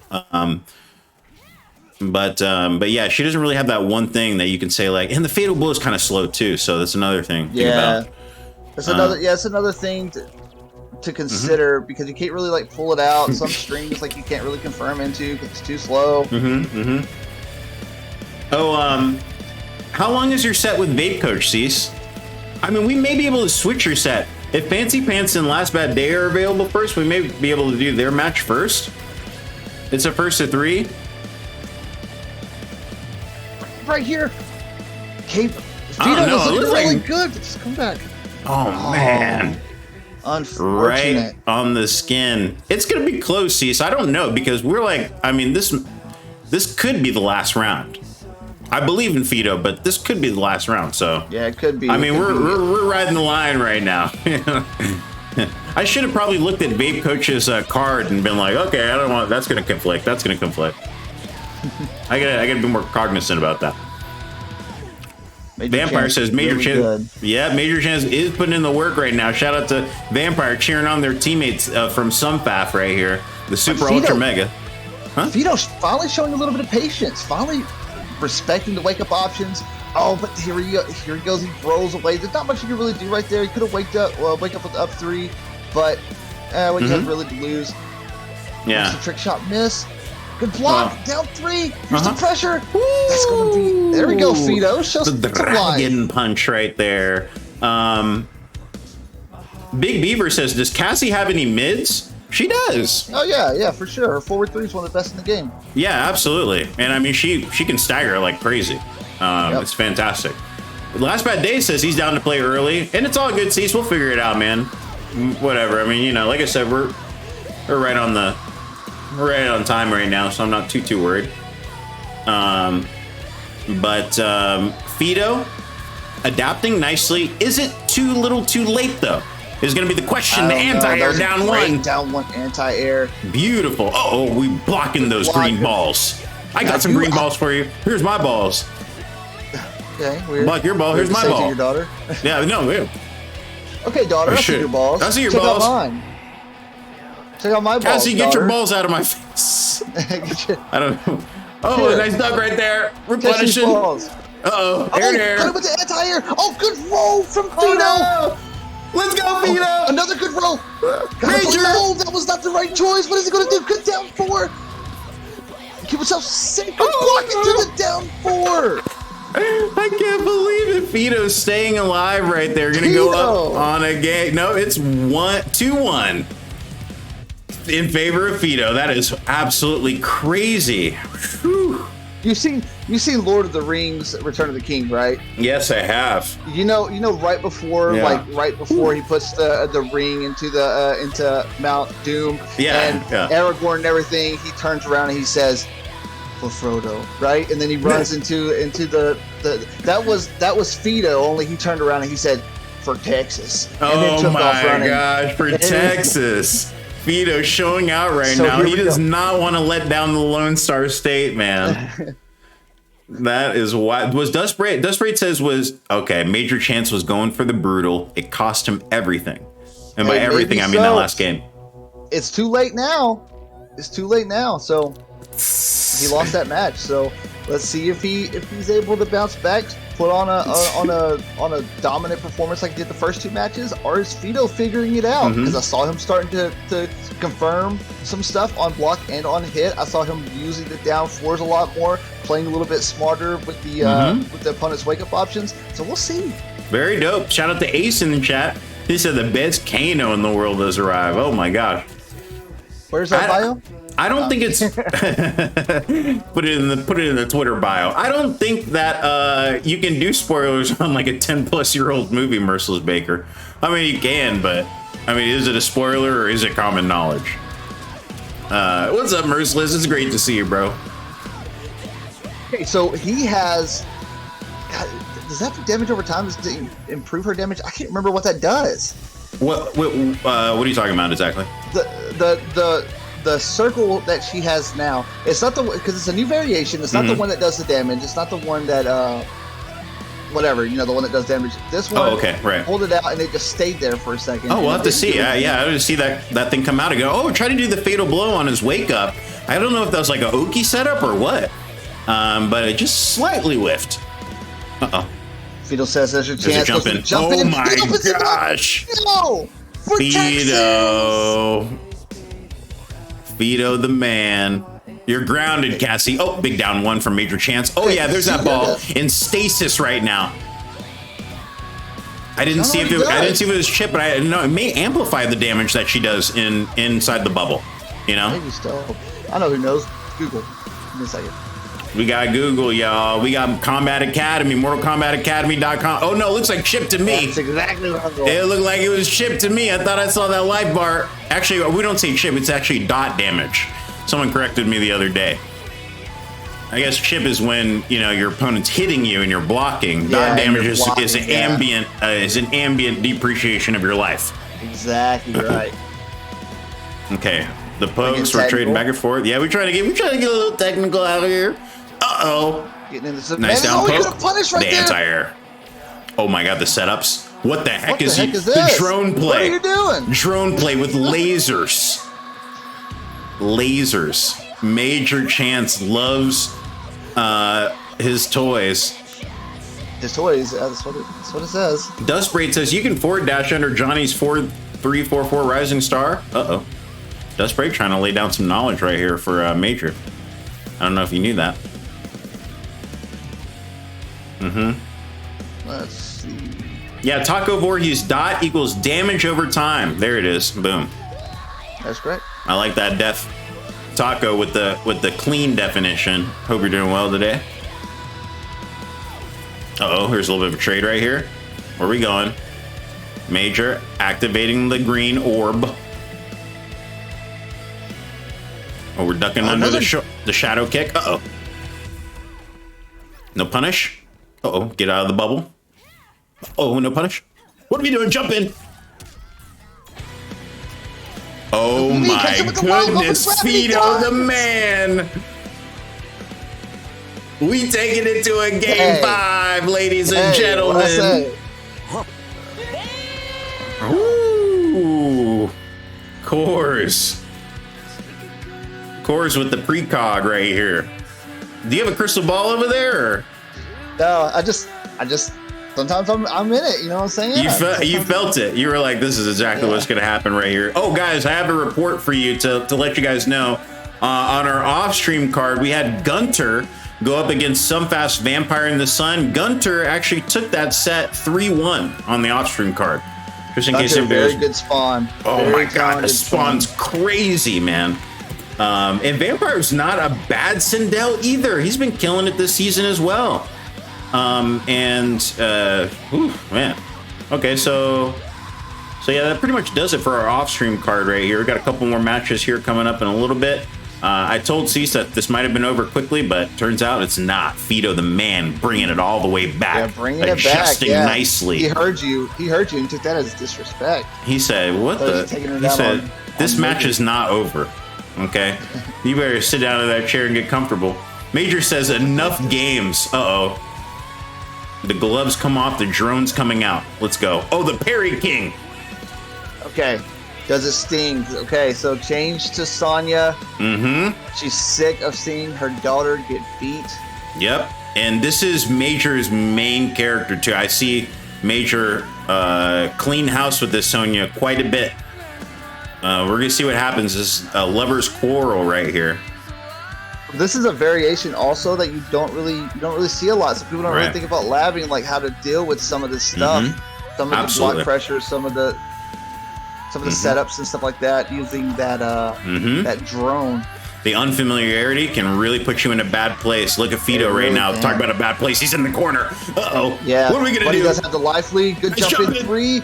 But yeah, she doesn't really have that one thing that you can say like, and the fatal blow is kind of slow too. So that's another thing. Yeah, it's another thing to consider because you can't really like pull it out. Some strings like you can't really confirm into because it's too slow. Oh, how long is your set with Vape Coach, CoRzz? I mean, we may be able to switch your set. If Fancy Pants and Last Bad Day are available first, we may be able to do their match first. It's a first to 3. Right here. Vito was looking really good. Just come back. Oh, man. Unfortunate. Right on the skin. It's going to be close, CoRzz. I don't know because we're like, I mean, this could be the last round. I believe in Vito, but this could be the last round. So yeah, it could be. I mean, we're riding the line right now. I should have probably looked at Vape Coach's card and been like, okay, I don't want. That's going to conflict. That's going to conflict. I gotta be more cognizant about that. Vampire says Major Chance. Yeah, Major Chance is putting in the work right now. Shout out to Vampire cheering on their teammates from Sunfaf right here. The Super Ultra Mega. Huh? Vito's finally showing a little bit of patience. Finally respecting the wake up options. Oh, but here he goes. He rolls away. There's not much you can really do right there. He could have wake up with up 3, but what you have really to lose. Yeah. The trick shot miss. Good block, down 3. Here's some pressure. That's gonna be. There we go, Vito. Show the dragon punch right there. Big Beaver says, "Does Cassie have any mids?" She does. Oh yeah, for sure. Her forward 3 is one of the best in the game. Yeah, absolutely. And I mean, she can stagger like crazy. It's fantastic. Last Bad Day says he's down to play early, and it's all good. CoRzz, we'll figure it out, man. Whatever. I mean, you know, like I said, we're right on the. We're right on time right now, so I'm not too worried. But Vito adapting nicely. Is it too little too late though? Is going to be the question. The anti-air down 1. Down 1 anti-air. Beautiful. Oh, we blocking those green balls. I got some green balls for you. Here's my balls. Okay, weird. Block your ball. Here's my ball. Your daughter. Yeah, no. Yeah. Okay, daughter. I see your balls. I see your balls. Check out mine. Check out my balls. Cassie, get your balls out of my face. I don't know. Oh, nice dunk right there. Replenishing. Uh-oh. Air. Put it with the anti-air. Oh, good roll from Vito. Oh, no. Let's go, Vito. Another good roll. Major. No, that was not the right choice. What is he going to do? Good down 4. Keep himself safe. Block it to the down 4. I can't believe it. Vito's staying alive right there. Gonna go up on a game. No, it's 2-1 in favor of Vito. That is absolutely crazy. Whew. You've seen Lord of the Rings: Return of the King, right? Yes, I have. You know, right before he puts the ring into Mount Doom, and Aragorn and everything, he turns around and he says, "For Frodo," right? And then he runs into the that was Vito. Only he turned around and he said, "For Texas." And then took off running. Gosh, for Texas. Vito showing out right now. He does not want to let down the Lone Star State, man. That is why. Was Dustbraid? Dustbraid says okay. Major Chance was going for the brutal. It cost him everything, and by everything I mean that last game. It's too late now. So he lost that match. So let's see if he's able to bounce back, put on a dominant performance like he did the first 2 matches, or is Vito figuring it out? Because I saw him starting to confirm some stuff on block and on hit. I saw him using the down 4s a lot more, playing a little bit smarter with the opponent's wake up options. So we'll see. Very dope. Shout out to Ace in the chat. He said the best Kano in the world has arrived. Oh my gosh. Where's that bio? I don't think it's put it in the Twitter bio. I don't think that you can do spoilers on like a 10-plus-year-old movie, Merciless Baker. I mean, you can, but I mean, is it a spoiler or is it common knowledge? What's up, Merciless? It's great to see you, bro. Okay, so he has. God, does that damage over time? Does it improve her damage? I can't remember what that does. What are you talking about exactly? The circle that she has now. It's not the because it's a new variation. It's not the one that does the damage. It's not the one that whatever, the one that does damage. This one, okay, right. Pulled it out and it just stayed there for a second. Oh, we'll have to see. Yeah, I would see that thing come out and go, oh, try to do the fatal blow on his wake up. I don't know if that was like a Oki setup or what, but it just slightly whiffed. Uh-oh. Fido says there's your chance. Jump in. Oh my gosh. No! Fido the man. You're grounded, Cassie. Oh, big down one from Major Chance. Oh yeah, there's that ball in stasis right now. I didn't see if it was chip, but I know it may amplify the damage that she does inside the bubble. Maybe still. I know who knows. Google. Give me a second. We got Google, y'all. We got Combat Academy, MortalKombatAcademy.com. Oh no, it looks like chip to me. That's exactly what I'm going. It looked like it was chip to me. I thought I saw that life bar. Actually, we don't say chip. It's actually dot damage. Someone corrected me the other day. I guess chip is when your opponent's hitting you and you're blocking. Dot damage is an ambient depreciation of your life. Exactly right. Okay, the pokes we're trading back and forth. Yeah, we're trying to get a little technical out here. Uh-oh. Getting into some nice down poke. Punish right the there. anti-air. Oh my god, the setups. What the heck is this? The drone play. What are you doing? Drone play with lasers. Lasers. Major Chance loves his toys. His toys, that's what it says. Dustbraid says you can forward dash under Johnny's 4344 Rising Star. Uh-oh. Dustbraid trying to lay down some knowledge right here for Major. I don't know if you knew that. Let's see. Yeah, Taco Voorhees dot equals damage over time. There it is. Boom. That's correct. I like that def Taco with the clean definition. Hope you're doing well today. Uh-oh, here's a little bit of a trade right here. Where are we going? Major activating the green orb. Oh, we're ducking under the shadow kick. Uh-oh. No punish. Uh-oh, get out of the bubble. Oh, no punish. What are we doing? Jump in. Oh my goodness, Fido the man. We taking it to a game 5, ladies and gentlemen. Ooh, CoRzz. CoRzz with the precog right here. Do you have a crystal ball over there? Or? No, I just sometimes I'm in it, you know what I'm saying? You felt it. You were like, this is exactly what's going to happen right here. Oh, guys, I have a report for you to let you guys know. On our off-stream card, we had Gunter go up against Some Fast Vampire in the Sun. Gunter actually took that set 3-1 on the off-stream card. Just in case very good spawn. Oh my god, the spawn's crazy, man. And Vampire's not a bad Sindel either. He's been killing it this season as well. Man. Okay, so yeah, that pretty much does it for our off-stream card right here. We've got a couple more matches here coming up in a little bit. I told CoRzz that this might have been over quickly, but turns out it's not. Fido the man bringing it all the way back. Yeah, bringing it back. Adjusting nicely. He heard you and took that as disrespect. He said, what the? He said, this match is not over. Okay? You better sit down in that chair and get comfortable. Major says, enough games. Uh-oh. The gloves come off, the drone's coming out. Let's go. Oh, the Parry King. Okay. Does it sting? Okay, so change to Sonya. She's sick of seeing her daughter get beat. Yep. And this is Major's main character, too. I see Major clean house with this Sonya quite a bit. We're going to see what happens. This is a lover's quarrel right here. This is a variation also that you don't really see a lot. So people don't really think about labbing, like how to deal with some of this stuff, some of the block pressure, some of the setups and stuff like that, using that that drone. The unfamiliarity can really put you in a bad place. Look at Fido right now. Talk about a bad place. He's in the corner. Uh-oh. Yeah. What are we going to do? He does have the life lead. Good jump in 3.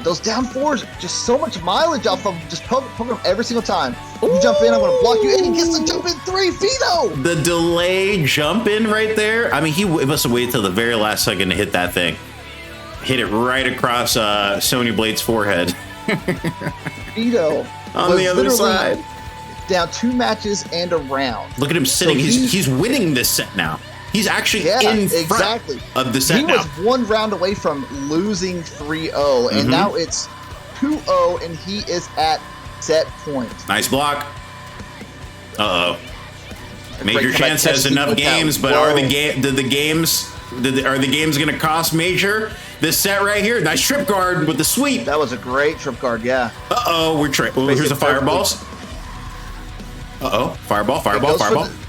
those down fours, just so much mileage off of just poke him every single time. You jump in, I'm going to block you, and he gets the jump in 3, Fido! The delay jump in right there. I mean, he must have waited till the very last second to hit that thing. Hit it right across Sonya Blade's forehead. Fido on the other side. Down 2 matches and a round. Look at him sitting. So he's winning this set now. He's actually in front of the set he now. was 1 round away from losing 3-0, and now it's 2-0, and he is at set point. Nice block. Uh-oh. Major Chance has enough games, but are the games going to cost Major? This set right here, nice trip guard with the sweep. That was a great trip guard, yeah. Uh-oh, here's the fireballs. Uh-oh, fireball.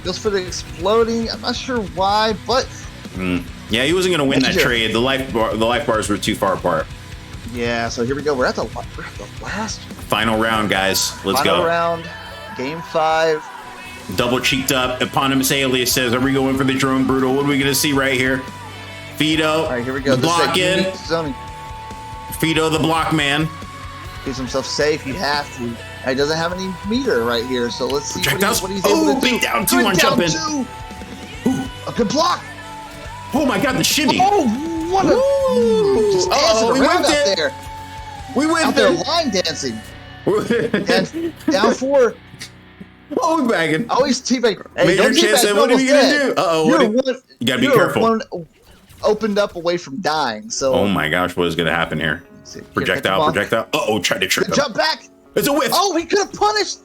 Goes for the exploding. I'm not sure why, but yeah, he wasn't going to win that trade. The life bars were too far apart. Yeah, so here we go. We're at the last final round, guys. Let's go. Final round, game 5. Double cheeked up. Eponymous Alias says, "Are we going for the drone brutal? What are we going to see right here?" Fido. All right, here we go. The block in. Zoning. Fido, the block man. Keeps himself safe. He'd have to. He doesn't have any meter right here, so let's see what he's able to do. Beat down 2 on jumping. Ooh, a good block. Oh my God, the shimmy. Oh, what a just dancing around out there. We went out there line dancing. And down 4. Oh, we bagging. Always teabag. Hey, Major Chance said, what are we going to do? Uh-oh. You got to be careful. One opened up away from dying. So. Oh my gosh, what is going to happen here? Projectile. Uh-oh, tried to trip him. Jump back. It's a whiff. Oh, he could have punished.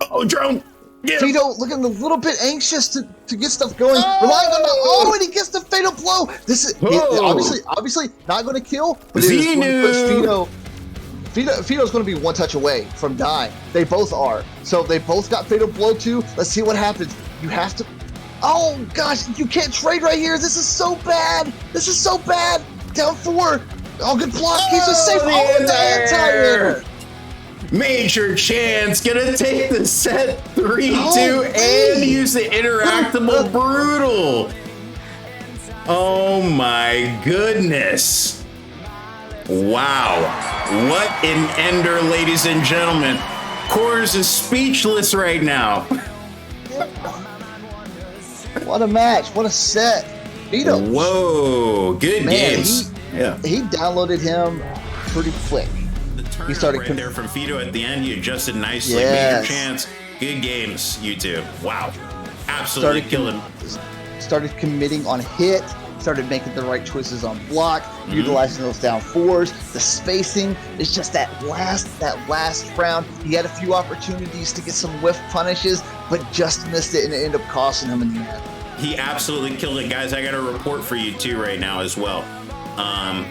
Uh-oh, drone. Yeah. Fido looking a little bit anxious to get stuff going. Relying on and he gets the fatal blow. This is obviously not going to kill, but it is going to put Fido's going to be 1 touch away from dying. They both are. So they both got fatal blow too. Let's see what happens. You have to. Oh gosh, you can't trade right here. This is so bad. Down 4. Oh, good block. Keeps us safe. The anti-air. Major Chance gonna take the set 3-2 and use the interactable brutal. Oh my goodness. Wow. What an ender, ladies and gentlemen. CoRzz is speechless right now. What a match. What a set. Fido. Whoa. Good games. He downloaded him pretty quick. He started right there from Fido at the end. He adjusted nicely. Major Chance. Good games, you two. Wow. Absolutely killing. Started committing on hit. Started making the right choices on block. Utilizing those down 4s. The spacing is just that last round. He had a few opportunities to get some whiff punishes, but just missed it, and it ended up costing him in the end. He absolutely killed it, guys. I got a report for you too right now as well.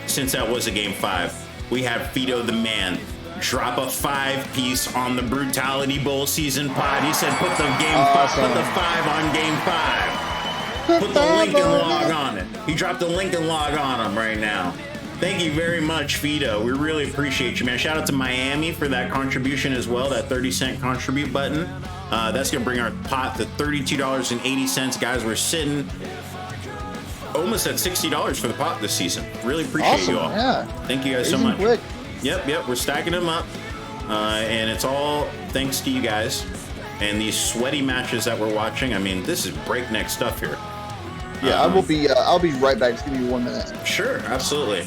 Since that was a game 5. We have Fido the man drop a 5-piece on the Brutality Bowl season pod. He said, put the 5 on game 5. Put the Lincoln log on it. He dropped the Lincoln log on him right now. Thank you very much, Fido. We really appreciate you, man. Shout out to Miami for that contribution as well, that 30-cent contribute button. That's going to bring our pot to $32.80. Guys, we're sitting almost at $60 for the pot this season. Really appreciate you all. Yeah. Thank you guys so much. Quick. Yep. We're stacking them up. And it's all thanks to you guys and these sweaty matches that we're watching. I mean, this is breakneck stuff here. Yeah, I'll be right back. Just give me 1 minute. Sure, absolutely.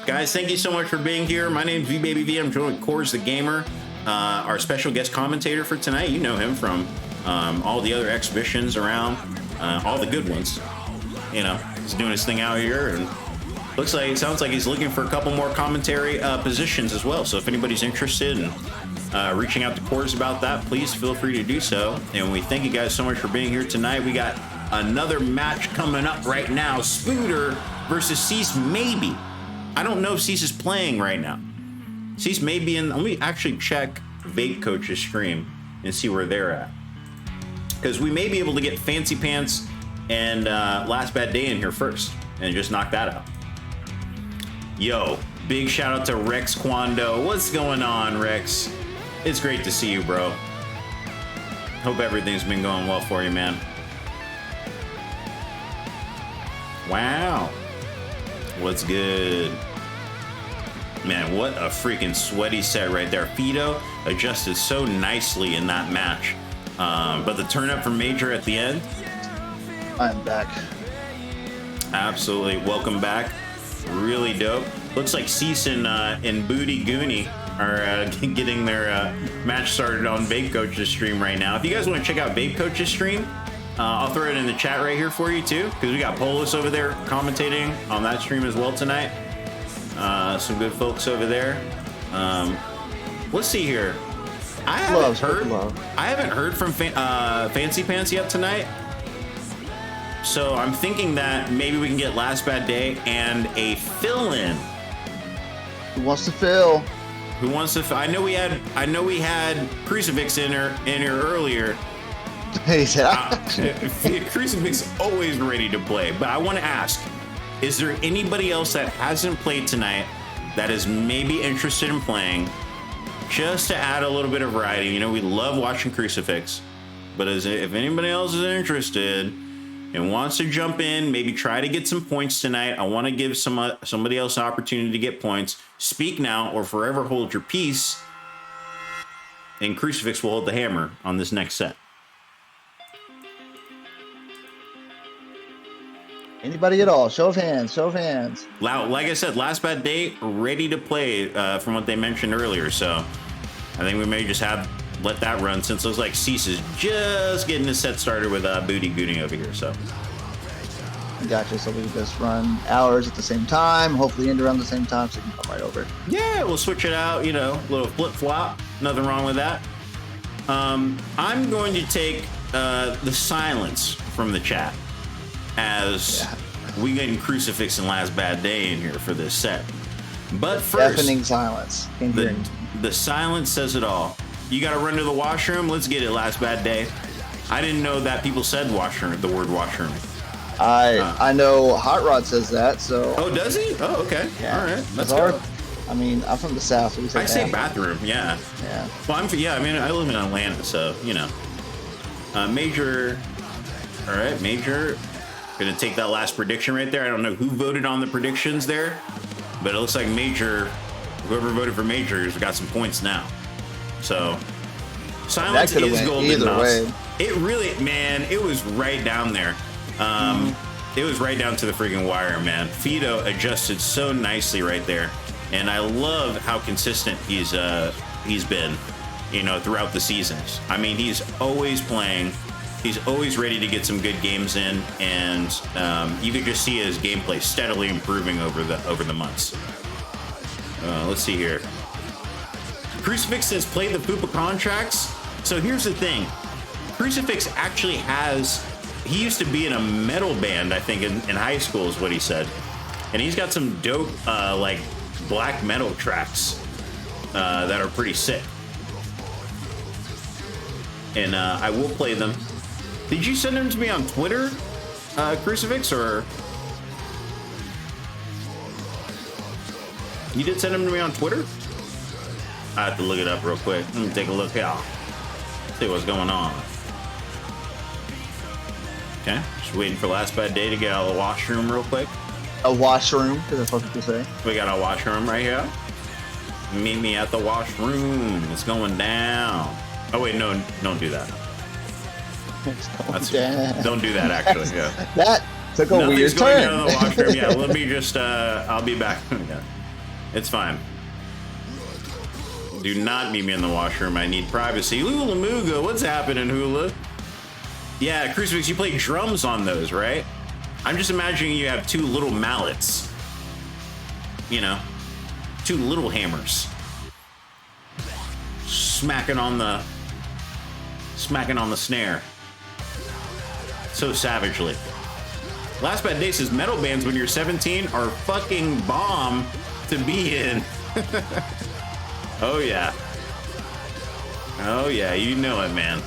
Guys, thank you so much for being here. My name's VBabyV. I'm joined with CoRzz the Gamer, our special guest commentator for tonight. You know him from all the other exhibitions around, all the good ones. You know, he's doing his thing out here, and sounds like he's looking for a couple more commentary positions as well. So if anybody's interested in reaching out to CoRzz about that, please feel free to do so. And we thank you guys so much for being here tonight. We got another match coming up right now. Spooter versus CoRzz maybe. I don't know if CoRzz is playing right now. CoRzz may be in. Let me actually check Vape Coach's stream and see where they're at. Because we may be able to get Fancy Pants and Last Bad Day in here first and just knock that out. Yo, big shout out to Rex Kwando. What's going on, Rex? It's great to see you, bro. Hope everything's been going well for you, man. Wow. What's good? Man, what a freaking sweaty set right there. Fido adjusted so nicely in that match. But the turn up from Major at the end. I'm back. Absolutely. Welcome back. Really dope. Looks like CoRzz and Booty Goonie are getting their match started on Vape Coach's stream right now. If you guys want to check out Vape Coach's stream, I'll throw it in the chat right here for you too, because we got Polis over there commentating on that stream as well tonight. Some good folks over there. Let's see here. I haven't heard from Fancy Pants yet tonight. So I'm thinking that maybe we can get Last Bad Day and a fill-in. Who wants to fill? Who wants to? I know we had Crucifix in here earlier. He said, Crucifix always ready to play, but I want to ask: is there anybody else that hasn't played tonight that is maybe interested in playing, just to add a little bit of variety? You know, we love watching Crucifix, but if anybody else is interested and wants to jump in, maybe try to get some points tonight, I want to give somebody else an opportunity to get points. Speak now or forever hold your peace, and Crucifix will hold the hammer on this next set. anybody at all? Show of hands. Show of hands. Like I said, Last Bad Day ready to play from what they mentioned earlier. So I think we may just let that run, since it looks like CoRzz is just getting his set started with Booty Goonie over here. So Gotcha. So we just run hours at the same time. Hopefully end around the same time, so you can come right over. yeah, we'll switch it out. You know, a little flip flop. Nothing wrong with that. I'm going to take the silence from the chat as we getting Crucifix and Last Bad Day in here for this set. But first, Deafening silence. Can't hear anything. the silence says it all. You got to run to the washroom. Let's get it. Last Bad Day. I didn't know that people said washroom, the word washroom. I know Hot Rod says that, so. Oh, does he? Oh, okay. Yeah. All right. Let's Our- go. I mean, I'm from the South, so we say I say bathroom. Yeah. Yeah. Well, I mean, I live in Atlanta, so, you know. Major. All right, Major. Gonna take that last prediction right there. I don't know who voted on the predictions there, but it looks like Major, whoever voted for Major, has got some points now. So, silence is golden. Either way. It really, man, it was right down there. It was right down to the freaking wire, man. Fido adjusted so nicely right there, and I love how consistent he's been, you know, throughout the seasons. I mean, he's always playing. He's always ready to get some good games in, and you could just see his gameplay steadily improving over the months. Let's see here. Crucifix has played the Fupa contracts. So here's the thing. Crucifix actually he used to be in a metal band, I think, in high school is what he said. And he's got some dope, like, black metal tracks that are pretty sick. And I will play them. Did you send them to me on Twitter, Crucifix, or? You did send them to me on Twitter? I have to look it up real quick. Let me take a look here. See what's going on. Okay, just waiting for Last Bad Day to get out of the washroom real quick. A washroom, because that's what people say. We got a washroom right here. Meet me at the washroom. It's going down. Oh wait, no, don't do that. It's going down. Don't do that, actually. Yeah. That took a Nothing's weird going turn. down in the washroom. Yeah, let me just. I'll be back. Yeah. It's fine. Do not meet me in the washroom. I need privacy. Hula Mooga, what's happening, Hula? Yeah, Crucifix, you play drums on those, right? I'm just imagining you have two little mallets. You know, two little hammers. Smacking on the snare. So savagely. Last Bad Day says metal bands when you're 17 are fucking bomb to be in. Oh yeah. Oh yeah, you know it, man.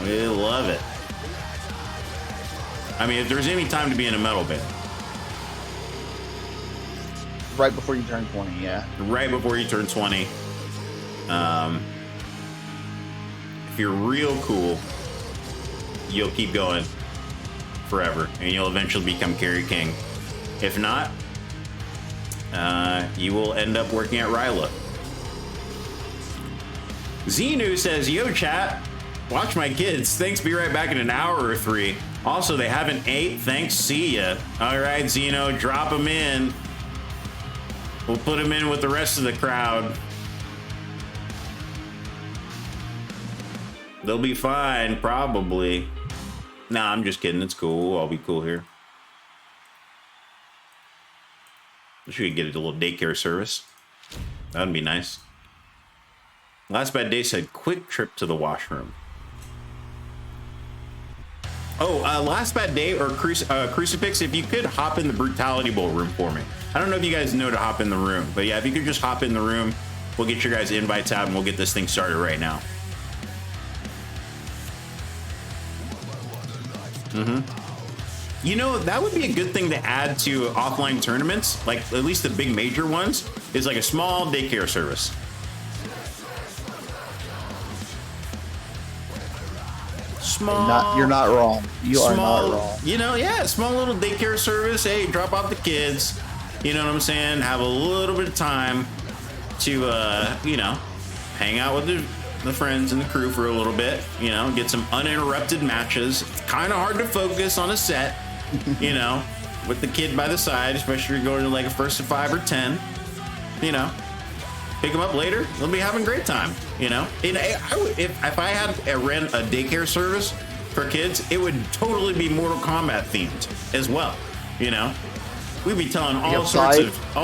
We love it. I mean, if there's any time to be in a metal band. Right before you turn 20, yeah. Right before you turn 20. If you're real cool, you'll keep going forever, and you'll eventually become Carry King. If not, you will end up working at Ryla. Xenu says, yo chat, watch my kids. Thanks, be right back in an hour or 3. Also, they haven't ate. Thanks, see ya. All right, Xeno, drop them in. We'll put them in with the rest of the crowd. They'll be fine, probably. Nah, I'm just kidding. It's cool. We'll all be cool here. Wish we could get a little daycare service. That'd be nice. Last Bad Day said, quick trip to the washroom. Oh, Last Bad Day or Crucifix, if you could hop in the Brutality Bowl room for me. I don't know if you guys know to hop in the room, but yeah, if you could just hop in the room, we'll get your guys' invites out and we'll get this thing started right now. You know, that would be a good thing to add to offline tournaments, like at least the big major ones, is like a small daycare service. Small. You're not wrong. You are not wrong. You know, yeah, small little daycare service. Hey, drop off the kids. You know what I'm saying? Have a little bit of time to, you know, hang out with the friends and the crew for a little bit. You know, get some uninterrupted matches. It's kind of hard to focus on a set, you know, with the kid by the side, especially if you're going to like a first to 5 or 10. You know, pick them up later. They'll be having a great time. You know, and if I had a daycare service for kids, it would totally be Mortal Kombat themed as well. You know, we'd be telling all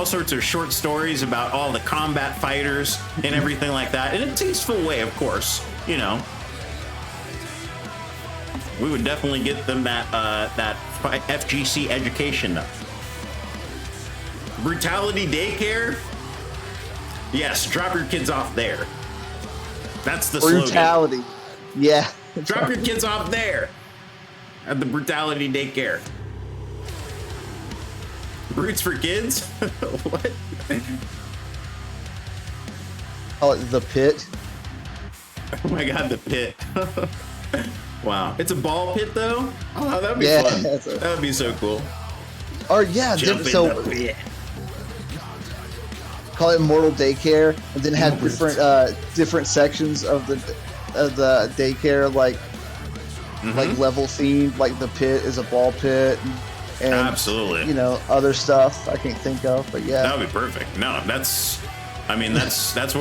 sorts of short stories about all the combat fighters and everything like that, in a tasteful way, of course. You know, we would definitely get them that FGC education though. Brutality Daycare. Yes, drop your kids off there. That's the Brutality. slogan. Yeah. Drop your kids off there at the Brutality Daycare. Brutes for kids? What? Oh, the pit. Oh my god, the pit. Wow. It's a ball pit though? Oh, that would be fun. That would be so cool. Or yeah, so call it Mortal Daycare, and then have different sections of the daycare, like level themed. Like the pit is a ball pit, and absolutely, you know, other stuff I can't think of, but yeah, that would be perfect. No, that's where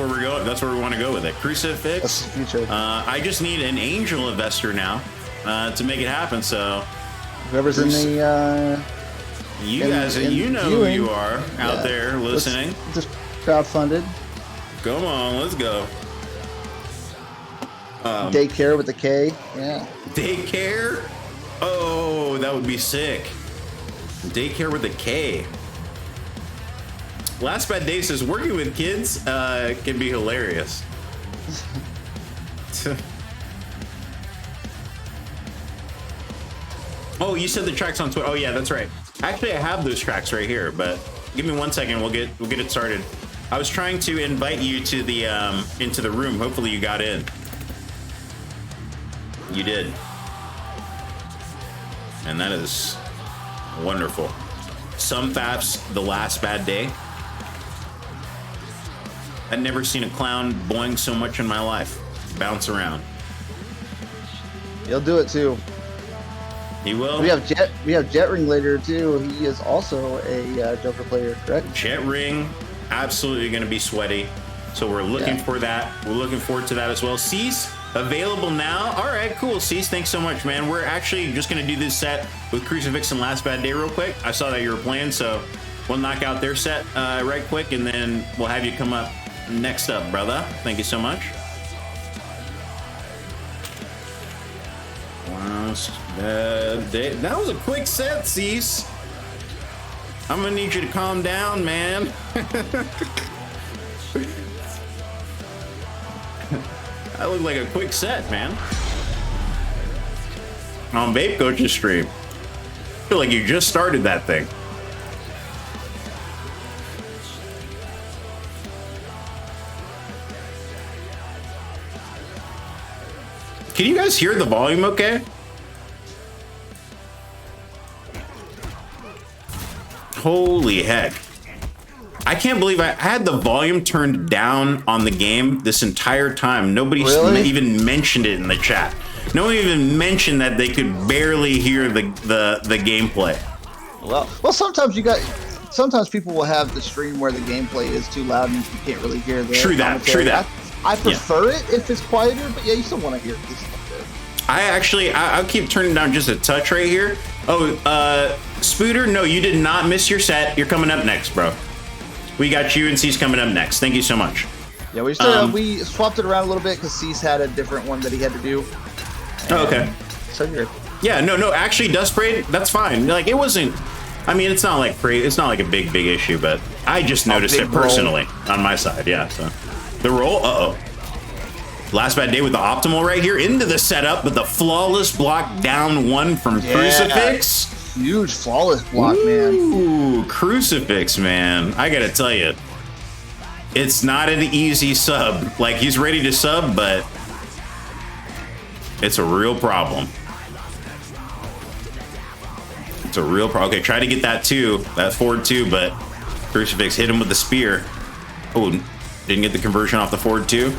we're going. That's where we want to go with it. Crucifix. That's the future. I just need an angel investor now to make it happen. So whoever's in the you guys, you know who you are out there listening. Just crowdfunded. Come on, let's go. Daycare with a K. Yeah. Daycare? Oh, that would be sick. Daycare with a K. Last Bad Day says working with kids can be hilarious. Oh, you said the tracks on Twitter. Oh yeah, that's right. Actually, I have those tracks right here, but give me 1 second. We'll get it started. I was trying to invite you to the into the room. Hopefully, you got in. You did, and that is wonderful. Some Faps, the Last Bad Day. I've never seen a clown boing so much in my life. Bounce around. He'll do it too. He will. We have Jet Ring later too. He is also a Joker player, correct? Jet Ring, absolutely going to be sweaty. So we're looking for that. We're looking forward to that as well. CoRzz, available now. All right, cool. CoRzz, thanks so much, man. We're actually just going to do this set with Crucifix and Last Bad Day real quick. I saw that you were playing, so we'll knock out their set right quick, and then we'll have you come up next up, brother. Thank you so much. Last Bad Day. That was a quick set, CoRzz. I'm gonna need you to calm down, man. That looked like a quick set, man. On Vape Coach's stream. I feel like you just started that thing. Can you guys hear the volume okay? Holy heck. I can't believe I had the volume turned down on the game this entire time. Nobody even mentioned it in the chat. No one even mentioned that they could barely hear the gameplay. Well, sometimes people will have the stream where the gameplay is too loud and you can't really hear the commentary. True that. I prefer it if it's quieter, but yeah, you still want to hear it. I'll keep turning down just a touch right here. Oh, Spooter, no, you did not miss your set. You're coming up next, bro. We got you and C's coming up next. Thank you so much. Yeah, we swapped it around a little bit because C's had a different one that he had to do. Oh, okay. So you're. Yeah, no. Actually, Dust Parade, that's fine. Like, it wasn't. I mean, it's not like a big issue, but I just noticed it personally on my side. Yeah. So the roll. Last bad day with the optimal right here into the setup, but the flawless block down one from Crucifix. Huge flawless block, man. Ooh, Crucifix, man. I gotta tell you, it's not an easy sub. Like, he's ready to sub, but it's a real problem. It's a real problem. Okay, try to get that forward two, but Crucifix hit him with the spear. Oh, didn't get the conversion off the forward two.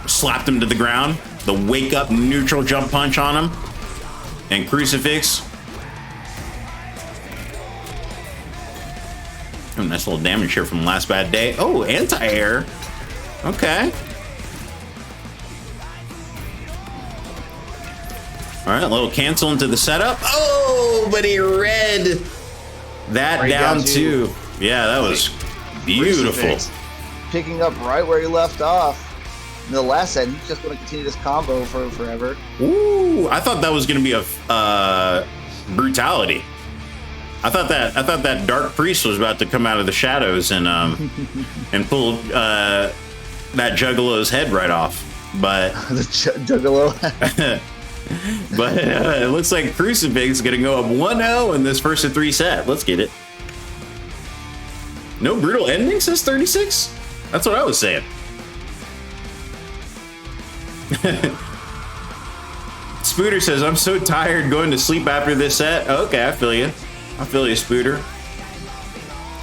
Slapped him to the ground. The wake up neutral jump punch on him. And Crucifix. Oh, nice little damage here from last bad day. Oh, anti-air. Okay. All right, a little cancel into the setup. Oh, but he read that down too. Yeah, that was beautiful. Picking up right where he left off. In the last set, he's just going to continue this combo for forever. Ooh, I thought that was going to be a brutality. I thought that Dark Priest was about to come out of the shadows and and pull that Juggalo's head right off, but the Juggalo. But it looks like Crucifix is going to go up 1-0 in this first of 3 set. Let's get it. No brutal ending since 36? That's what I was saying. Spooter says, I'm so tired going to sleep after this set. Okay, I feel you. I feel you, Spooter.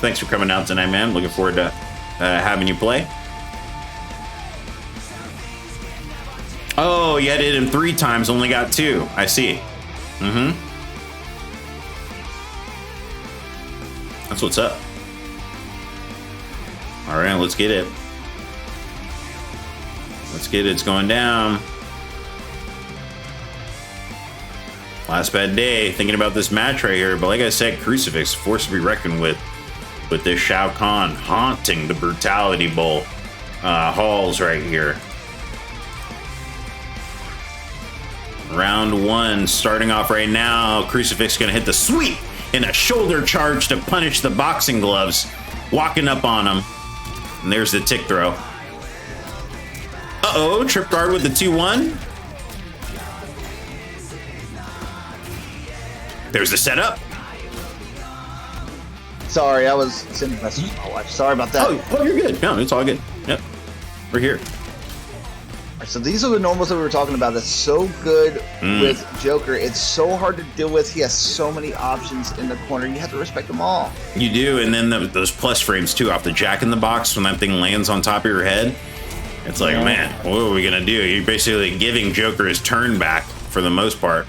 Thanks for coming out tonight, man. Looking forward to having you play. Oh, you had to hit him 3 times, only got 2. I see. That's what's up. All right, let's get it. Let's get it. It's going down. Last bad day. Thinking about this match right here, but like I said, Crucifix, force to be reckoned with this Shao Kahn haunting the Brutality Bowl halls right here. Round 1 starting off right now. Crucifix gonna hit the sweep in a shoulder charge to punish the boxing gloves. Walking up on him. And there's the tick throw. Uh-oh, trip guard with the 2-1. There's the setup. Sorry, I was sending a message to my wife. Sorry about that. Oh, you're good. No, it's all good. Yep, we're here. So these are the normals that we were talking about. That's so good with Joker. It's so hard to deal with. He has so many options in the corner. You have to respect them all. You do, and then those plus frames too off the Jack in the Box when that thing lands on top of your head. It's like, man, what are we gonna do? You're basically giving Joker his turn back for the most part.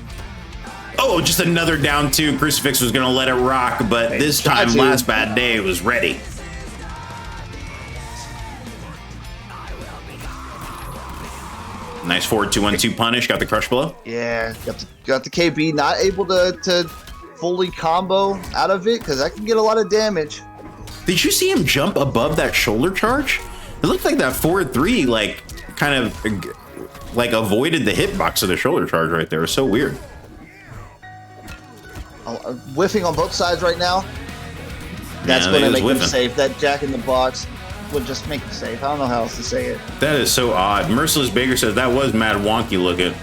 Oh, just another down 2. Crucifix was gonna let it rock, but this time, last bad day, was ready. Nice forward 2-1-2 punish. Got the crush blow. Yeah, got the KB. Not able to fully combo out of it because that can get a lot of damage. Did you see him jump above that shoulder charge? It looked like that forward 3 like kind of like avoided the hitbox of the shoulder charge right there. It was so weird. Whiffing on both sides right now. That's going to make him safe. That Jack in the Box would just make him safe. I don't know how else to say it. That is so odd. Merciless Baker says that was mad wonky looking.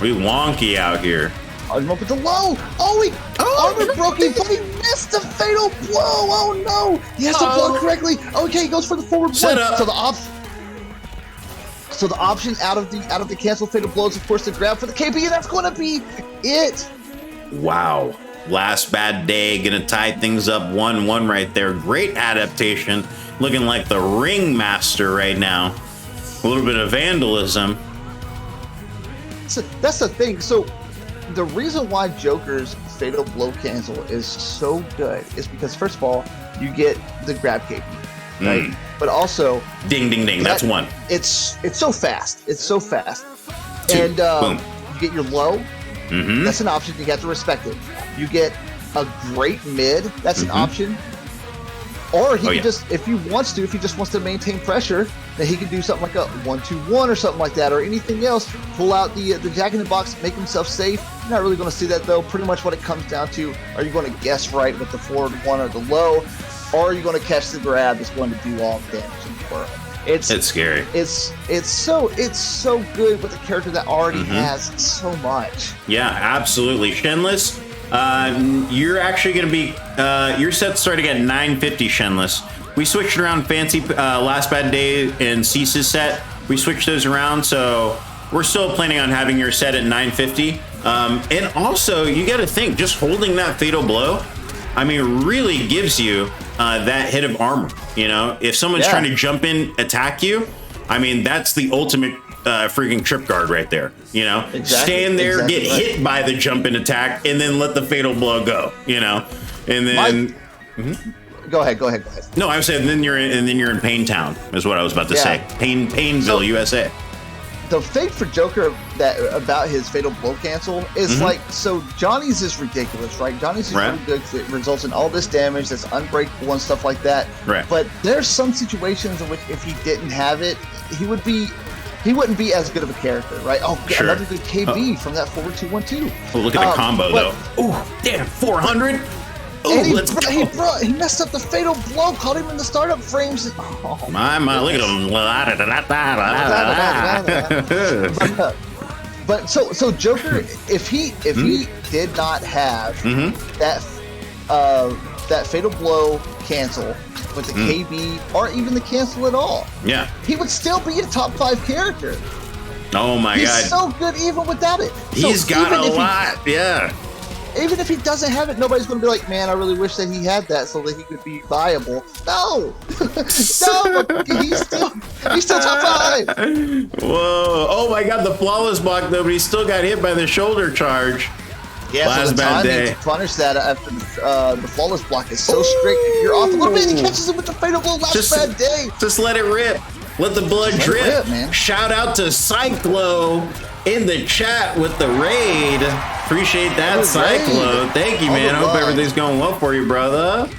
We wonky out here. Up with the low. Armor broke him, but he missed the fatal blow. Oh no! He has to blow correctly. Okay, he goes for the forward blow. So the option out of the cancel fatal blows, of course, the grab for the KB. That's going to be it. Wow. Last Bad Day gonna tie things up 1-1 right there. Great adaptation, looking like the ringmaster right now. A little bit of vandalism. So that's the thing. So the reason why Joker's Fatal Blow Cancel is so good is because, first of all, you get the grab KP, right? But also, ding, ding, ding. That's one. It's so fast. It's so fast. Two. And Boom. you get your low. That's an option. You have to respect it. You get a great mid. That's an option. Or he can just, if he wants to, if he just wants to maintain pressure, then he can do something like a 1-2-1 or something like that, or anything else. Pull out the Jack in the Box, make himself safe. You're not really going to see that, though. Pretty much what it comes down to, are you going to guess right with the forward one or the low, or are you going to catch the grab that's going to do all the damage in the world? It's scary. It's so good with a character that already has so much. Yeah, absolutely. Shenless, you're actually going to be your set's starting at 950. Shenless. We switched around Fancy Last Bad Day and Cease's set. We switched those around, so we're still planning on having your set at 950. And also, you got to think, just holding that Fatal Blow, I mean, really gives you that hit of armor. You know, if someone's trying to jump in, attack you, I mean, that's the ultimate freaking trip guard right there. You know, stand there, get hit by the jump in attack, and then let the Fatal Blow go. You know, and then. Go ahead. No, I was saying then you're in Pain Town is what I was about to say. Painville, USA. The thing for Joker about his Fatal Blow Cancel is like, so Johnny's is ridiculous, right? Johnny's is really good because it results in all this damage that's unbreakable and stuff like that. Right. But there's some situations in which if he didn't have it, he wouldn't be as good of a character, right? Oh, another good KB from that forward 2-1-2. Oh, look at the combo though. Oh, damn, 400. Oh, he messed up the Fatal Blow, caught him in the startup frames. Oh, my, look at him. But so Joker, if he did not have that Fatal Blow cancel with the KB or even the cancel at all, he would still be a top 5 character. Oh my God, he's so good even without it. He's got a lot, Even if he doesn't have it, nobody's going to be like, man, I really wish that he had that so that he could be viable. No, no, he's still top 5. Whoa! Oh my God, the flawless block though, but he still got hit by the shoulder charge. Yeah, Last so the Bad Day to punish that after the flawless block is so strict. If you're off a little bit, he catches him with the Fatal Blow. Last Bad Day. Just let it rip. Let the blood drip. Man. Shout out to Cyclo in the chat with the raid. Appreciate that, Cyclo. Thank you, man. I hope everything's going well for you, brother.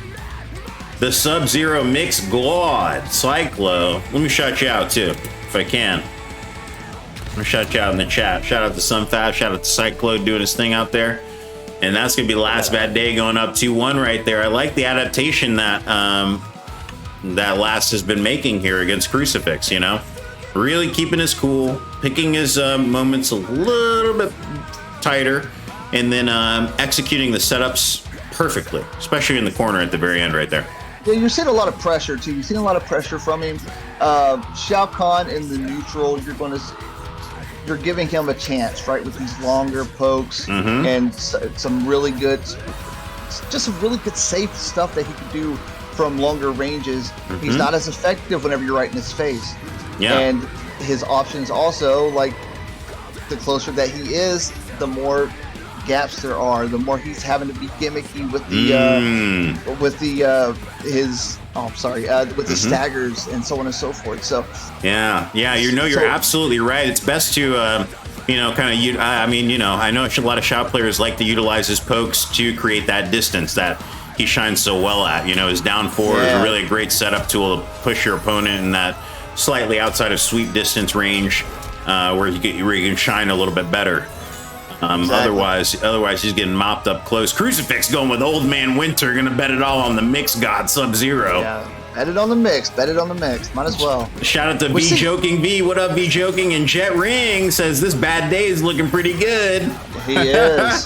The Sub-Zero Mix God, Cyclo. Let me shout you out too, if I can. I'm gonna shout you out in the chat. Shout out to Sunfab. Shout out to Cyclo doing his thing out there. And that's gonna be Last Bad Day going up 2-1 right there. I like the adaptation that that Last has been making here against Crucifix. You know, really keeping his cool, picking his moments a little bit tighter, and then executing the setups perfectly, especially in the corner at the very end right there. Yeah, you're seeing a lot of pressure too. You're seeing a lot of pressure from him. Shao Kahn in the neutral, you're giving him a chance, right, with these longer pokes and some really good, just some really good safe stuff that he can do from longer ranges. He's not as effective whenever you're right in his face. Yeah. And his options also, like, the closer that he is, the more gaps there are, the more he's having to be gimmicky with the with the staggers and so on and so forth. So you're absolutely right. It's best to I know a lot of shot players like to utilize his pokes to create that distance that he shines so well at. You know, his down four is really a great setup tool to push your opponent in that slightly outside of sweep distance range, where you can shine a little bit better. Otherwise he's getting mopped up close. Crucifix going with Old Man Winter, gonna bet it all on the Mix God Sub-Zero. Yeah, bet it on the mix. Might as well. Shout out to V Joking V. What up, V Joking? And Jet Ring says this Bad Day is looking pretty good. He is.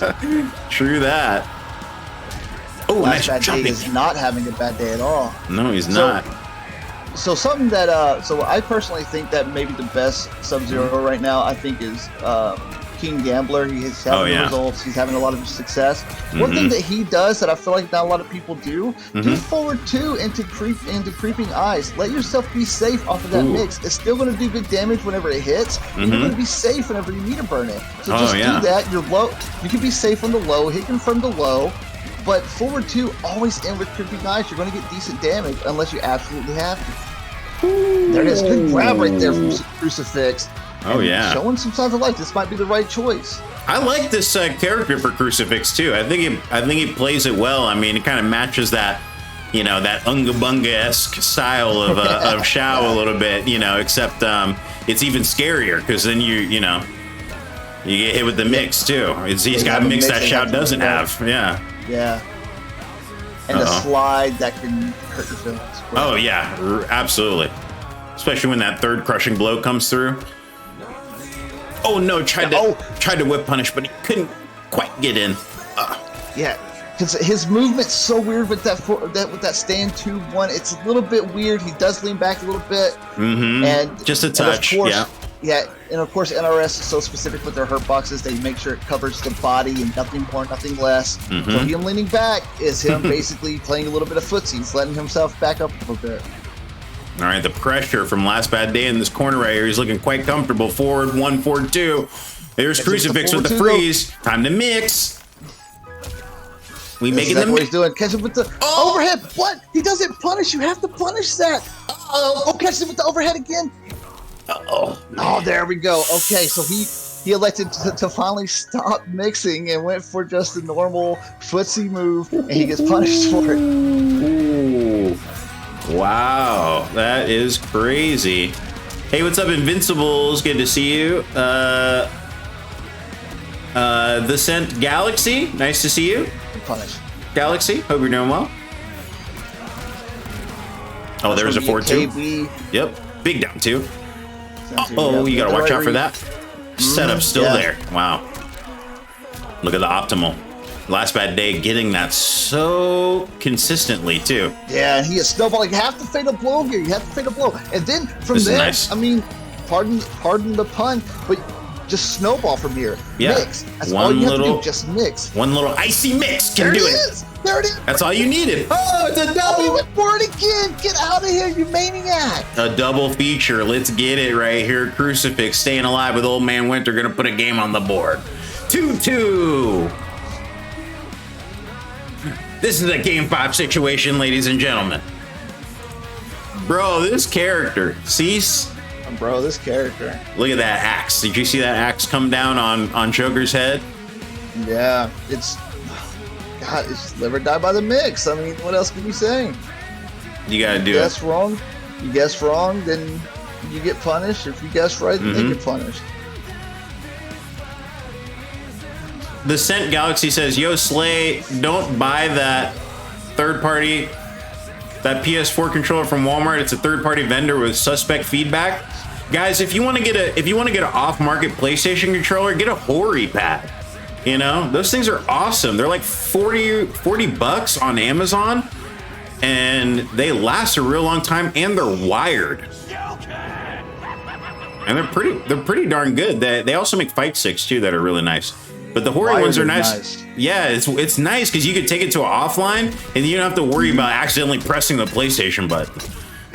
True that. Oh, nice jumping. He is not having a bad day at all. No, he's not. So something that so I personally think that maybe the best Sub-Zero right now, I think, is King Gambler. He's having the results. He's having a lot of success. One thing that he does that I feel like not a lot of people do forward 2 into creeping eyes. Let yourself be safe off of that mix. It's still going to do good damage whenever it hits. And you're going to be safe whenever you need to burn it. So just do that. You're low. You can be safe on the low, hit confirm the low. But forward 2, always end with creeping eyes. You're going to get decent damage unless you absolutely have to. There it is. Good grab right there from Crucifix. Oh, yeah. Showing some signs of life. This might be the right choice. I like this character for Crucifix, too. I think he plays it well. I mean, it kind of matches that, you know, that Unga Bunga-esque style of Shao a little bit, you know, except it's even scarier because then you know, you get hit with the mix, too. He's got a mix that Shao doesn't have. Yeah. Yeah. And the slide that can hurt your feelings. Oh, yeah, absolutely. Especially when that third crushing blow comes through. Oh, no, tried to whip punish, but he couldn't quite get in. Yeah, because his movement's so weird with that stand 2-1. It's a little bit weird. He does lean back a little bit. And just a touch, Yeah, and of course NRS is so specific with their hurt boxes, they make sure it covers the body and nothing more, nothing less. So him leaning back is him basically playing a little bit of footsie. He's letting himself back up a little bit. All right, the pressure from Last Bad Day in this corner right here. He's looking quite comfortable. Forward 1, forward 2. There's Crucifix with the freeze. Time to mix. We making them. What he's doing. Catch him with the overhead. What? He doesn't punish. You have to punish that. Oh, catch him with the overhead again. Oh, there we go. Okay, so he elected to finally stop mixing and went for just a normal footsie move, and he gets punished for it. Ooh. Wow, that is crazy. Hey, what's up, Invincibles? Good to see you. The Scent Galaxy, nice to see you. Punish. Galaxy, hope you're doing well. Oh, there's a 4-2. Yep, big down 2. Oh, you gotta watch out for that. Setup still there. Wow. Look at the optimal. Last Bad Day getting that so consistently too. Yeah, and he is snowballing. You have to fade a blow here. You have to fade a blow, and then from there, I mean, pardon the pun, but just snowball from here. Yeah. Mix. That's all you have to do. Just mix. One little icy mix can do it. There it is. That's all you needed. Oh, it's a double. He went for it again. Get out of here, you maniac. A double feature. Let's get it right here. Crucifix staying alive with Old Man Winter. Gonna put a game on the board. 2-2. This is a Game 5 situation, ladies and gentlemen. Bro, this character. Cease. Bro, this character. Look at that axe. Did you see that axe come down on Joker's head? Yeah, it's live or die by the mix. I mean, what else can you say? You gotta do it. You guess wrong, then you get punished. If you guess right, then they get punished. The Scent Galaxy says, yo, Slay, don't buy that third-party, that PS4 controller from Walmart. It's a third-party vendor with suspect feedback. Guys, if you want to get an off-market PlayStation controller, get a Hori pad. You know, those things are awesome. They're like 40 bucks on Amazon, and they last a real long time, and they're wired. And they're pretty darn good. They also make fight sticks too that are really nice. But the Hori ones are nice. Yeah, it's nice because you could take it to an offline and you don't have to worry about accidentally pressing the PlayStation button.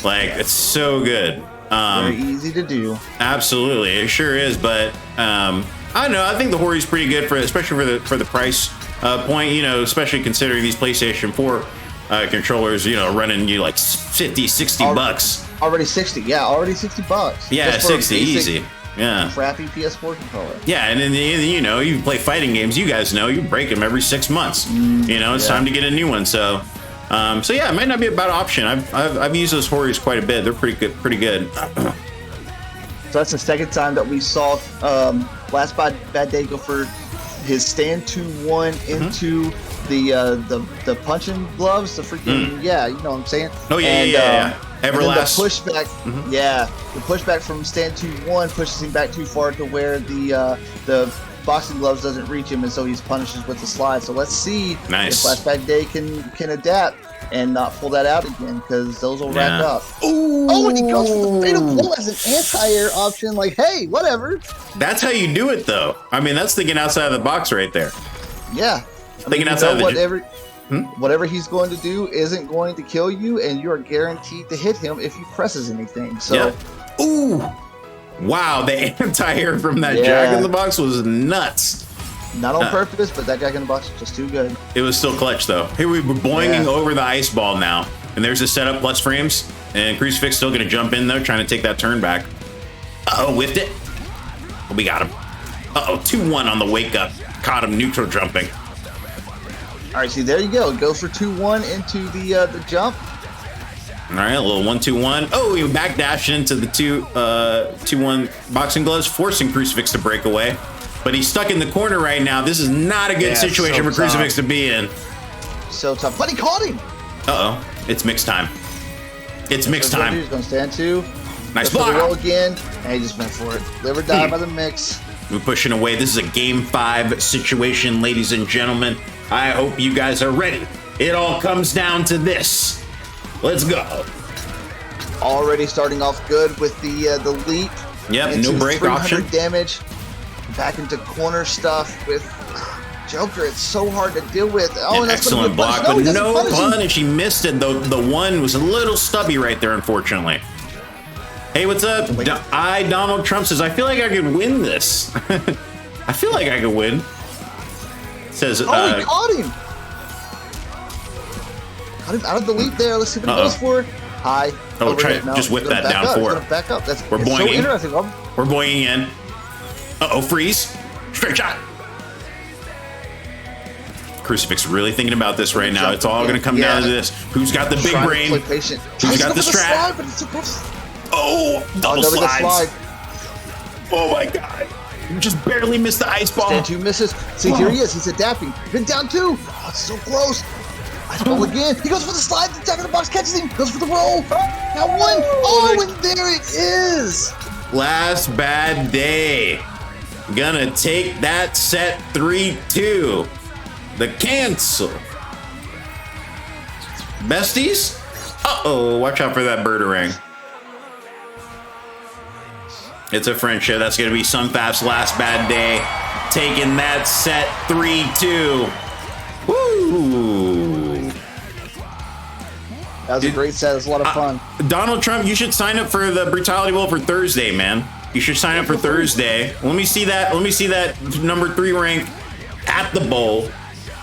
Like, it's so good. Very easy to do. Absolutely, it sure is. But I don't know. I think the Hori's pretty good especially for the price point. You know, especially considering these PlayStation 4 controllers, you know, running you like 50, 60 bucks. Already 60. Yeah, already 60 bucks. Yeah, 60 easy. Yeah. Crappy PS4 controller. Yeah, and then you know, you play fighting games. You guys know you break them every 6 months. You know, it's time to get a new one. So yeah, it might not be a bad option. I've used those Horis quite a bit. They're pretty good. So that's the second time that we saw Last Bad Day go for his stand 2-1 into the punching gloves. The freaking you know what I'm saying? Oh yeah. Everlast. The pushback, the pushback from stand 2-1 pushes him back too far to where the boxing gloves doesn't reach him, and so he's punished with the slide. So let's see Nice. if Flashback Day can adapt and not pull that out again, because those will rack Yeah. up. Oh, and he goes for the fatal pull as an anti-air option. Like, hey, whatever. That's how you do it, though. I mean, that's thinking outside of the box right there. Yeah. Thinking outside of the whatever he's going to do isn't going to kill you, and you are guaranteed to hit him if he presses anything. So, Yeah. Ooh. Wow, the anti-air from that Jack in the Box was nuts. not on purpose, but that Jack in the Box is just too good. It was still clutch, though. Here we were boinging over the ice ball now. And there's a setup plus frames. And Crucifix still going to jump in, though, trying to take that turn back. Uh-oh, whiffed it. Oh, we got him. Uh-oh, 2-1 on the wake up. Caught him neutral jumping. All right, see, there you go. Go for 2-1 into the jump. All right, a little 1-2-1. Oh, he backdashed into the 2-1 boxing gloves, forcing Crucifix to break away. But he's stuck in the corner right now. This is not a good situation so for Crucifix to be in. So tough. But he caught him. Uh-oh, it's mixed time. It's mixed time. He's going to stand two. Nice Goes for the block. roll again, and he just went for it. Live or die by the mix. We're pushing away. This is a game 5 situation, ladies and gentlemen. I hope you guys are ready. It all comes down to this. Let's go. Already starting off good with the leap. Yep, into no break 300 option. damage. Back into corner stuff with Joker. It's so hard to deal with. Oh, An and that's gonna excellent be a punish. block, No, he but doesn't no punish him. punish. He missed it, though. The one was a little stubby right there, unfortunately. Hey, what's up? Donald Trump says, I feel like I could win this. I feel like I could win. Says, Oh, he caught him. Caught him out of the leap there. Let's see what he goes for. High. Oh, Over try it. No, just whip he's gonna that back down up. He's four. gonna back up. That's We're it's so boinging. interesting. We're boinging in. Uh-oh, freeze. Straight shot. Crucifix really thinking about this right now. It's all going to come down to this. Who's got the big Trying to brain? play patient. Who's got the Tries to go for strat? slide, but it's too close. Oh, double Double the slides. slide. Oh my God. You just barely missed the ice ball. Stand two misses. See, here he is. He's adapting. Been down two. Oh, it's so close. Ice ball again. He goes for the slide. The Jack in the Box catches him. Goes for the roll. Now one. Oh, and there it is. Last bad day. Gonna take that set 3-2. The cancel. Besties? Uh-oh, watch out for that birdarang. It's a friendship. That's gonna be Sunfast's last bad day. Taking that set 3-2. Woo! That was a great set. It was a lot of fun. Donald Trump, you should sign up for the Brutality Bowl for Thursday, man. You should sign up for Thursday. Let me see that. Let me see that number 3 rank at the bowl.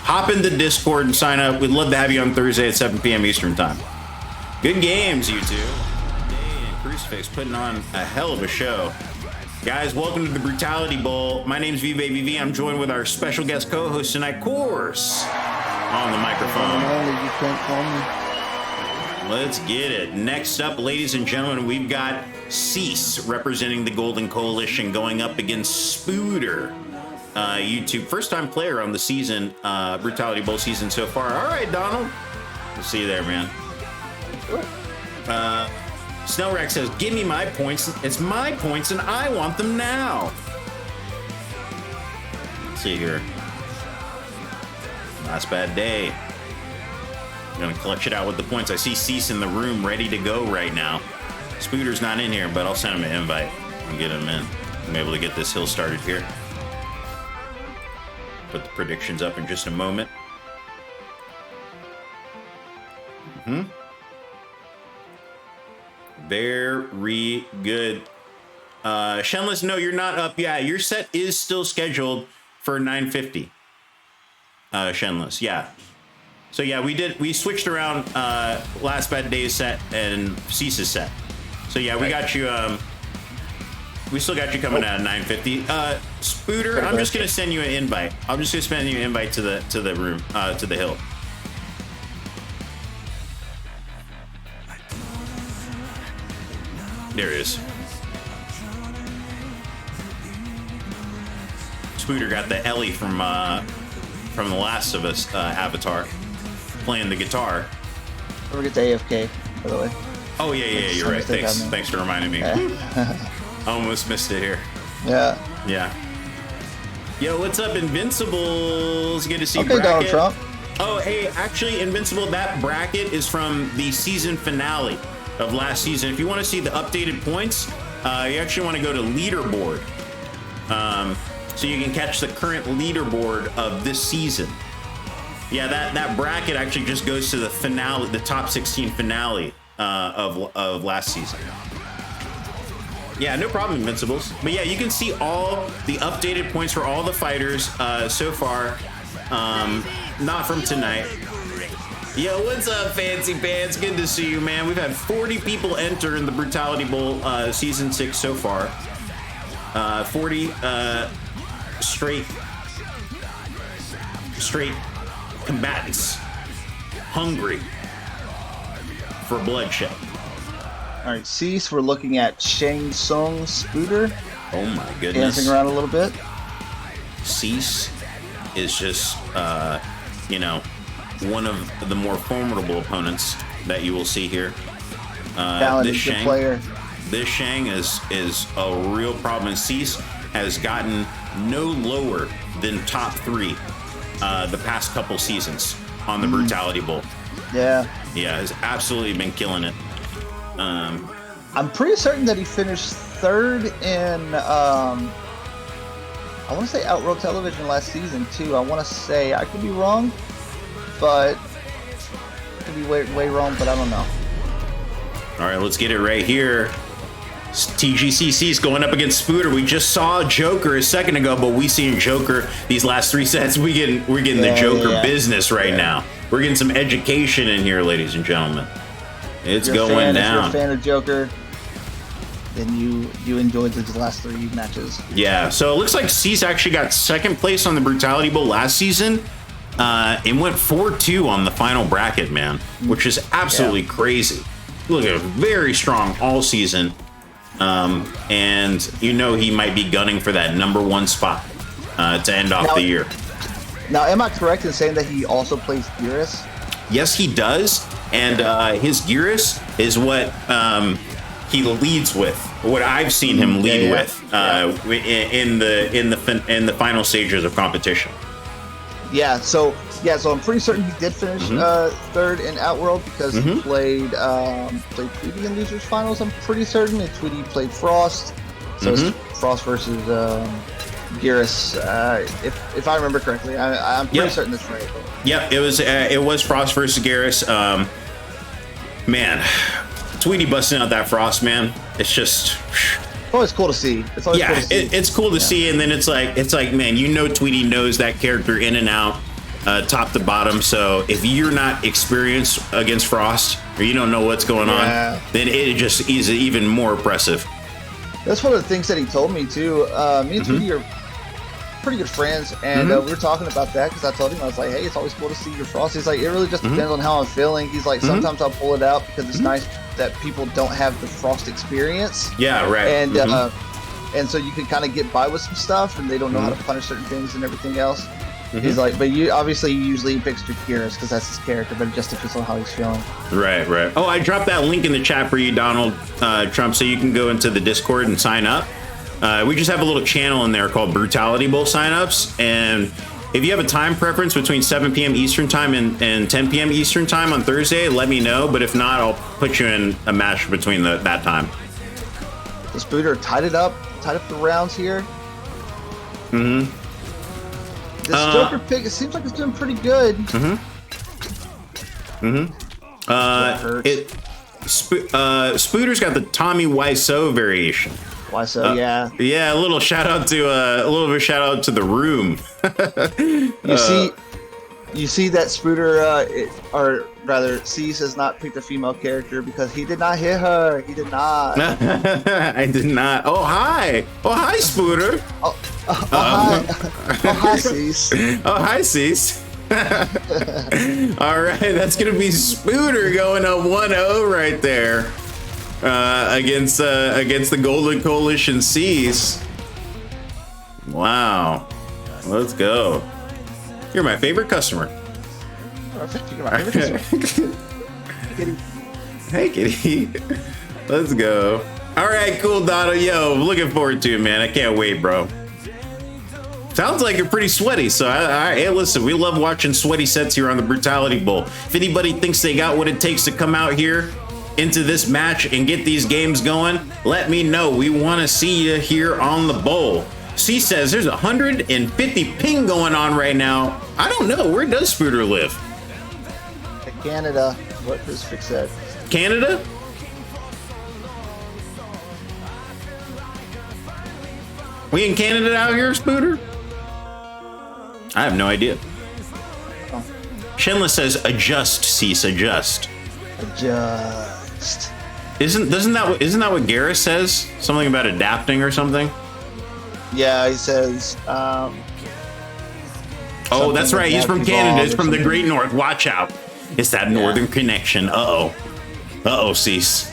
Hop into Discord and sign up. We'd love to have you on Thursday at 7 p.m. Eastern time. Good games, you two. Day and Crucifix putting on a hell of a show. Guys, welcome to the Brutality Bowl. My name's VVV. I'm joined with our special guest co-host tonight, CoRzz, on the microphone. You can't call me. Let's get it. Next up, ladies and gentlemen, we've got CoRzz representing the Golden Coalition going up against Spooter. YouTube first-time player on the season, Brutality Bowl season so far. All right, Donald. We'll see you there, man. Snellrack says, give me my points. It's my points, and I want them now. Let's see here. Last bad day. Gonna clutch it out with the points. I see CoRzz in the room ready to go right now. Spooter's not in here, but I'll send him an invite and get him in. I'm able to get this hill started here. Put the predictions up in just a moment. Very good. Shenless, no, you're not up. Yeah, your set is still scheduled for 9:50. Shenless, yeah. So yeah, we switched around last bad day's set and CoRzz's set. So yeah, we got you. We still got you coming out at 9:50. Spooter, I'm just gonna send you an invite. I'm just gonna send you an invite to the room, to the hill. There it is. Spooter got the Ellie from The Last of Us avatar, playing the guitar. Don't forget the AFK, by the way. Oh yeah, you're right. Thanks for reminding me. I almost missed it here. Yeah. Yeah. Yo, what's up, Invincibles? Good to see you. Okay, Donald Trump. Oh, hey, actually, Invincible, that bracket is from the season finale of last season. If you want to see the updated points, you actually want to go to leaderboard. So you can catch the current leaderboard of this season. Yeah, that bracket actually just goes to the finale, the top 16 finale of last season. Yeah, no problem, Invincibles. But yeah, you can see all the updated points for all the fighters so far. Not from tonight. Yo, what's up, Fancy Pants? Good to see you, man. We've had 40 people enter in the Brutality Bowl season 6 so far. 40 straight combatants hungry for bloodshed. All right, Cease, we're looking at Shang Tsung Spooter. Oh my goodness. Dancing around a little bit. Cease is just, you know, one of the more formidable opponents that you will see here. Talented, good player. This Shang is a real problem. And Cease has gotten no lower than top 3 the past couple seasons on the Brutality Bowl. Yeah. Yeah, has absolutely been killing it. I'm pretty certain that he finished 3rd in, I want to say Outworld Television last season too. I want to say, I could be wrong, but I could be way wrong, but I don't know. All right, let's get it right here. TGCC's going up against Spooter. We just saw Joker a second ago, but we seen Joker these last 3 sets. We're getting the Joker business right now. We're getting some education in here, ladies and gentlemen. It's going down. If you're a fan of Joker, then you enjoyed the last 3 matches. Yeah, so it looks like Cease actually got 2nd place on the Brutality Bowl last season. It went 4-2 on the final bracket, man, which is absolutely crazy. Look at very strong all season. And you know he might be gunning for that #1 spot to end off the year. Now, am I correct in saying that he also plays Geras? Yes, he does. And his Geras is what he leads with. What I've seen him lead with in the final stages of competition. So I'm pretty certain he did finish 3rd in Outworld because he played Tweety in Losers Finals. I'm pretty certain. And Tweety played Frost. So it's Frost versus Geras, if I remember correctly. I'm pretty certain that's right. Yep, it was Frost versus Geras. Man, Tweety busting out that Frost, man. It's just It's always cool to see. It's always cool to see. It's cool to see, and then it's like, man, you know, Tweety knows that character in and out, top to bottom. So if you're not experienced against Frost, or you don't know what's going on, then it just is even more impressive. That's one of the things that he told me too. Me and Tweety are pretty good friends, and we were talking about that because I told him, I was like, hey, it's always cool to see your Frost. He's like, it really just depends on how I'm feeling. He's like, sometimes I'll pull it out because it's nice that people don't have the Frost experience. Yeah, right. And and so you can kind of get by with some stuff, and they don't know how to punish certain things and everything else. He's like, but you obviously usually picks Geras because that's his character, but it just depends on how he's feeling. Right. Oh, I dropped that link in the chat for you, Donald Trump, so you can go into the Discord and sign up. We just have a little channel in there called Brutality Bowl signups, and if you have a time preference between 7 p.m. Eastern time and 10 p.m. Eastern time on Thursday, let me know. But if not, I'll put you in a match between that time. The Spooter tied up the rounds here. This Joker pick, it seems like it's doing pretty good. Spooter's got the Tommy Wiseau variation. Wiseau, yeah. A little shout out to the room. You see that Spooter, or rather, Cease has not picked a female character because he did not hit her. He did not. I did not. Oh hi, Spooter. Hi, Cease. Oh hi, Cease. All right, that's gonna be Spooter going up 1-0 right there against the Golden Coalition Cease. Wow, let's go. You're my favorite customer. You're my favorite customer. Kitty. Hey, Kitty. Let's go. All right, cool, Dono. Yo, looking forward to it, man. I can't wait, bro. Sounds like you're pretty sweaty. So, hey, listen, we love watching sweaty sets here on the Brutality Bowl. If anybody thinks they got what it takes to come out here into this match and get these games going, let me know. We want to see you here on the bowl. C says there's 150 ping going on right now. I don't know. Where does Spooter live? Canada. What Crucifix said. Canada? We in Canada out here, Spooter? I have no idea. Oh. Shinless says adjust, cease, adjust. Adjust. Isn't that what Garrus says? Something about adapting or something? Yeah, he says. Oh, that's right. He's from Canada. He's from the Great North. Watch out. It's that northern connection. Uh-oh. Uh-oh, cease.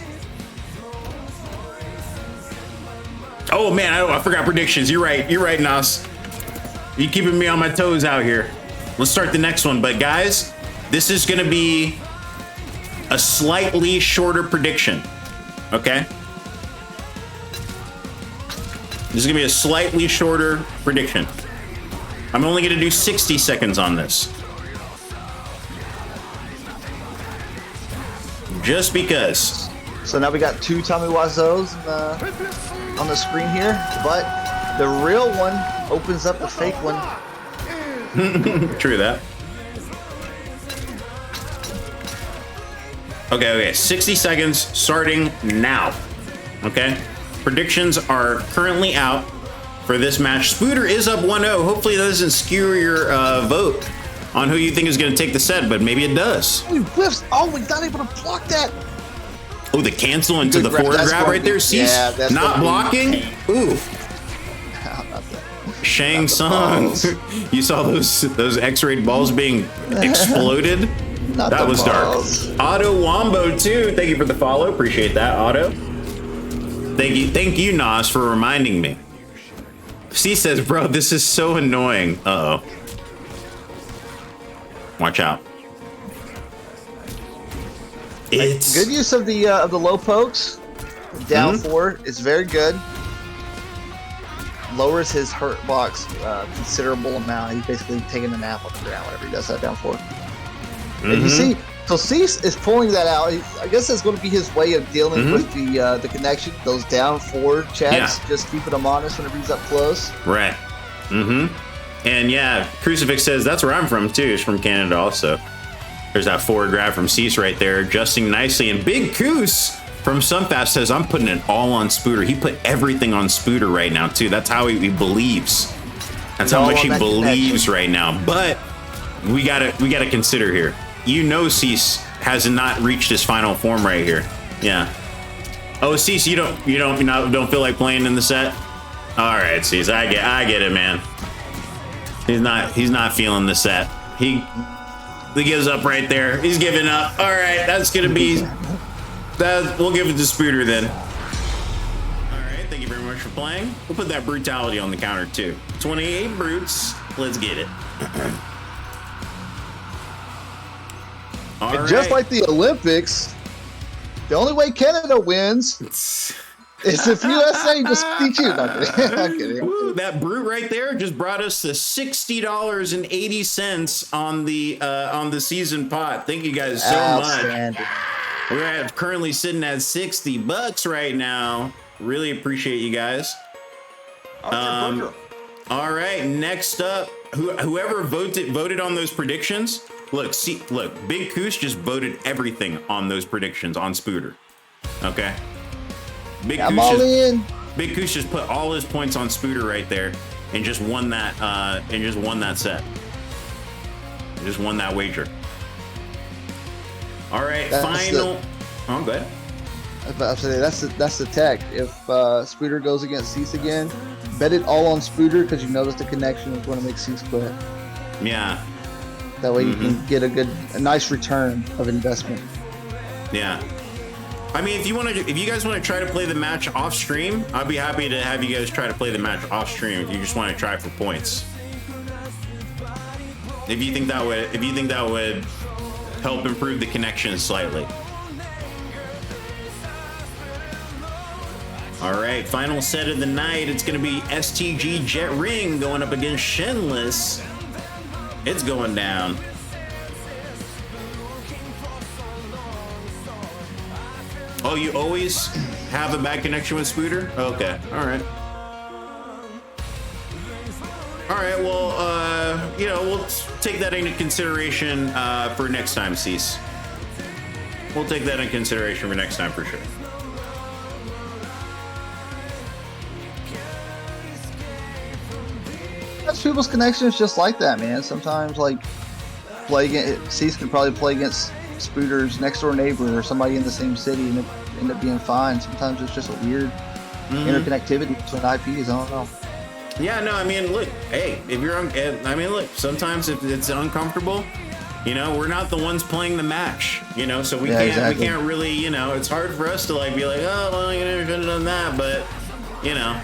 Oh, man, I forgot predictions. You're right. You're right, Nas. You're keeping me on my toes out here. Let's start the next one. But, guys, this is going to be a slightly shorter prediction. Okay? This is going to be a slightly shorter prediction. I'm only going to do 60 seconds on this. Just because. So now we got two Tommy Wiseaus on the screen here, but the real one opens up the fake one. True that. Okay, 60 seconds starting now. Okay? Predictions are currently out for this match. Spooter is up 1-0. Hopefully that doesn't skew your vote on who you think is going to take the set, but maybe it does. We whiffs. Oh, we're not able to block that. Oh, the cancel into the forward grab right there. See, not blocking. Ooh. Shang Tsung. You saw those X-rayed balls being exploded? That was dark. Otto Wombo too. Thank you for the follow. Appreciate that, Otto. Thank you, Nas, for reminding me. C says, bro, this is so annoying. Uh-oh. Watch out. It's good use of the low pokes. Down four is very good. Lowers his hurt box considerable amount. He's basically taking a nap on the ground whenever he does that down four. And you see, so Cease is pulling that out. I guess that's going to be his way of dealing with the connection. Those down four checks, just keeping him honest whenever he's up close. Right. And yeah, Crucifix says that's where I'm from too. He's from Canada also. There's that forward grab from Cease right there, adjusting nicely. And Big Coos from Sunfast says, I'm putting it all on Spooter. He put everything on Spooter right now too. That's how he believes. That's how much he believes right now. But we gotta consider here. You know, Cease has not reached his final form right here. Yeah. Oh, Cease, you don't feel like playing in the set? All right, Cease, I get it, man. He's not feeling the set. He gives up right there. He's giving up. All right, that's gonna be that. We'll give it to Spooter then. All right, thank you very much for playing. We'll put that brutality on the counter too. 28 brutes. Let's get it. Just like the Olympics, the only way Canada wins is if USA just beat you. I'm kidding. Ooh, that brute right there just brought us to $60.80 on the season pot. Thank you guys so much. We're currently sitting at $60 right now. Really appreciate you guys. All right, next up, whoever voted on those predictions. Look, Big Coos just voted everything on those predictions on Spooter. Okay. Big Coos just put all his points on Spooter right there and just won that set. Just won that wager. All right, final. Oh, go ahead. I was about to say that's the tech. If Spooter goes against Cease again, bet it all on Spooter because you notice the connection is going to make Cease quit. Yeah. That way you can get a nice return of investment. Yeah. I mean, if you guys want to try to play the match off stream, I'd be happy to have you guys try to play the match off stream if you just want to try for points. If you think that would help improve the connection slightly. All right, final set of the night. It's going to be STG Jet Ring going up against Shenless. It's going down. Oh, you always have a bad connection with Spooter? Okay, all right. All right, well, you know, we'll take that into consideration for next time, Cease. We'll take that into consideration for next time for sure. That's people's connections just like that, man. Sometimes, like, Cease can probably play against Spooter's next door neighbor or somebody in the same city and end up being fine. Sometimes it's just a weird interconnectivity between IPs. I don't know. Yeah, no, I mean, look, hey, if you're on, I mean, look, sometimes if it's uncomfortable, you know, we're not the ones playing the match, you know, so we can't really, you know, it's hard for us to like be like, oh, well, you never could have done that, but, you know,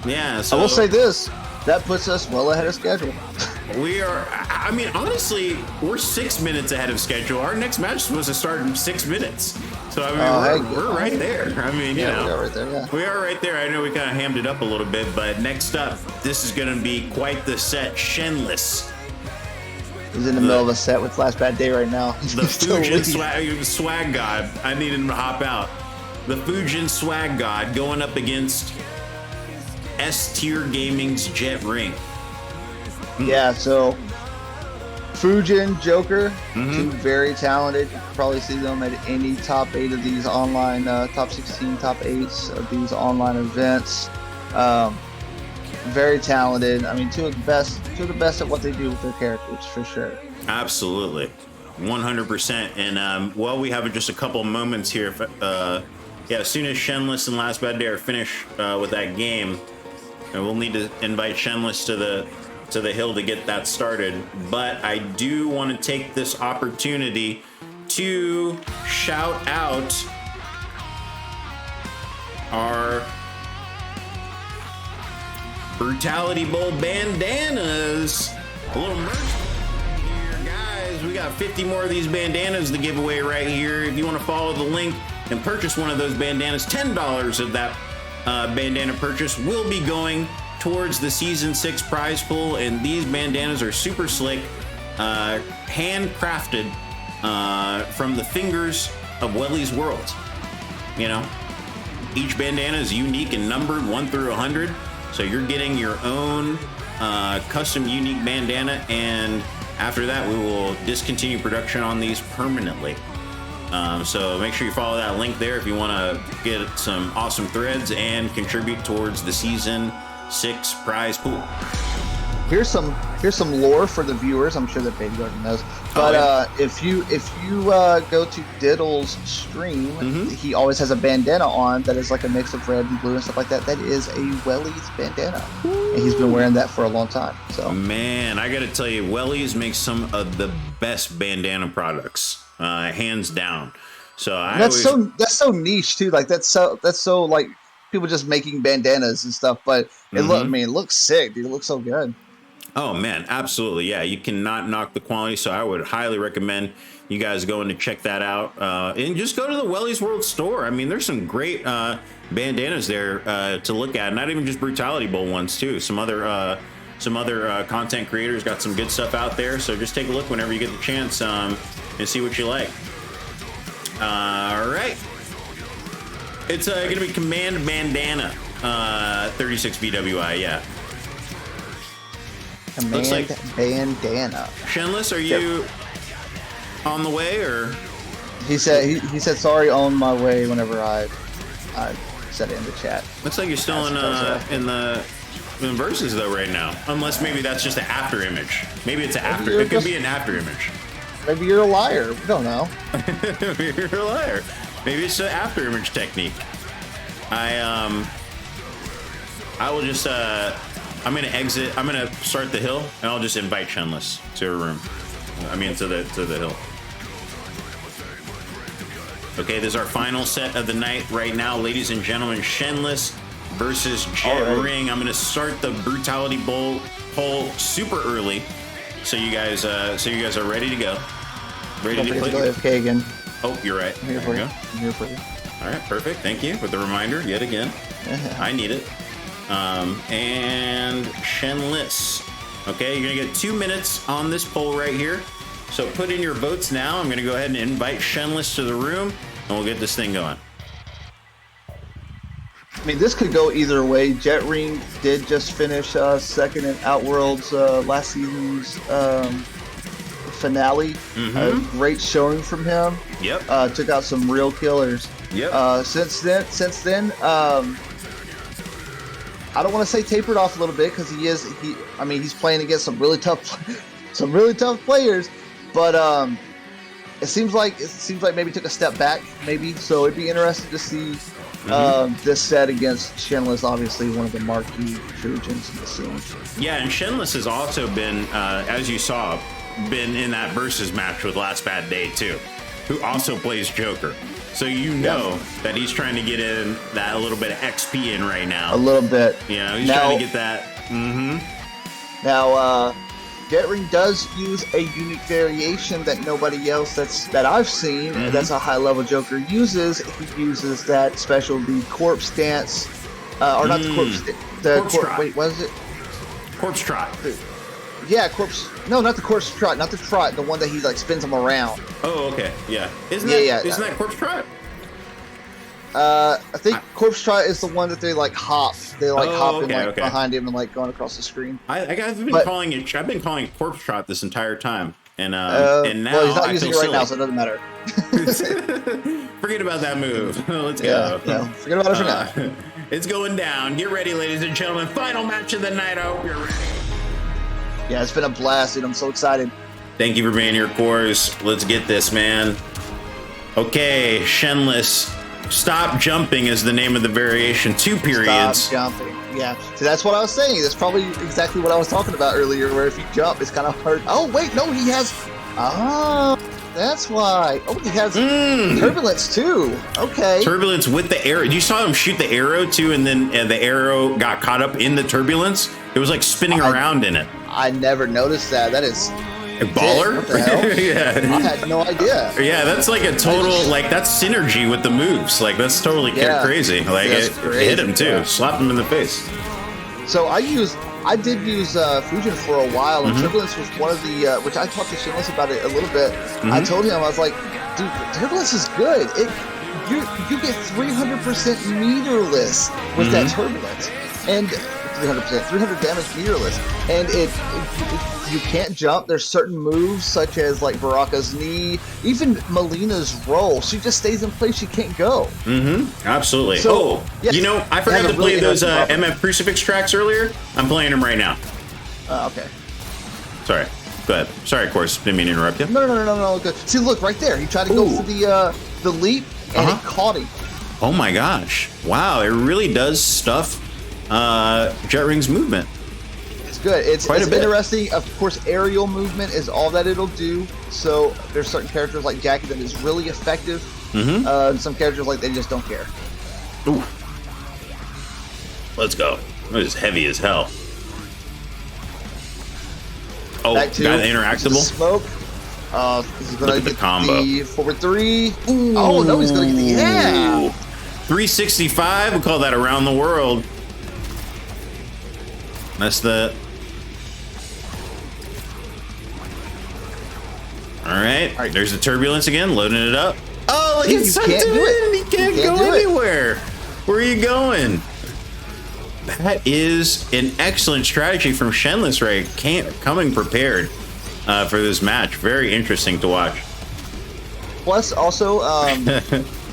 yeah. So I will say this, that puts us well ahead of schedule. We are, I mean, honestly, we're 6 minutes ahead of schedule. Our next match is supposed to start in 6 minutes. So, I mean, we're right there. I mean, you know. We are right there, yeah. We are right there. I know we kind of hammed it up a little bit, but next up, this is going to be quite the set. Shenless. He's in the middle of a set with Last Bad Day right now. The Fujin swag God. I need him to hop out. The Fujin swag God going up against S-Tier Gaming's Jet Ring. Yeah, so Fujin, Joker, two very talented. You can probably see them at any top 8 of these online, top 16, top 8s of these online events. Very talented. I mean, two of the best at what they do with their characters, for sure. Absolutely, 100%. And well, we have just a couple moments here. Yeah, as soon as Shenless and Last Bad Day are finished with that game, and we'll need to invite Shenless to the hill to get that started. But I do want to take this opportunity to shout out our Brutality Bowl bandanas. A little merch here, guys. We got 50 more of these bandanas to give away right here. If you want to follow the link and purchase one of those bandanas, $10 of that bandana purchase will be going towards the season 6 prize pool. And these bandanas are super slick, handcrafted from the fingers of Welly's World. You know, each bandana is unique and numbered 1 through 100, so you're getting your own custom unique bandana, and after that we will discontinue production on these permanently. So make sure you follow that link there if you want to get some awesome threads and contribute towards the season 6 prize pool. Here's some lore for the viewers. I'm sure that Baby Garden knows. But if you go to Diddle's stream, he always has a bandana on that is like a mix of red and blue and stuff like that. That is a Welly's bandana. And he's been wearing that for a long time. So man, I gotta tell you, Welly's makes some of the best bandana products, hands down. So that's so niche too. Like that's so like people just making bandanas and stuff. But it looks sick, dude. It looks so good. Oh man, absolutely. Yeah, you cannot knock the quality. So I would highly recommend you guys going to check that out. And just go to the Welly's World store. I mean, there's some great bandanas there to look at. Not even just Brutality Bowl ones too. Some other content creators got some good stuff out there. So just take a look whenever you get the chance and see what you like. All right. It's going to be Command Bandana 36 BWI. Yeah. Command like bandana. Shenless, are you on the way, or? He said sorry, on my way. Whenever I said it in the chat. Looks like you're still in the verses though right now. Unless maybe that's just an after image. Maybe it's an after. It could be an after image. Maybe you're a liar. We don't know. Maybe you're a liar. Maybe it's an after image technique. I will just I'm gonna exit. I'm gonna start the hill, and I'll just invite Shenless to her room. I mean, to the hill. Okay, this is our final set of the night right now, ladies and gentlemen. Shenless versus Jet Ring. I'm gonna start the Brutality Bowl poll super early, so you guys are ready to go. Ready to play? AFK again. Oh, you're right. I'm here for you. All right, perfect. Thank you for the reminder yet again. I need it. And Shenless. Okay, you're gonna get 2 minutes on this poll right here. So put in your votes now. I'm gonna go ahead and invite Shenless to the room, and we'll get this thing going. I mean, this could go either way. Jet Ring did just finish second in Outworld's last season's finale. A great showing from him. Yep. Took out some real killers. Yep. Since then, I don't want to say tapered off a little bit because he's playing against some really tough players, but it seems like maybe took a step back, maybe. So it'd be interesting to see this set against Shenless, obviously one of the marquee Trojans in the scene. Yeah, and Shenless has also been, as you saw, been in that versus match with Last Bad Day too, who also plays Joker. So you know that he's trying to get in that a little bit of XP in right now. A little bit. You know, he's trying to get that. Now, Jet Ring does use a unique variation that nobody else that I've seen, that's a high-level Joker uses. He uses that special, the corpse dance, or not the corpse, Corpse trot. Wait, what is it? Corpse trot. Yeah, corpse. No, not the corpse trot, not the trot. The one that he like spins them around. Oh, okay, yeah. Isn't that corpse trot? I think corpse trot is the one that they like hop. They like hop behind him and like going across the screen. I've been calling it corpse trot this entire time, and now well, he's not using it right now, so it doesn't matter. Forget about that move. Let's go. Yeah, forget about it for now. It's going down. Get ready, ladies and gentlemen. Final match of the night. I hope you're ready. Yeah, it's been a blast, dude. I'm so excited. Thank you for being here, CoRzz. Let's get this, man. Okay, Shenless. Stop jumping is the name of the variation. 2 periods. Stop jumping. Yeah. So that's what I was saying. That's probably exactly what I was talking about earlier, where if you jump, it's kind of hard. Oh, wait, no, he has... Oh, that's why. Oh, he has turbulence, too. Okay. Turbulence with the arrow. You saw him shoot the arrow, too, and then the arrow got caught up in the turbulence? It was like spinning around in it. I never noticed that. That is... A baller? What the hell? Yeah. I had no idea. Yeah, that's like a total, like, that's synergy with the moves. Like, that's totally crazy. Like, it hit him, too. Yeah. Slapped him in the face. So I did use Fujin for a while, and Turbulence was one of the, which I talked to Shenless about it a little bit. I told him, I was like, dude, Turbulence is good. You get 300% meterless with that Turbulence. And 300 damage meterless. And you can't jump. There's certain moves such as like Baraka's knee, even Melina's roll. She just stays in place. She can't go. Absolutely. So, yes, you know, I forgot to play those MF Crucifix tracks earlier. I'm playing them right now. Okay. Sorry. Go ahead. Sorry, of course. Didn't mean to interrupt you. No. Good. See, look right there. He tried to go for the leap, and it caught him. Oh my gosh! Wow, it really does stuff Jet Ring's movement. It's good. It's interesting. Of course, aerial movement is all that it'll do. So there's certain characters like Jackie that is really effective. And some characters like they just don't care. Ooh. Let's go. It is heavy as hell. Oh, got the interactable smoke. He's gonna get the combo. The forward 3. Ooh. Oh no, he's gonna get the 365. We call that around the world. That's the. All right. There's the turbulence again, loading it up. Oh, look, it's sucked it in. He can't go anywhere. Where are you going? That is an excellent strategy from Shenless Ray. Coming prepared for this match. Very interesting to watch. Plus, also,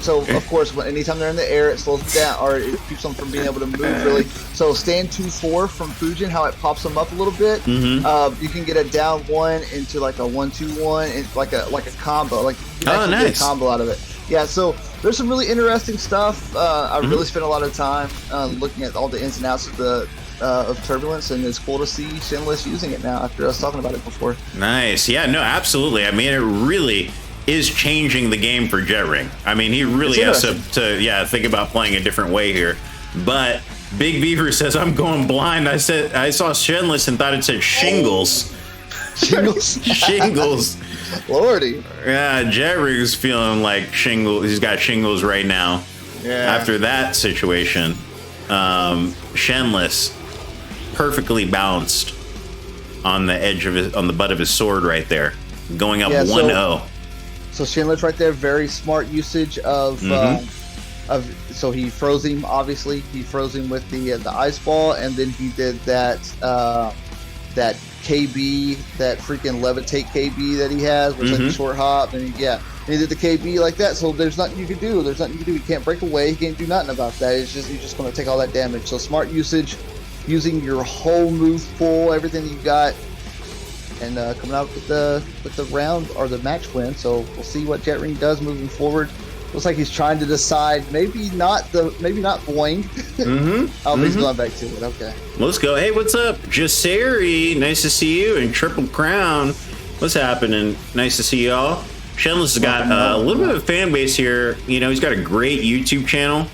so of course, anytime they're in the air, it slows them down, or it keeps them from being able to move really. So stand 2-4 from Fujin, how it pops them up a little bit. You can get a down 1 into like a 1-2-1, and like a combo. Like you can actually get a combo out of it. Yeah, so there's some really interesting stuff. I really spent a lot of time looking at all the ins and outs of Turbulence, and it's cool to see Shenless using it now after us talking about it before. Nice. Yeah, no, absolutely. I mean, it really is changing the game for Jet Ring. I mean, he really has to think about playing a different way here. But Big Beaver says, I'm going blind. I saw Shenless and thought it said shingles. Shingles? Shingles. Lordy. Yeah, Jet Ring's feeling like shingles. He's got shingles right now. After that situation, Shenless perfectly balanced on the edge of his, on the butt of his sword right there, going up 1-0. So Shenless right there, very smart usage of so he froze him. Obviously, he froze him with the ice ball, and then he did that that KB, that freaking levitate KB that he has, which is like a short hop, and he did the KB like that. So there's nothing you can do. There's nothing you can do. He can't break away. He can't do nothing about that. It's just he's just going to take all that damage. So smart usage, using your whole move pool, everything you got, and coming out with the round or the match win. So we'll see what Jet Ring does moving forward. Looks like he's trying to decide maybe not Boing. Oh, he's going back to it. Okay. Let's go. Hey, what's up, Jaseri? Nice to see you. And Triple Crown, what's happening? Nice to see y'all. Shenless has got a little bit of a fan base here. You know, he's got a great YouTube channel.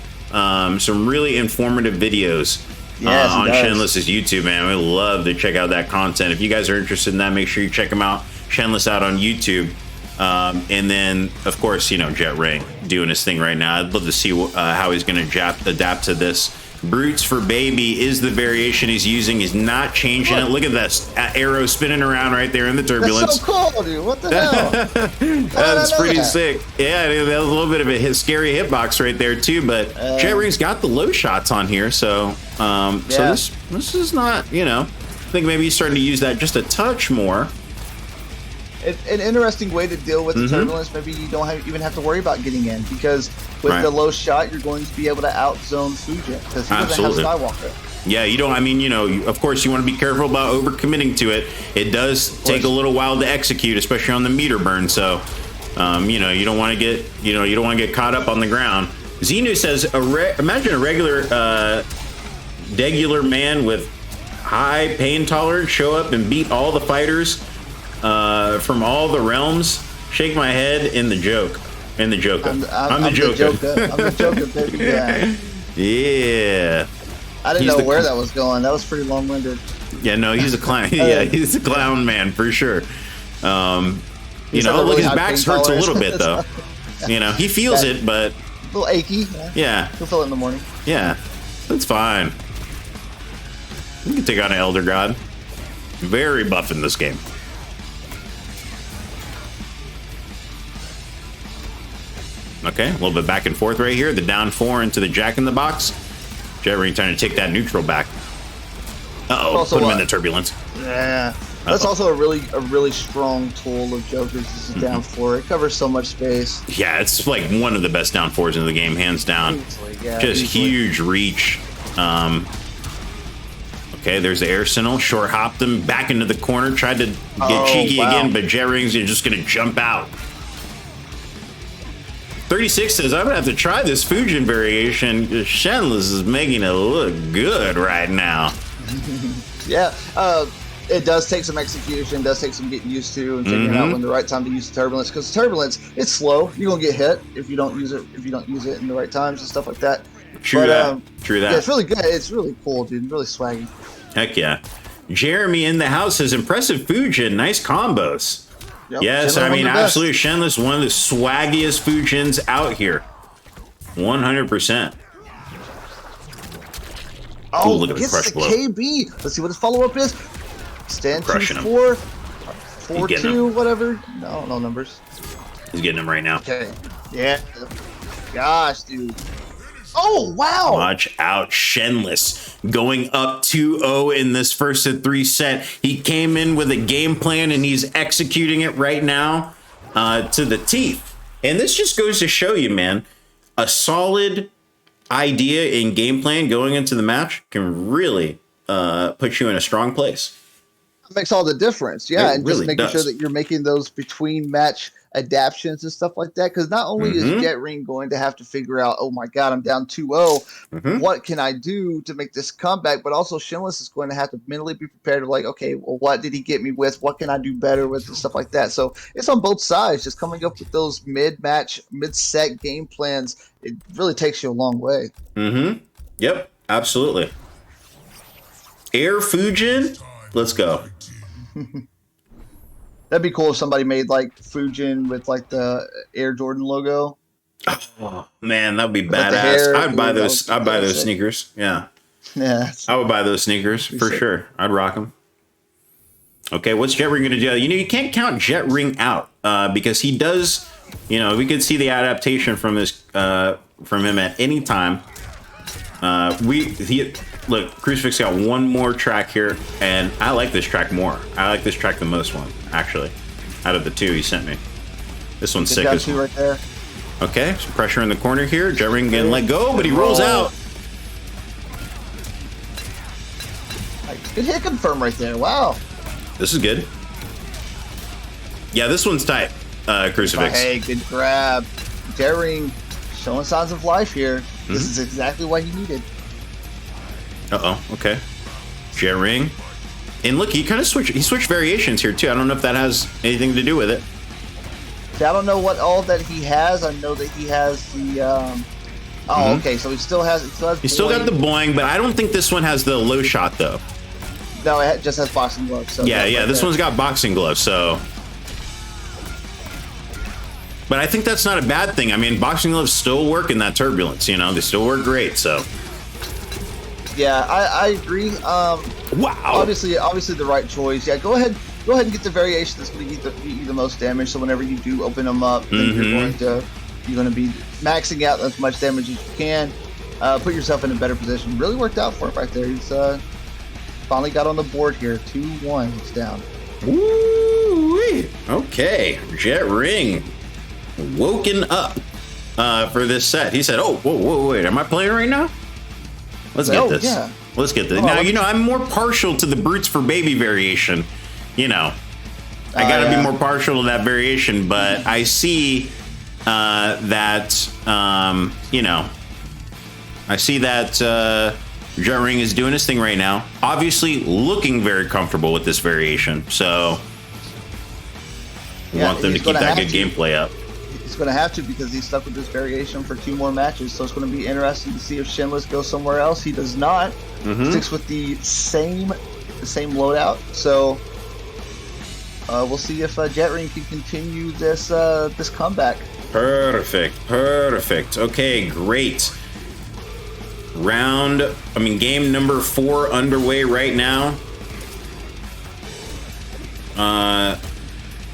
Some really informative videos on Shenless's YouTube, man. We love to check out that content. If you guys are interested in that, make sure you check him out. Shenless out on YouTube. And then, of course, you know, Jet Ring doing his thing right now. I'd love to see how he's going to adapt to this. Brutes for Baby is the variation he's using. He's not changing it. Look at this arrow spinning around right there in the turbulence. That's so cool, dude. What the hell? That's pretty sick. Yeah, that was a little bit of a scary hitbox right there too. But Jet Ring's got the low shots on here, so so this is not, you know. I think maybe he's starting to use that just a touch more. An interesting way to deal with the turbulence. Maybe you don't even have to worry about getting in, because with the low shot, you're going to be able to outzone Fujin, because he doesn't have Skywalker. Yeah, you don't. I mean, you know, of course, you want to be careful about overcommitting to it. It does take a little while to execute, especially on the meter burn. So, you know, you don't want to get caught up on the ground. Xenu says, imagine a regular man with high pain tolerance show up and beat all the fighters from all the realms. Shake my head in the joke. I'm the Joker. I'm the Joker, baby. Yeah. I didn't know where that was going. That was pretty long-winded. Yeah, no, he's a clown. Yeah, he's a clown man for sure. You know, look, his back hurts a little bit though. You know, he feels it, but a little achy. Yeah. He'll feel it in the morning. Yeah, that's fine. You can take on an Elder God. Very buff in this game. Okay, a little bit back and forth right here. The down 4 into the Jack in the Box. Jet Ring trying to take that neutral back. Uh-oh, put him in the turbulence. Yeah. That's also a really strong tool of Joker's. This is down 4. It covers so much space. Yeah, it's like one of the best down 4s in the game, hands down. Just huge reach. Okay, there's the air signal. Short hopped him back into the corner. Tried to get cheeky again, but Jet Ring's just going to jump out. 36 says, I'm going to have to try this Fujin variation. Shenless is making it look good right now. Yeah, it does take some execution, does take some getting used to and figuring out when the right time to use the turbulence. Because turbulence, it's slow. You're going to get hit if you don't use it in the right times and stuff like that. True that. Yeah, it's really good. It's really cool, dude. Really swaggy. Heck yeah. Jeremy in the house says, impressive Fujin. Nice combos. Yep, yes, I mean, absolutely. Shenless, one of the swaggiest Fujins out here. 100%. Oh, look at the crush blow. KB. Let's see what his follow-up is. Stand 2-4, 4-2, whatever. No numbers. He's getting him right now. Okay. Yeah. Gosh, dude. Oh, wow. Watch out, Shenless. Going up 2-0 in this first of 3 set. He came in with a game plan and he's executing it right now to the teeth. And this just goes to show you, man, a solid idea in game plan going into the match can really put you in a strong place. It makes all the difference. Yeah, it and really just making sure that you're making those between match adaptions and stuff like that, because not only is Jet Ring going to have to figure out, oh my god, I'm down 2-0, what can I do to make this comeback, but also Shenless is going to have to mentally be prepared to like, okay, well, what did he get me with, what can I do better with, and stuff like that. So it's on both sides, just coming up with those mid-match, mid-set game plans. It really takes you a long way. Yep, absolutely. Air Fujin, let's go. That'd be cool if somebody made like Fujin with like the Air Jordan logo. Oh, man, that'd be the badass. hair, I'd buy that those. was- I'd buy that was those sick. sneakers. Yeah, Yeah. I would buy those sneakers for sick. sure. I'd rock them. Okay, what's Jet Ring gonna do? You know, you can't count Jet Ring out because he does. You know, we could see the adaptation from this from him at any time. Look, Crucifix got one more track here, and I like this track more. I like this track the most one, actually, out of the two he sent me. This one's sick Got as two well. right there. Okay, some pressure in the corner here. Jet Ring getting let go, but he rolls out. Good hit confirm right there. Wow. This is good. Yeah, this one's tight, Crucifix. Hey, good grab. Daring, showing signs of life here. This Mm-hmm. is exactly what he needed. Uh-oh, okay. Jet Ring. And look, he kind of switched variations here, too. I don't know if that has anything to do with it. See, I don't know what all that he has. I know that he has the. Okay. So he still has. He still got the boing, but I don't think this one has the low shot, though. No, it just has boxing gloves. So Yeah, that's yeah, right this there. one's got boxing gloves, so. But I think that's not a bad thing. I mean, boxing gloves still work in that turbulence, you know? They still work great, so. Yeah, I agree. Wow. Obviously the right choice. Yeah, go ahead and get the variation that's going to get you the most damage. So whenever you do open them up, then you're going to be maxing out as much damage as you can. Put yourself in a better position. Really worked out for him right there. He's finally got on the board here. 2-1. He's down. Woo-wee. Okay, Jet Ring woken up for this set. He said, "Oh, whoa, wait, am I playing right now? Let's get this. Yeah. Let's get this." Oh, Now, you know, I'm more partial to the Brutes for Baby variation. You know, I gotta be more partial to that variation, but I see that, you know, I see that Jet Ring is doing his thing right now. Obviously, looking very comfortable with this variation, so we want them to keep that good gameplay up. He's going to have to because he's stuck with this variation for 2 more matches. So it's going to be interesting to see if Shinless goes somewhere else. He does not. Sticks with the same loadout. So we'll see if Jet Ring can continue this this comeback. Perfect. Okay, great. Game number 4 underway right now.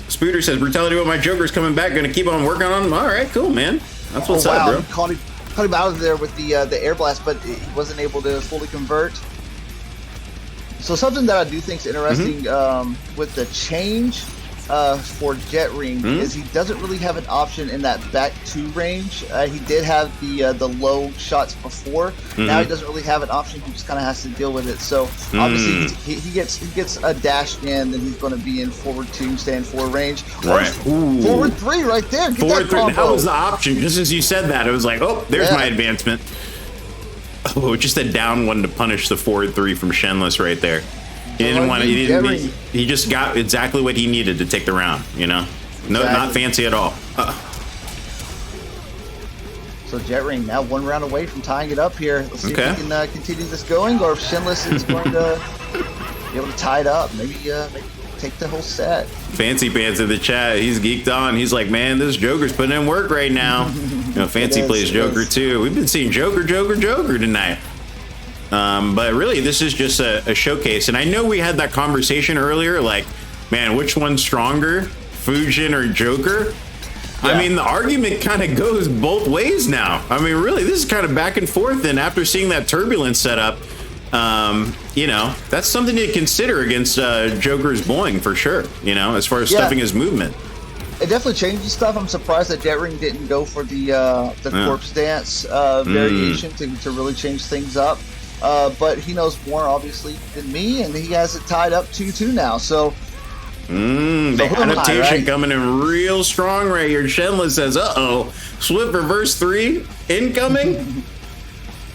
Spooter says, Brutality with my Joker's coming back. Gonna keep on working on him. All right, cool, man. That's what's up, bro. Caught him out of there with the air blast, but he wasn't able to fully convert. So something that I do think is interesting with the change for Jet Ring is he doesn't really have an option in that back 2 range. He did have the low shots before. Now he doesn't really have an option. He just kind of has to deal with it. So obviously he gets a dash in, then he's going to be in forward 2, stand 4 range. Right. Ooh. Forward 3 right there. Get Forward that 3. combo. That was the option. Just as you said that, it was like, oh, there's my advancement. Oh, just a down one to punish the forward 3 from Shenless right there. He didn't want to. He just got exactly what he needed to take the round. You know, no, not fancy at all. So Jet Ring now 1 round away from tying it up here. Let's see if he can continue this going, or if Shinless is going to be able to tie it up. Maybe take the whole set. Fancy Pants in the chat. He's geeked on. He's like, man, this Joker's putting in work right now. You know, Fancy plays Joker too. We've been seeing Joker tonight. But really, this is just a showcase. And I know we had that conversation earlier, like, man, which one's stronger, Fujin or Joker? Yeah. I mean, the argument kind of goes both ways now. I mean, really, this is kind of back and forth. And after seeing that turbulence setup, you know, that's something to consider against Joker's Boing for sure, you know, as far as stuffing his movement. It definitely changes stuff. I'm surprised that Jet Ring didn't go for the corpse dance variation to really change things up. But he knows more, obviously, than me, and he has it tied up 2-2 now. So, the adaptation coming in real strong right here. Shenless says, uh-oh, Swift reverse 3 incoming?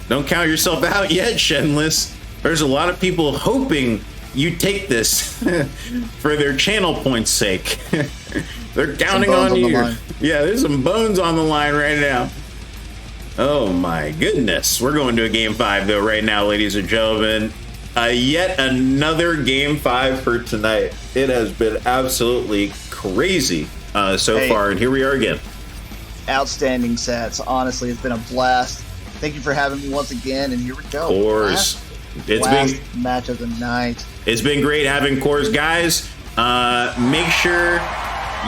Don't count yourself out yet, Shenless. There's a lot of people hoping you take this for their channel points' sake. They're counting on you. Yeah, there's some bones on the line right now. Oh my goodness. We're going to a game 5 though right now, ladies and gentlemen. Yet another game 5 for tonight. It has been absolutely crazy so far, and here we are again. outstanding sets. Honestly, it's been a blast. Thank you for having me once again, and here we go. CoRzz. Last match of the night. It's been great having CoRzz, guys. Make sure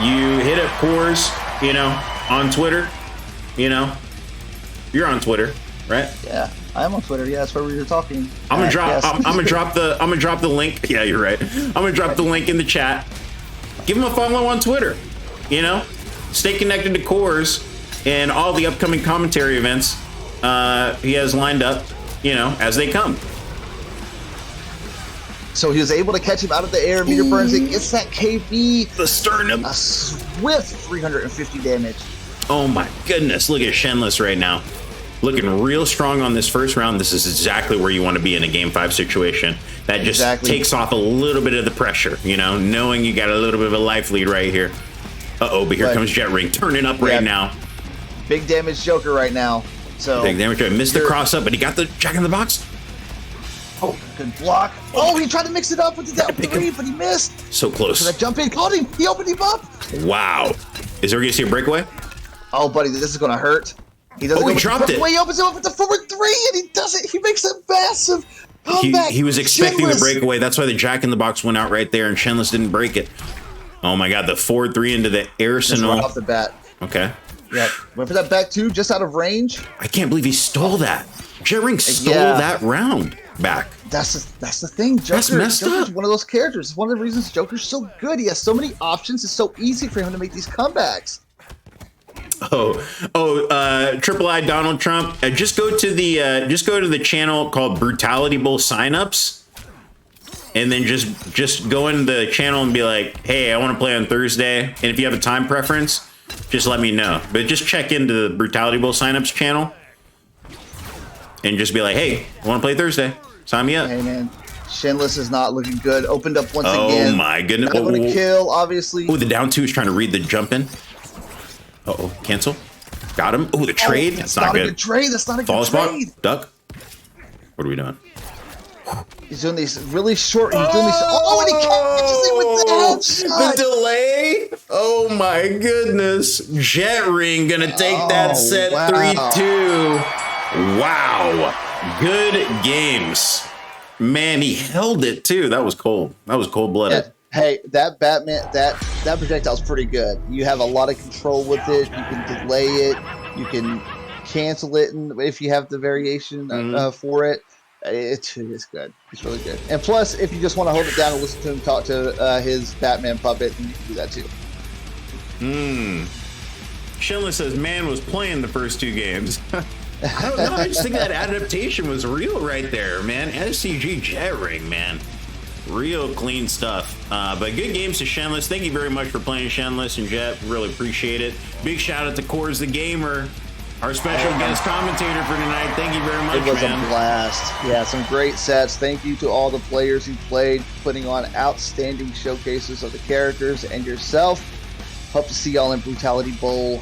you hit up CoRzz, you know, on Twitter. You know, you're on Twitter, right? Yeah, I am on Twitter. Yeah, that's where we were talking. I'm gonna drop. I'm gonna drop the link. Yeah, you're right. I'm gonna drop the link in the chat. Give him a follow on Twitter. You know, stay connected to CoRzz and all the upcoming commentary events he has lined up. You know, as they come. So he was able to catch him out of the air. Meter burns it. Gets that KB. The sternum. A swift 350 damage. Oh my goodness! Look at Shenless right now. Looking real strong on this first round. This is exactly where you want to be in a Game 5 situation. That just takes off a little bit of the pressure, you know, knowing you got a little bit of a life lead right here. Uh-oh, but here comes Jet Ring, turning up right now. Big damage Joker right now. So big damage. Missed the cross up, but he got the Jack in the Box. Oh, good block. Oh, he tried to mix it up with the down 3, but he missed. So close. So that jump in caught him. He opened him up. Wow. Is there going to see a breakaway? Oh, buddy, this is going to hurt. He doesn't he dropped it. He opens him up with the forward 3, and he does it. He makes a massive comeback. He was expecting the breakaway. That's why the Jack in the Box went out right there, and Shenless didn't break it. Oh my God, the forward 3 into the arsenal. Right off the bat. Okay. Yeah, went for that back 2, just out of range. I can't believe he stole that. Jet Ring stole that round back. That's the thing. That's messed Joker's up. one of those characters. It's one of the reasons Joker's so good. He has so many options. It's so easy for him to make these comebacks. Triple I Donald Trump. Just go to the channel called Brutality Bowl signups, and then just go in the channel and be like, hey, I want to play on Thursday. And if you have a time preference, just let me know. But just check into the Brutality Bowl signups channel and just be like, hey, I want to play Thursday. Sign me up. Hey man, Shenless is not looking good. Opened up once again. Oh my goodness. Not going to kill, obviously. Oh, the down 2 is trying to read the jump in. Uh-oh, cancel. Got him. Oh, the trade. That's not good. A good trade. That's not a Fall good trade. Spot. Duck. What are we doing? He's doing these really short. He's doing these. Oh, and he catches it with the headshot. The delay. Oh my goodness. Jet Ring gonna take that set 3-2. Wow. Good games. Man, he held it too. That was cold. That was cold-blooded. Yeah. Hey, that Batman, that projectile's pretty good. You have a lot of control with it. You can delay it. You can cancel it if you have the variation for it. It's good. It's really good. And plus, if you just want to hold it down and listen to him talk to his Batman puppet, then you can do that too. Shenless says, man was playing the first 2 games. I don't know. I just think that adaptation was real right there, man. SCG Jet Ring, man. Real clean stuff. But good games to Shenless. Thank you very much for playing, Shenless and Jet. Really appreciate it. Big shout out to CoRzz the Gamer, our special guest commentator for tonight. Thank you very much, man. It was a blast. Yeah, some great sets. Thank you to all the players who played, putting on outstanding showcases of the characters and yourself. Hope to see y'all in Brutality Bowl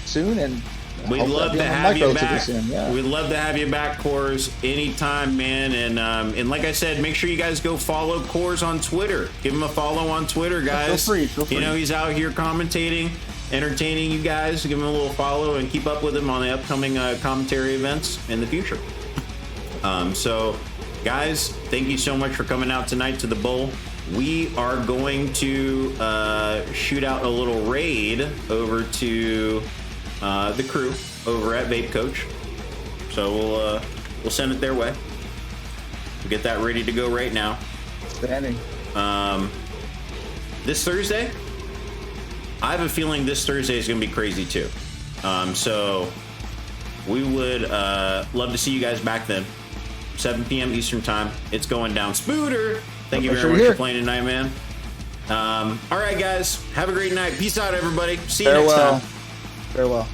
soon, and we'd love to have you back. Yeah. We'd love to have you back, CoRzz, anytime, man. And like I said, make sure you guys go follow CoRzz on Twitter. Give him a follow on Twitter, guys. Feel free. You know, he's out here commentating, entertaining you guys. Give him a little follow and keep up with him on the upcoming commentary events in the future. So, guys, thank you so much for coming out tonight to the bowl. We are going to shoot out a little raid over to the crew over at Vape Coach. So we'll send it their way. We'll get that ready to go right now. Standing. This Thursday, I have a feeling this Thursday is going to be crazy too. So we would love to see you guys back then. 7 p.m. Eastern time. It's going down. Spooter! Thank you very much for playing tonight, man. All right, guys. Have a great night. Peace out, everybody. See you next time. Farewell.